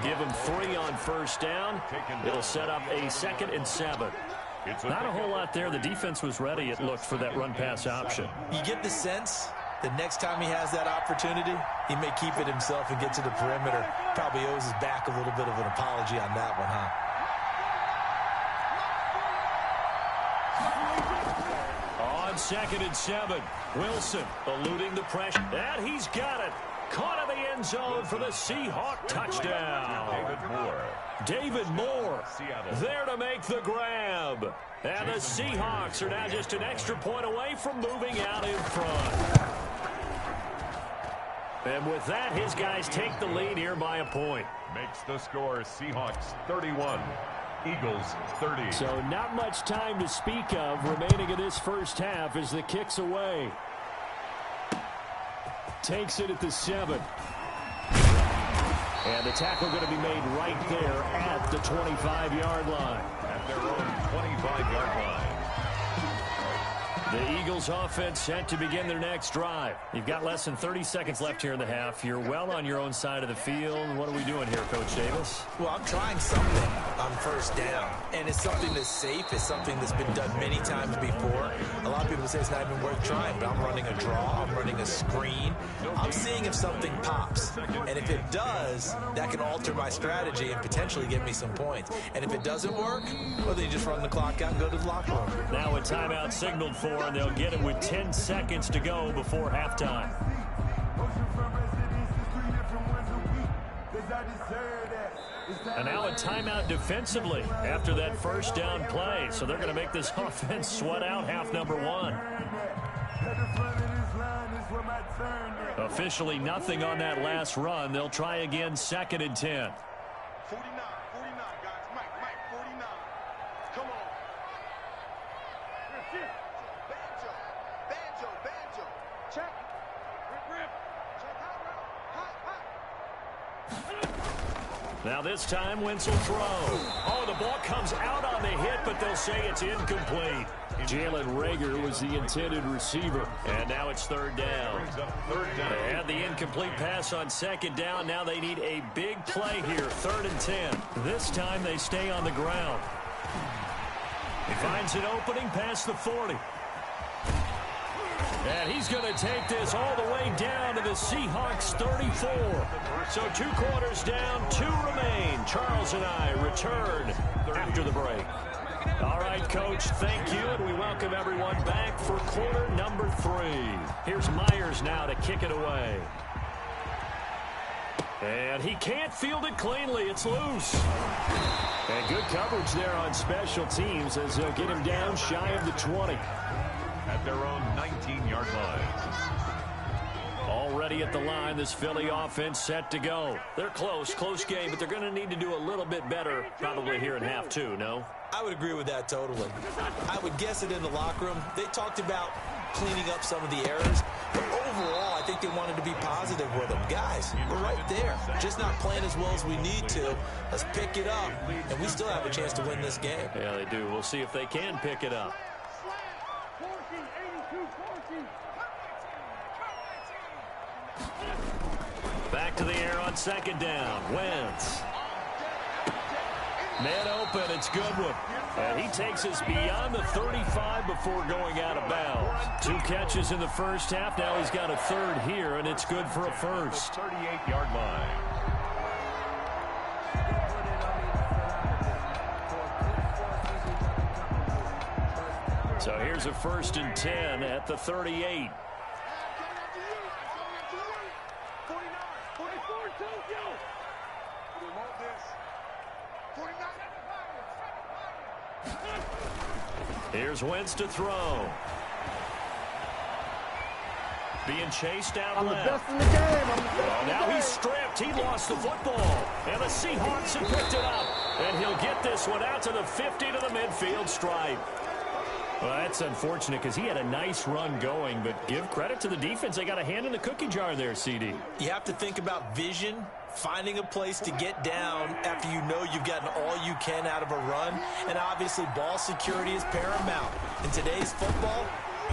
B: Give him 3 on first down. It'll set up a 2nd and 7. Not a whole lot there. The defense was ready, it looked, for that run-pass option.
E: You get the sense that next time he has that opportunity, he may keep it himself and get to the perimeter. Probably owes his back a little bit of an apology on that one, huh?
B: On 2nd and 7, Wilson eluding the pressure. And he's got it. Caught in the end zone for the Seahawk touchdown. David Moore there to make the grab. And the Seahawks are now just an extra point away from moving out in front. And with that, his guys take the lead here by a point.
D: Makes the score Seahawks 31. Eagles 30.
B: So not much time to speak of remaining in this first half as the kick's away. Takes it at the 7. And the tackle going to be made right there at the 25-yard line.
D: At their own 25-yard line.
B: The Eagles offense set to begin their next drive. You've got less than 30 seconds left here in the half. You're well on your own side of the field. What are we doing here, Coach Davis?
E: Well, I'm trying something on first down. And it's something that's safe. It's something that's been done many times before. A lot of people say it's not even worth trying, but I'm running a draw. I'm running a screen. I'm seeing if something pops. And if it does, that can alter my strategy and potentially get me some points. And if it doesn't work, well, then you just run the clock out and go to the locker room.
B: Now a timeout signaled for, and they'll get it with 10 seconds to go before halftime. And now a timeout defensively after that first down play. So they're going to make this offense sweat out half number 1. Officially nothing on that last run. They'll try again 2nd and 10.
F: 49, guys. Mike, 49. Come on. Banjo. Check. Rip. Check out.
B: Now this time, Wentz will throw. Oh, the ball comes out on the hit, but they'll say it's incomplete. Jalen Reagor was the intended receiver. And now it's 3rd down. They had the incomplete pass on 2nd down. Now they need a big play here, 3rd and 10. This time they stay on the ground. He finds an opening past the 40. And he's going to take this all the way down to the Seahawks 34. So 2 quarters down, 2 remain. Charles and I return after the break. All right, Coach, thank you, and we welcome everyone back for quarter number 3. Here's Myers now to kick it away. And he can't field it cleanly. It's loose. And good coverage there on special teams as they'll get him down shy of the 20.
D: At their own 19-yard line.
B: Already at the line, this Philly offense set to go. They're close game, but they're going to need to do a little bit better probably here in half 2, no?
E: I would agree with that totally. I would guess it in the locker room. They talked about cleaning up some of the errors, but overall, I think they wanted to be positive with him. Guys, we're right there. Just not playing as well as we need to. Let's pick it up, and we still have a chance to win this game.
B: Yeah, they do. We'll see if they can pick it up. Back to the air on second down. Wentz. Man open. It's Goodwin. And he takes us beyond the 35 before going out of bounds. 2 catches in the first half. Now he's got a third here, and it's good for a first.
D: 38-yard line.
B: So here's a 1st and 10 at the 38. Here's Wentz to throw. Being chased out left.
M: I'm the best in the game.
B: Now he's stripped. He lost the football. And the Seahawks have picked it up. And he'll get this one out to the 50 to the midfield stripe. Well, that's unfortunate because he had a nice run going, but give credit to the defense. They got a hand in the cookie jar there, CD.
E: You have to think about vision, finding a place to get down after you know you've gotten all you can out of a run, and obviously ball security is paramount. In today's football,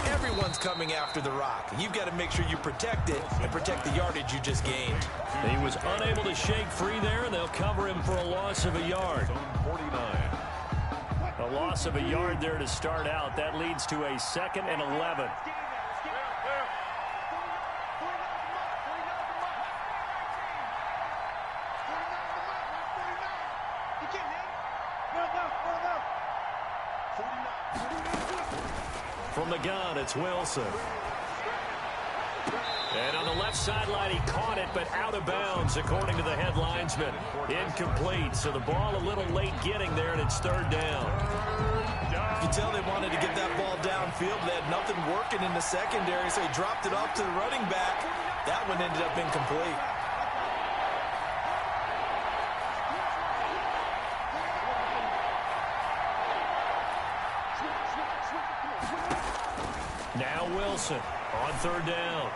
E: everyone's coming after the rock. You've got to make sure you protect it and protect the yardage you just gained.
B: He was unable to shake free there, and they'll cover him for a loss of a yard.
D: 49.
B: A loss of a yard there to start out. That leads to a 2nd and 11. From the gun, it's Wilson. And on the left sideline, he caught it, but out of bounds, according to the head linesman. Incomplete, so the ball a little late getting there, and it's 3rd down.
E: You can tell they wanted to get that ball downfield. They had nothing working in the secondary, so he dropped it off to the running back. That one ended up incomplete.
B: Now Wilson on 3rd down.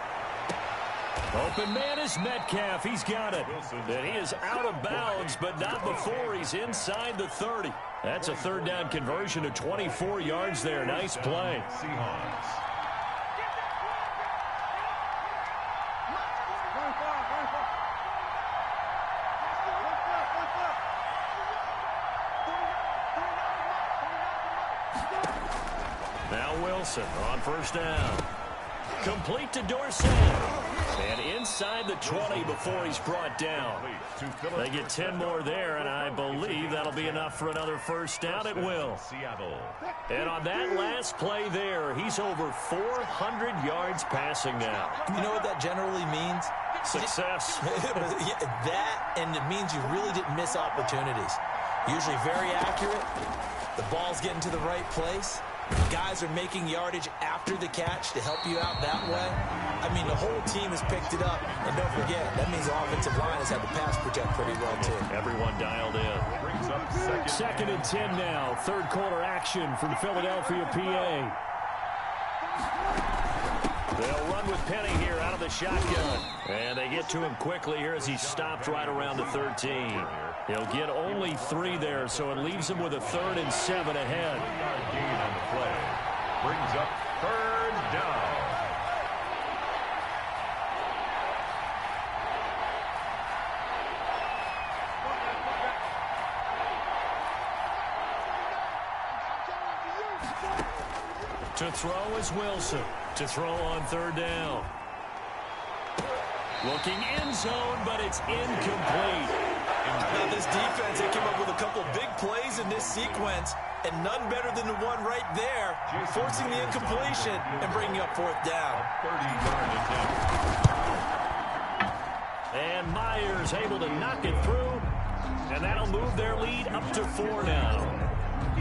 B: Open man is Metcalf. He's got it. And he is out of bounds, but not before he's inside the 30. That's a 3rd down conversion to 24 yards there. Nice play.
D: Seahawks.
B: Now Wilson on 1st down. Complete to Dorsett. And inside the 20 before he's brought down. They get 10 more there, and I believe that'll be enough for another 1st down. It will. And on that last play there, he's over 400 yards passing now.
E: You know what that generally means?
B: Success.
E: That, and it means you really didn't miss opportunities. Usually very accurate. The ball's getting to the right place. Guys are making yardage after the catch to help you out that way. I mean, the whole team has picked it up. And don't forget, that means the offensive line has had the pass protect pretty well, too.
B: Everyone dialed in.
D: Brings up
B: 2nd and 10 now. 3rd quarter action from Philadelphia, PA. They'll run with Penny here out of the shotgun. And they get to him quickly here as he stopped right around the 13. He'll get only 3 there, so it leaves him with a 3rd and 7 ahead.
D: Gain on the play. Brings up 3rd down.
B: To throw is Wilson. To throw on 3rd down. Looking end zone, but it's incomplete.
E: How about this defense? They came up with a couple big plays in this sequence, and none better than the one right there, forcing the incompletion and bringing up 4th down.
D: 30-yard attempt.
B: And Myers able to knock it through, and that'll move their lead up to 4 now.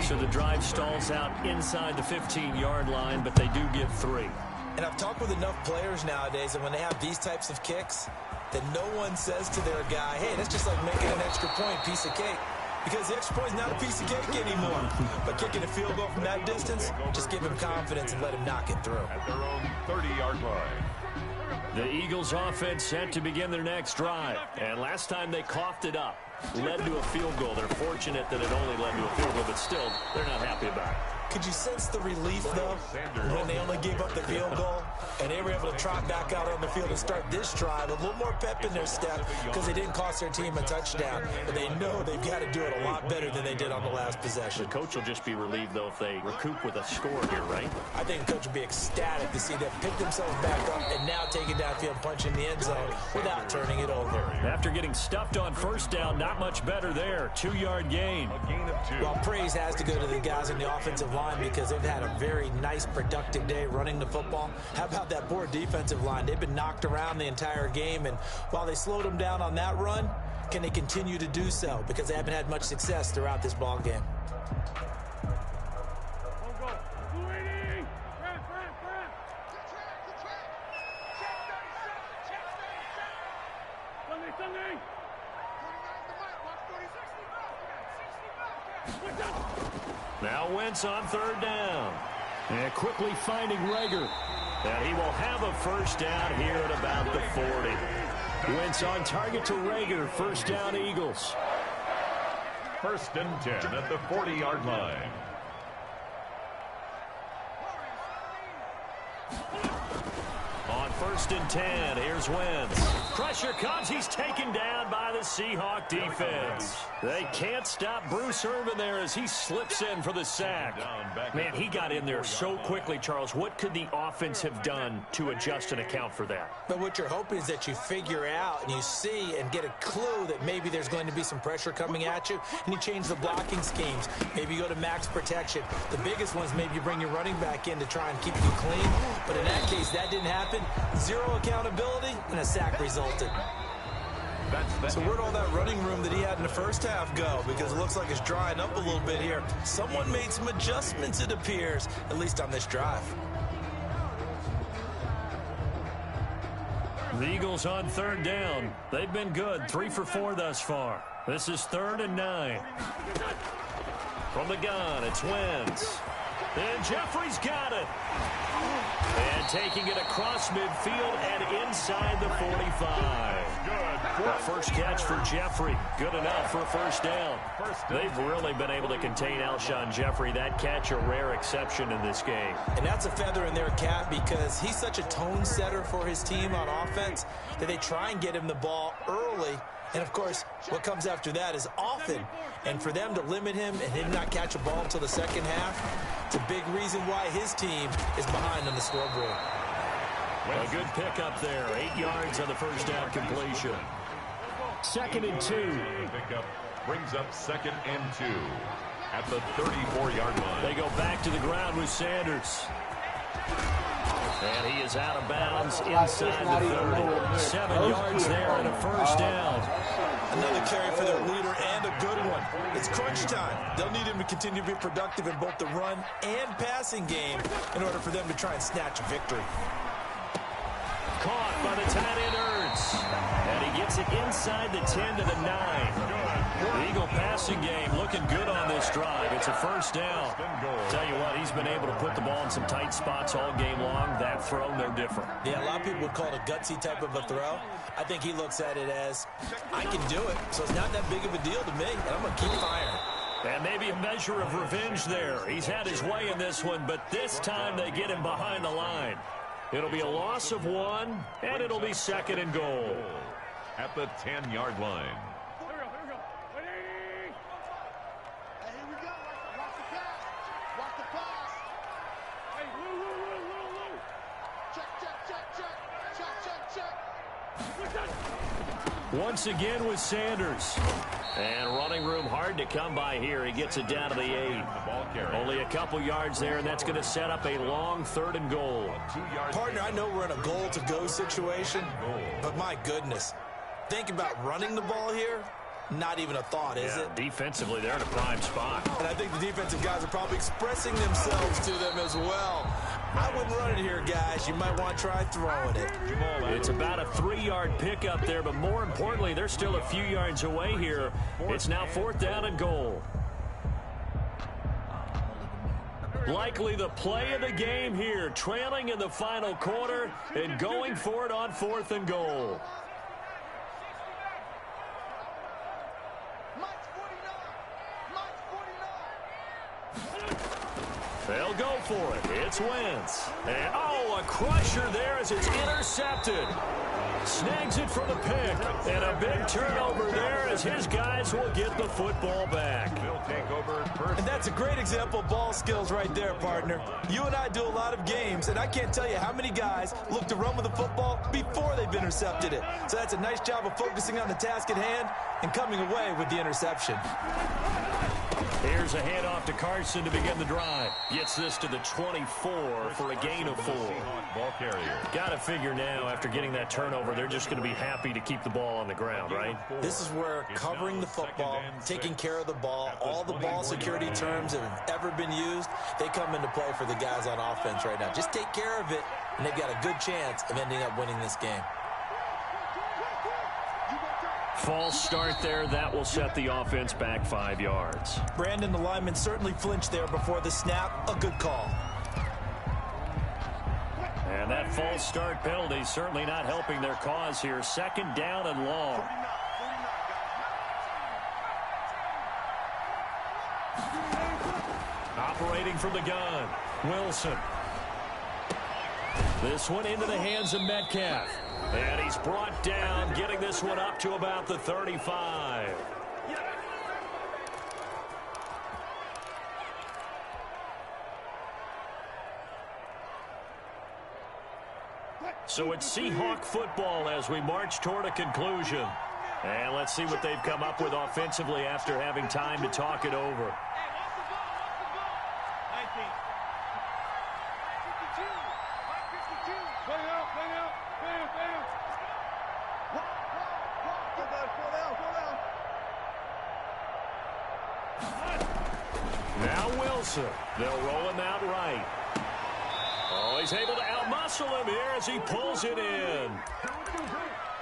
B: So the drive stalls out inside the 15-yard line, but they do get 3.
E: And I've talked with enough players nowadays that when they have these types of kicks, that no one says to their guy, hey, that's just like making an extra point, piece of cake. Because the extra point is not a piece of cake anymore. But kicking a field goal from that distance, just give him confidence and let him knock it through.
D: At their own 30-yard line.
B: The Eagles offense set to begin their next drive. And last time they coughed it up, led to a field goal. They're fortunate that it only led to a field goal, but still, they're not happy about it.
E: Could you sense the relief, though, when they only gave up the field goal and they were able to trot back out on the field and start this drive? A little more pep in their step because they didn't cost their team a touchdown. But they know they've got to do it a lot better than they did on the last possession.
B: The coach will just be relieved, though, if they recoup with a score here, right?
E: I think the coach will be ecstatic to see them pick themselves back up and now take it downfield, punch in the end zone without turning it over.
B: After getting stuffed on first down, not much better there. 2-yard gain.
D: A gain of 2.
E: Well, praise has to go to the guys on the offensive line because they've had a very nice, productive day running the football. How about that poor defensive line? They've been knocked around the entire game, and while they slowed them down on that run, can they continue to do so? Because they haven't had much success throughout this ball game.
B: Now Wentz on third down. And quickly finding Rager. And he will have a first down here at about the 40. Wentz on target to Rager. First down, Eagles.
D: 1st and 10 at the 40-yard line.
B: On 1st and 10, here's Wentz. Pressure comes. He's taken down by the Seahawk defense. They can't stop Bruce Irvin there as he slips in for the sack. Man, he got in there so quickly, Charles. What could the offense have done to adjust and account for that?
E: But what you're hoping is that you figure out and you see and get a clue that maybe there's going to be some pressure coming at you, and you change the blocking schemes. Maybe you go to max protection. The biggest one is maybe you bring your running back in to try and keep you clean. But in that case, that didn't happen. Zero accountability, and a sack resulted. So where'd all that running room that he had in the first half go? Because it looks like it's drying up a little bit here. Someone made some adjustments, it appears, at least on this drive.
B: The Eagles on third down. They've been good, 3 for 4 thus far. This is 3rd and 9. From the gun, it's Wentz. And Jeffrey's got it. And taking it across midfield and inside the 45. The first catch for Jeffrey. Good enough for a first down. They've really been able to contain Alshon Jeffrey. That catch a rare exception in this game.
E: And that's a feather in their cap because he's such a tone setter for his team on offense that they try and get him the ball early. And, of course, what comes after that is often. And for them to limit him and him not catch a ball until the second half, it's a big reason why his team is behind on the scoreboard.
B: A good pickup there. 8 yards on the first down completion. 2nd and 2.
D: Pickup brings up 2nd and 2 at the 34-yard line.
B: They go back to the ground with Sanders. And he is out of bounds inside the 30. 7 yards there and a first down.
E: Another carry for their leader and a good one. It's crunch time. They'll need him to continue to be productive in both the run and passing game in order for them to try and snatch a victory.
B: Caught by the tight end Ertz. And he gets it inside the 10 to the 9. The Eagle passing game looking good on this drive. It's a first down. Tell you what, he's been able to put the ball in some tight spots all game long. That throw, no different.
E: Yeah, a lot of people would call it a gutsy type of a throw. I think he looks at it as, I can do it, so it's not that big of a deal to me, and I'm going to keep firing.
B: And maybe a measure of revenge there. He's had his way in this one, but this time they get him behind the line. It'll be a loss of 1, and it'll be 2nd and goal.
D: At the 10-yard line.
B: Once again with Sanders. And running room hard to come by here. He gets it down to the 8. Only a couple yards there, and that's going to set up a long 3rd and goal.
E: Partner, I know we're in a goal-to-go situation, but my goodness. Think about running the ball here. Not even a thought, is it?
B: Defensively, they're in a prime spot.
E: And I think the defensive guys are probably expressing themselves to them as well. I wouldn't run it here, guys. You might want to try throwing it.
B: It's about a 3-yard pickup there, but more importantly, they're still a few yards away here. It's now 4th down and goal. Likely the play of the game here, trailing in the final quarter and going for it on 4th and goal. They'll go for it. It's Wentz. And, a crusher there as it's intercepted. Snags it for the pick. And a big turnover there as his guys will get the football back.
D: They'll take over first.
E: And that's a great example of ball skills right there, partner. You and I do a lot of games, and I can't tell you how many guys look to run with the football before they've intercepted it. So that's a nice job of focusing on the task at hand and coming away with the interception.
B: Here's a handoff to Carson to begin the drive. Gets this to the 24 for a gain of 4.
D: Ball carrier.
B: Got to figure now, after getting that turnover, they're just going to be happy to keep the ball on the ground, right?
E: This is where covering the football, taking care of the ball, all the ball security terms that have ever been used, they come into play for the guys on offense right now. Just take care of it, and they've got a good chance of ending up winning this game.
B: False start there. That will set the offense back 5 yards.
E: Brandon, the lineman, certainly flinched there before the snap. A good call.
B: And that false start penalty certainly not helping their cause here. 2nd down and long. Operating from the gun, Wilson. This one into the hands of Metcalf. And he's brought down, getting this one up to about the 35. So it's Seahawk football as we march toward a conclusion. And let's see what they've come up with offensively after having time to talk it over. Now Wilson. They'll roll him out right. Oh, he's able to outmuscle him here as he pulls it in.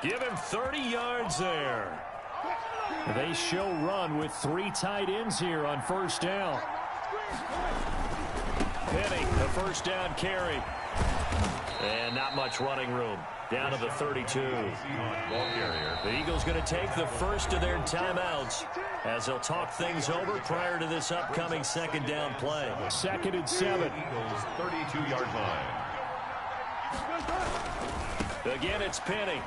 B: Give him 30 yards there. They show run with 3 tight ends here on 1st down. Penny, the 1st down carry. And not much running room. Down to the 32. The Eagles going to take the first of their timeouts as they'll talk things over prior to this upcoming 2nd down play. 2nd and 7.
D: Eagles 32-yard line.
B: Again, it's Penny.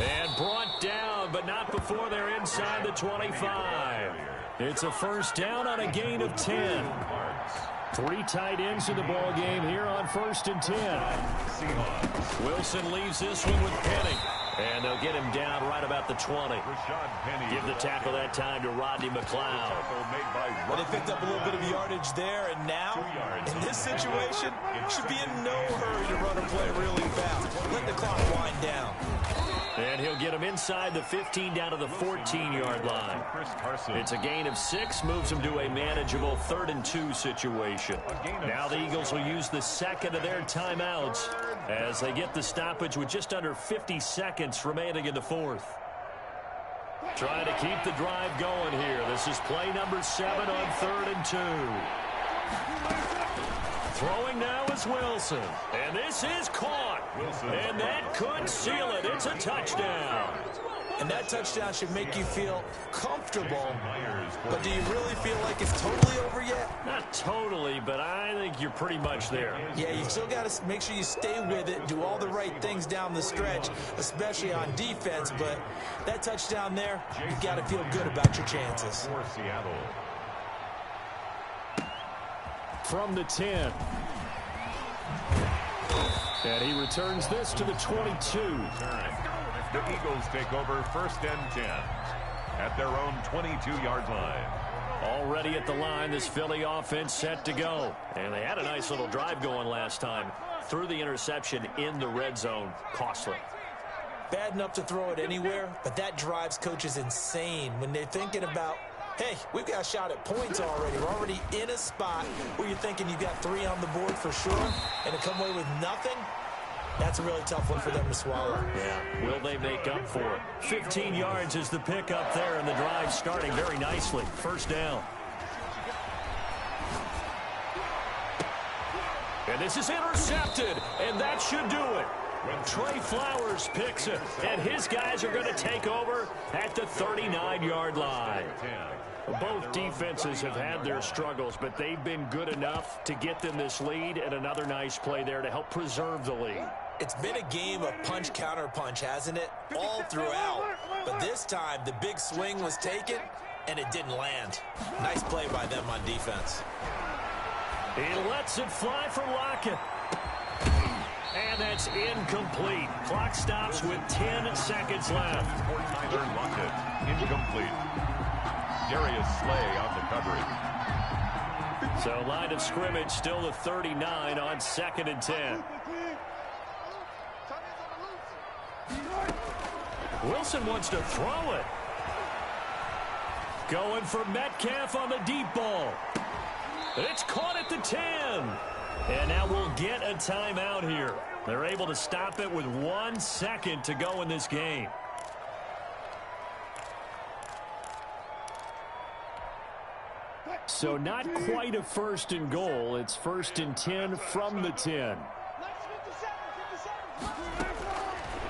B: And brought down, but not before they're inside the 25. It's a 1st down on a gain of 10. 3 tight ends in the ball game here on 1st and 10. Wilson leaves this one with Penny. And they'll get him down right about the 20. Give the tackle that time to Rodney McLeod.
E: Well, they picked up a little bit of yardage there, and now, in this situation, should be in no hurry to run a play really fast. Let the clock wind down.
B: And he'll get him inside the 15 down to the 14-yard line. It's a gain of 6, moves him to a manageable 3rd and 2 situation. Now the Eagles will use the 2nd of their timeouts as they get the stoppage with just under 50 seconds remaining in the 4th. Trying to keep the drive going here. This is play number 7 on 3rd and 2. Throwing now is Wilson. And this is caught. And that could seal it. It's a touchdown.
E: And that touchdown should make you feel comfortable. But do you really feel like it's totally over yet?
B: Not totally, but I think you're pretty much there.
E: Yeah, you still got to make sure you stay with it, do all the right things down the stretch, especially on defense. But that touchdown there, you've got to feel good about your chances.
D: For Seattle.
B: From the 10. And he returns this to the 22.
D: The Eagles take over 1st and 10 at their own 22-yard line.
B: Already at the line, this Philly offense set to go. And they had a nice little drive going last time. Threw the interception in the red zone. Costly.
E: Bad enough to throw it anywhere, but that drives coaches insane when they're thinking about, hey, we've got a shot at points already. We're already in a spot where you're thinking you've got 3 on the board for sure, and to come away with nothing, that's a really tough one for them to swallow.
B: Yeah, will they make up for it? 15 yards is the pickup there, and the drive starting very nicely. 1st down. And this is intercepted, and that should do it. Trey Flowers picks it, and his guys are going to take over at the 39-yard line. Both defenses have had their struggles, but they've been good enough to get them this lead, and another nice play there to help preserve the lead.
E: It's been a game of punch-counter-punch, hasn't it? All throughout. But this time, the big swing was taken, and it didn't land. Nice play by them on defense.
B: He lets it fly for Lockett. And that's incomplete. Clock stops with 10 seconds left.
D: Tyler Lockett, incomplete. Darius Slay on the coverage.
B: So line of scrimmage still the 39 on 2nd and 10. Wilson wants to throw it. Going for Metcalf on the deep ball. It's caught at the 10. And now we'll get a timeout here. They're able to stop it with 1 second to go in this game. So not quite a 1st and goal. It's 1st and 10 from the 10.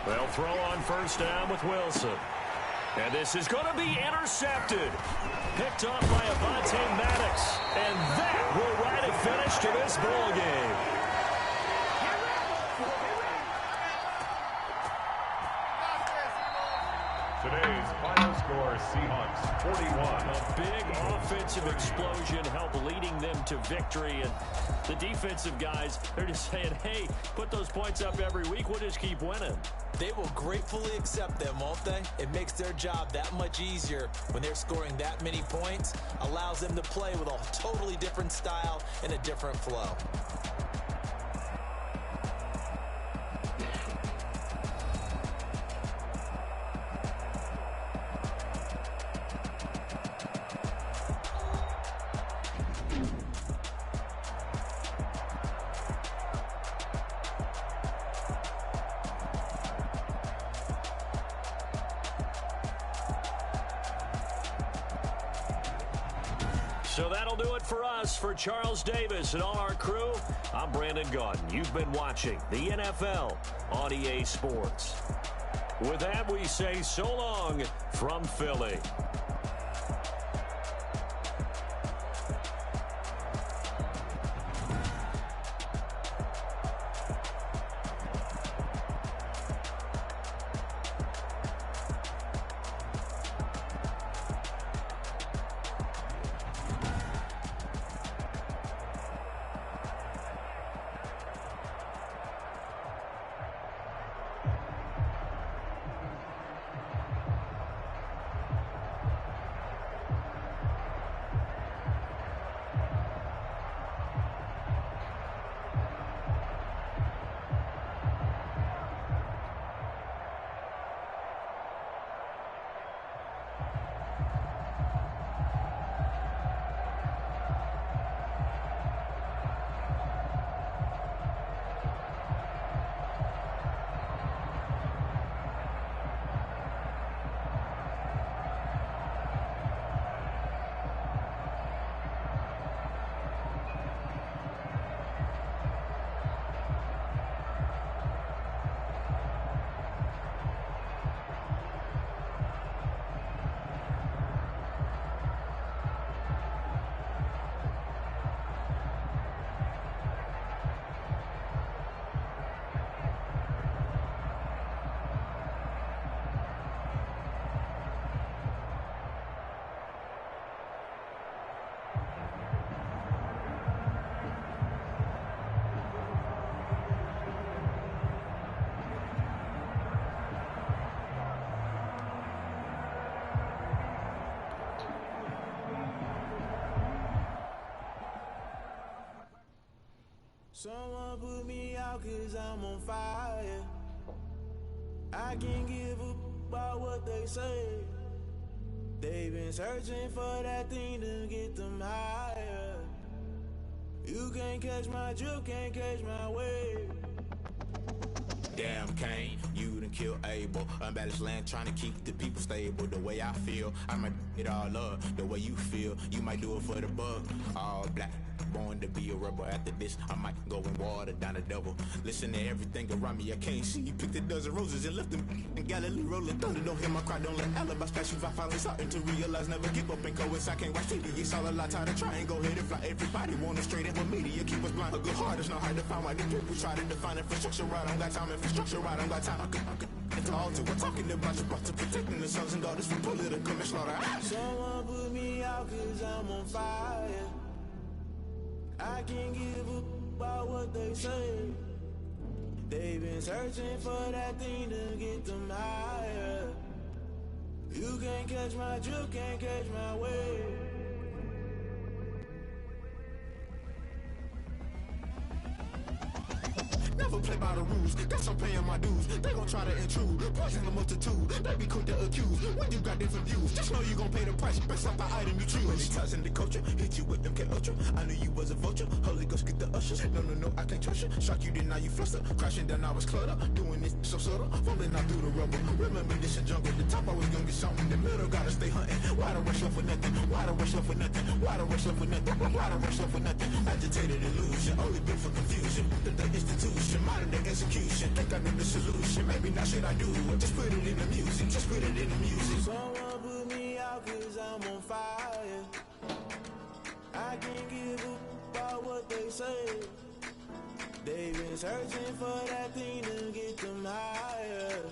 B: They'll throw on 1st down with Wilson. And this is going to be intercepted. Picked up by Avonte Maddox. And that will write a finish to this ball game.
D: Today's final score, Seahawks 41.
B: A big offensive explosion helped leading them to victory. And the defensive guys, they're just saying, hey, put those points up every week. We'll just keep winning.
E: They will gratefully accept them, won't they? It makes their job that much easier when they're scoring that many points. Allows them to play with a totally different style and a different flow.
B: So that'll do it for us. For Charles Davis and all our crew, I'm Brandon Gaudin. You've been watching the NFL on EA Sports. With that, we say so long from Philly.
P: Someone put me out 'cause I'm on fire. I can't give up about what they say. They've been searching for that thing to get them higher. You can't catch my drift, can't catch my wave.
O: Damn, Kane, you done killed Abel. Unbalanced land, trying to keep the people stable. The way I feel, I might it all up. The way you feel, you might do it for the buck. All black,
Q: born to be a rebel. After this, I might go and water down the devil. Listen to everything around me, I can't see. Picked a dozen roses and left them in Galilee rolling thunder. Don't hear my cry, don't let alibis pass you. I finally starting to realize, never give up and coincide. Can't watch TV, it's all a lot. Tired of trying, go ahead and fly. Everybody want us straight in with media, keep us blind. A good heart is not hard to find. Why the people try to define infrastructure right? I don't got time, infrastructure right, I don't got time. I could it's all to we're talking about your brother, protecting the sons and daughters from political and slaughter.
P: Someone put me out cause I'm on fire. I can't give up about what they say. They've been searching for that thing to get them higher. You can't catch my drift, can't catch my wave.
Q: Never play by the rules, guess I'm paying my dues. They gon' try to intrude, poison the multitude. They be quick to accuse, when you got different views. Just know you gon' pay the price, best up the item you choose. Many times in the culture, hit you with MK Ultra. I knew you was a vulture, Holy Ghost get the ushers. No, I can't trust you. Shock you, then now you fluster. Crashing down, I was cluttered. Doing this so subtle, falling out through the rubble. Remember this in jungle, the top always gonna get something. The middle gotta stay hunting. Why the rush up for nothing? Why the rush up for nothing? Why the rush up for nothing? Why the rush up for nothing? Agitated illusion, only built for confusion. The institution, modern day execution. Think I know the solution. Maybe not shit I do. Just put it in the music. Just put it in the music.
P: Someone put me out cause I'm on fire. I can't give up about what they say. They've been searching for that thing to get them higher.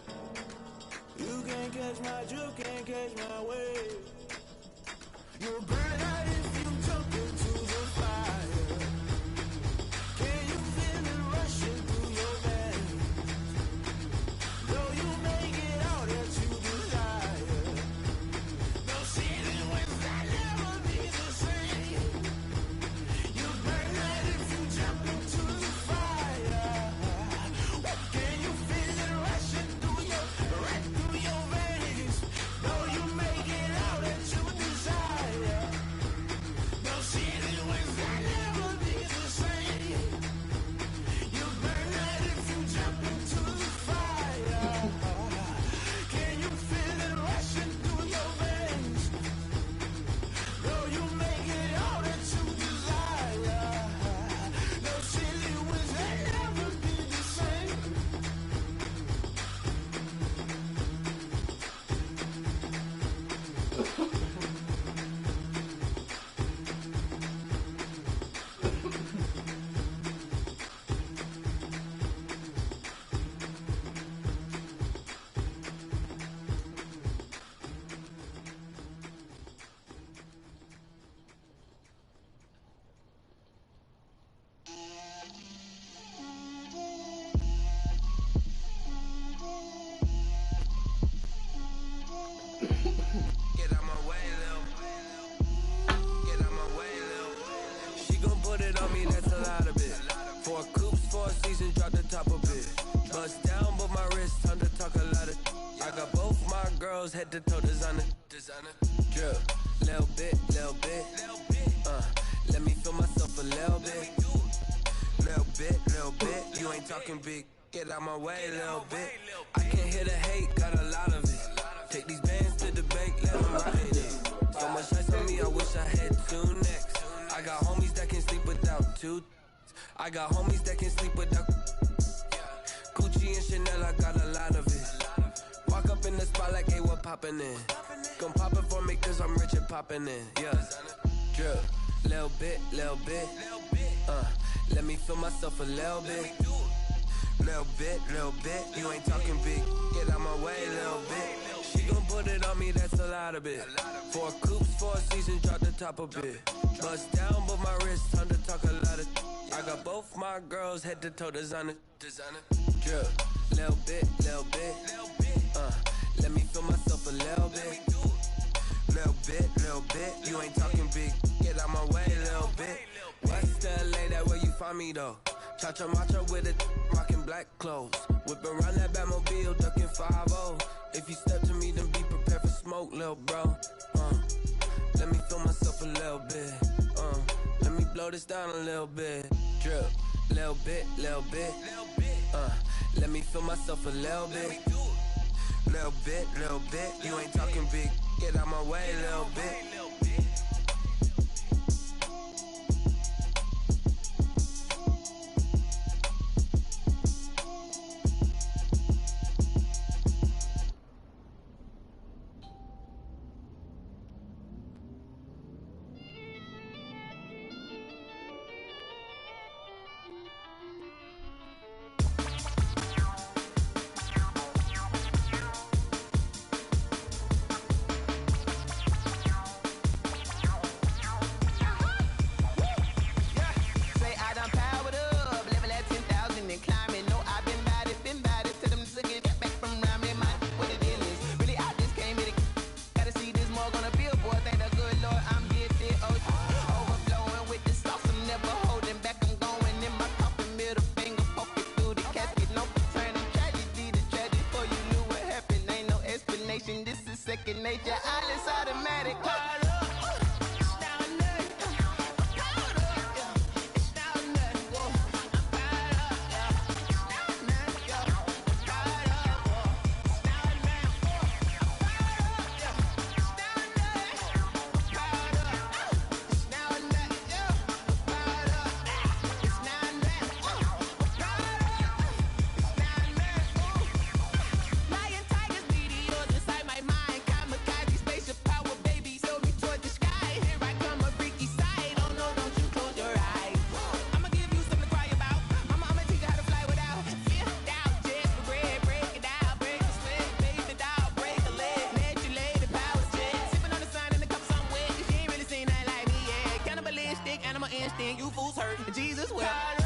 P: You can't catch my drift, can't catch my wave. You'll burn out if you jump into the fire. Can you feel it rushing through your veins? Though you make it out that you desire. No ceiling winds that never be the same. You burn out if you jump into the fire. Can you feel it rushing through your veins? Though you make it out that you desire. No ceiling winds that never be the same. You burn out if you jump into the fire. Can you feel it rushing through your veins? Though you make it all that you desire. No silly winds that never be the same.
A: Get out my way, Lil. Get out my way, Lil. She gon' put it on me, that's a lot of it. 4 coops, 4 seasons, drop the top a bit. Bust down, but my wrist, time to talk a lot of. I got both my girls head to toe designer. Drip, little bit, little bit. Let me feel myself a little bit. Little bit. You ain't talking big. Get out my way, little bit. I can't hear the hate, got a lot of it. Take these bands to the bank, let them ride in it. So much ice on me, I wish I had 2 necks. I got homies that can sleep without 2. I got homies that can sleep without Gucci and Chanel, I got a lot of it. Walk up in the spot like, hey, what poppin' in? Gon' pop it for me cause I'm rich and poppin' in. Yeah, drip, little bit. Let me feel myself a little bit. Little bit. You ain't talking big. Get out my way, little bit. She gon' put it on me, that's a lot of it. 4 coops, 4 seasons, drop the top a bit. Bust down, but my wrist, time to talk a lot of. I got both my girls head to toe designer. Drip, little bit. Let me feel myself a little bit. Little bit. You ain't talking big. Get out my way, little bit. West LA, that where you find me though. Cha-cha matcha with it, rockin' black clothes. Whip around that Batmobile, duckin' 5-0. If you step to me, then be prepared for smoke, lil' bro. Let me feel myself a little bit. Let me blow this down a little bit. Drip, little bit. Let me feel myself a little bit. Little bit. You ain't talking big. Get out my way, little bit.
R: your eyelids automatic.
J: Animal instinct, you fools hurt. Jesus will.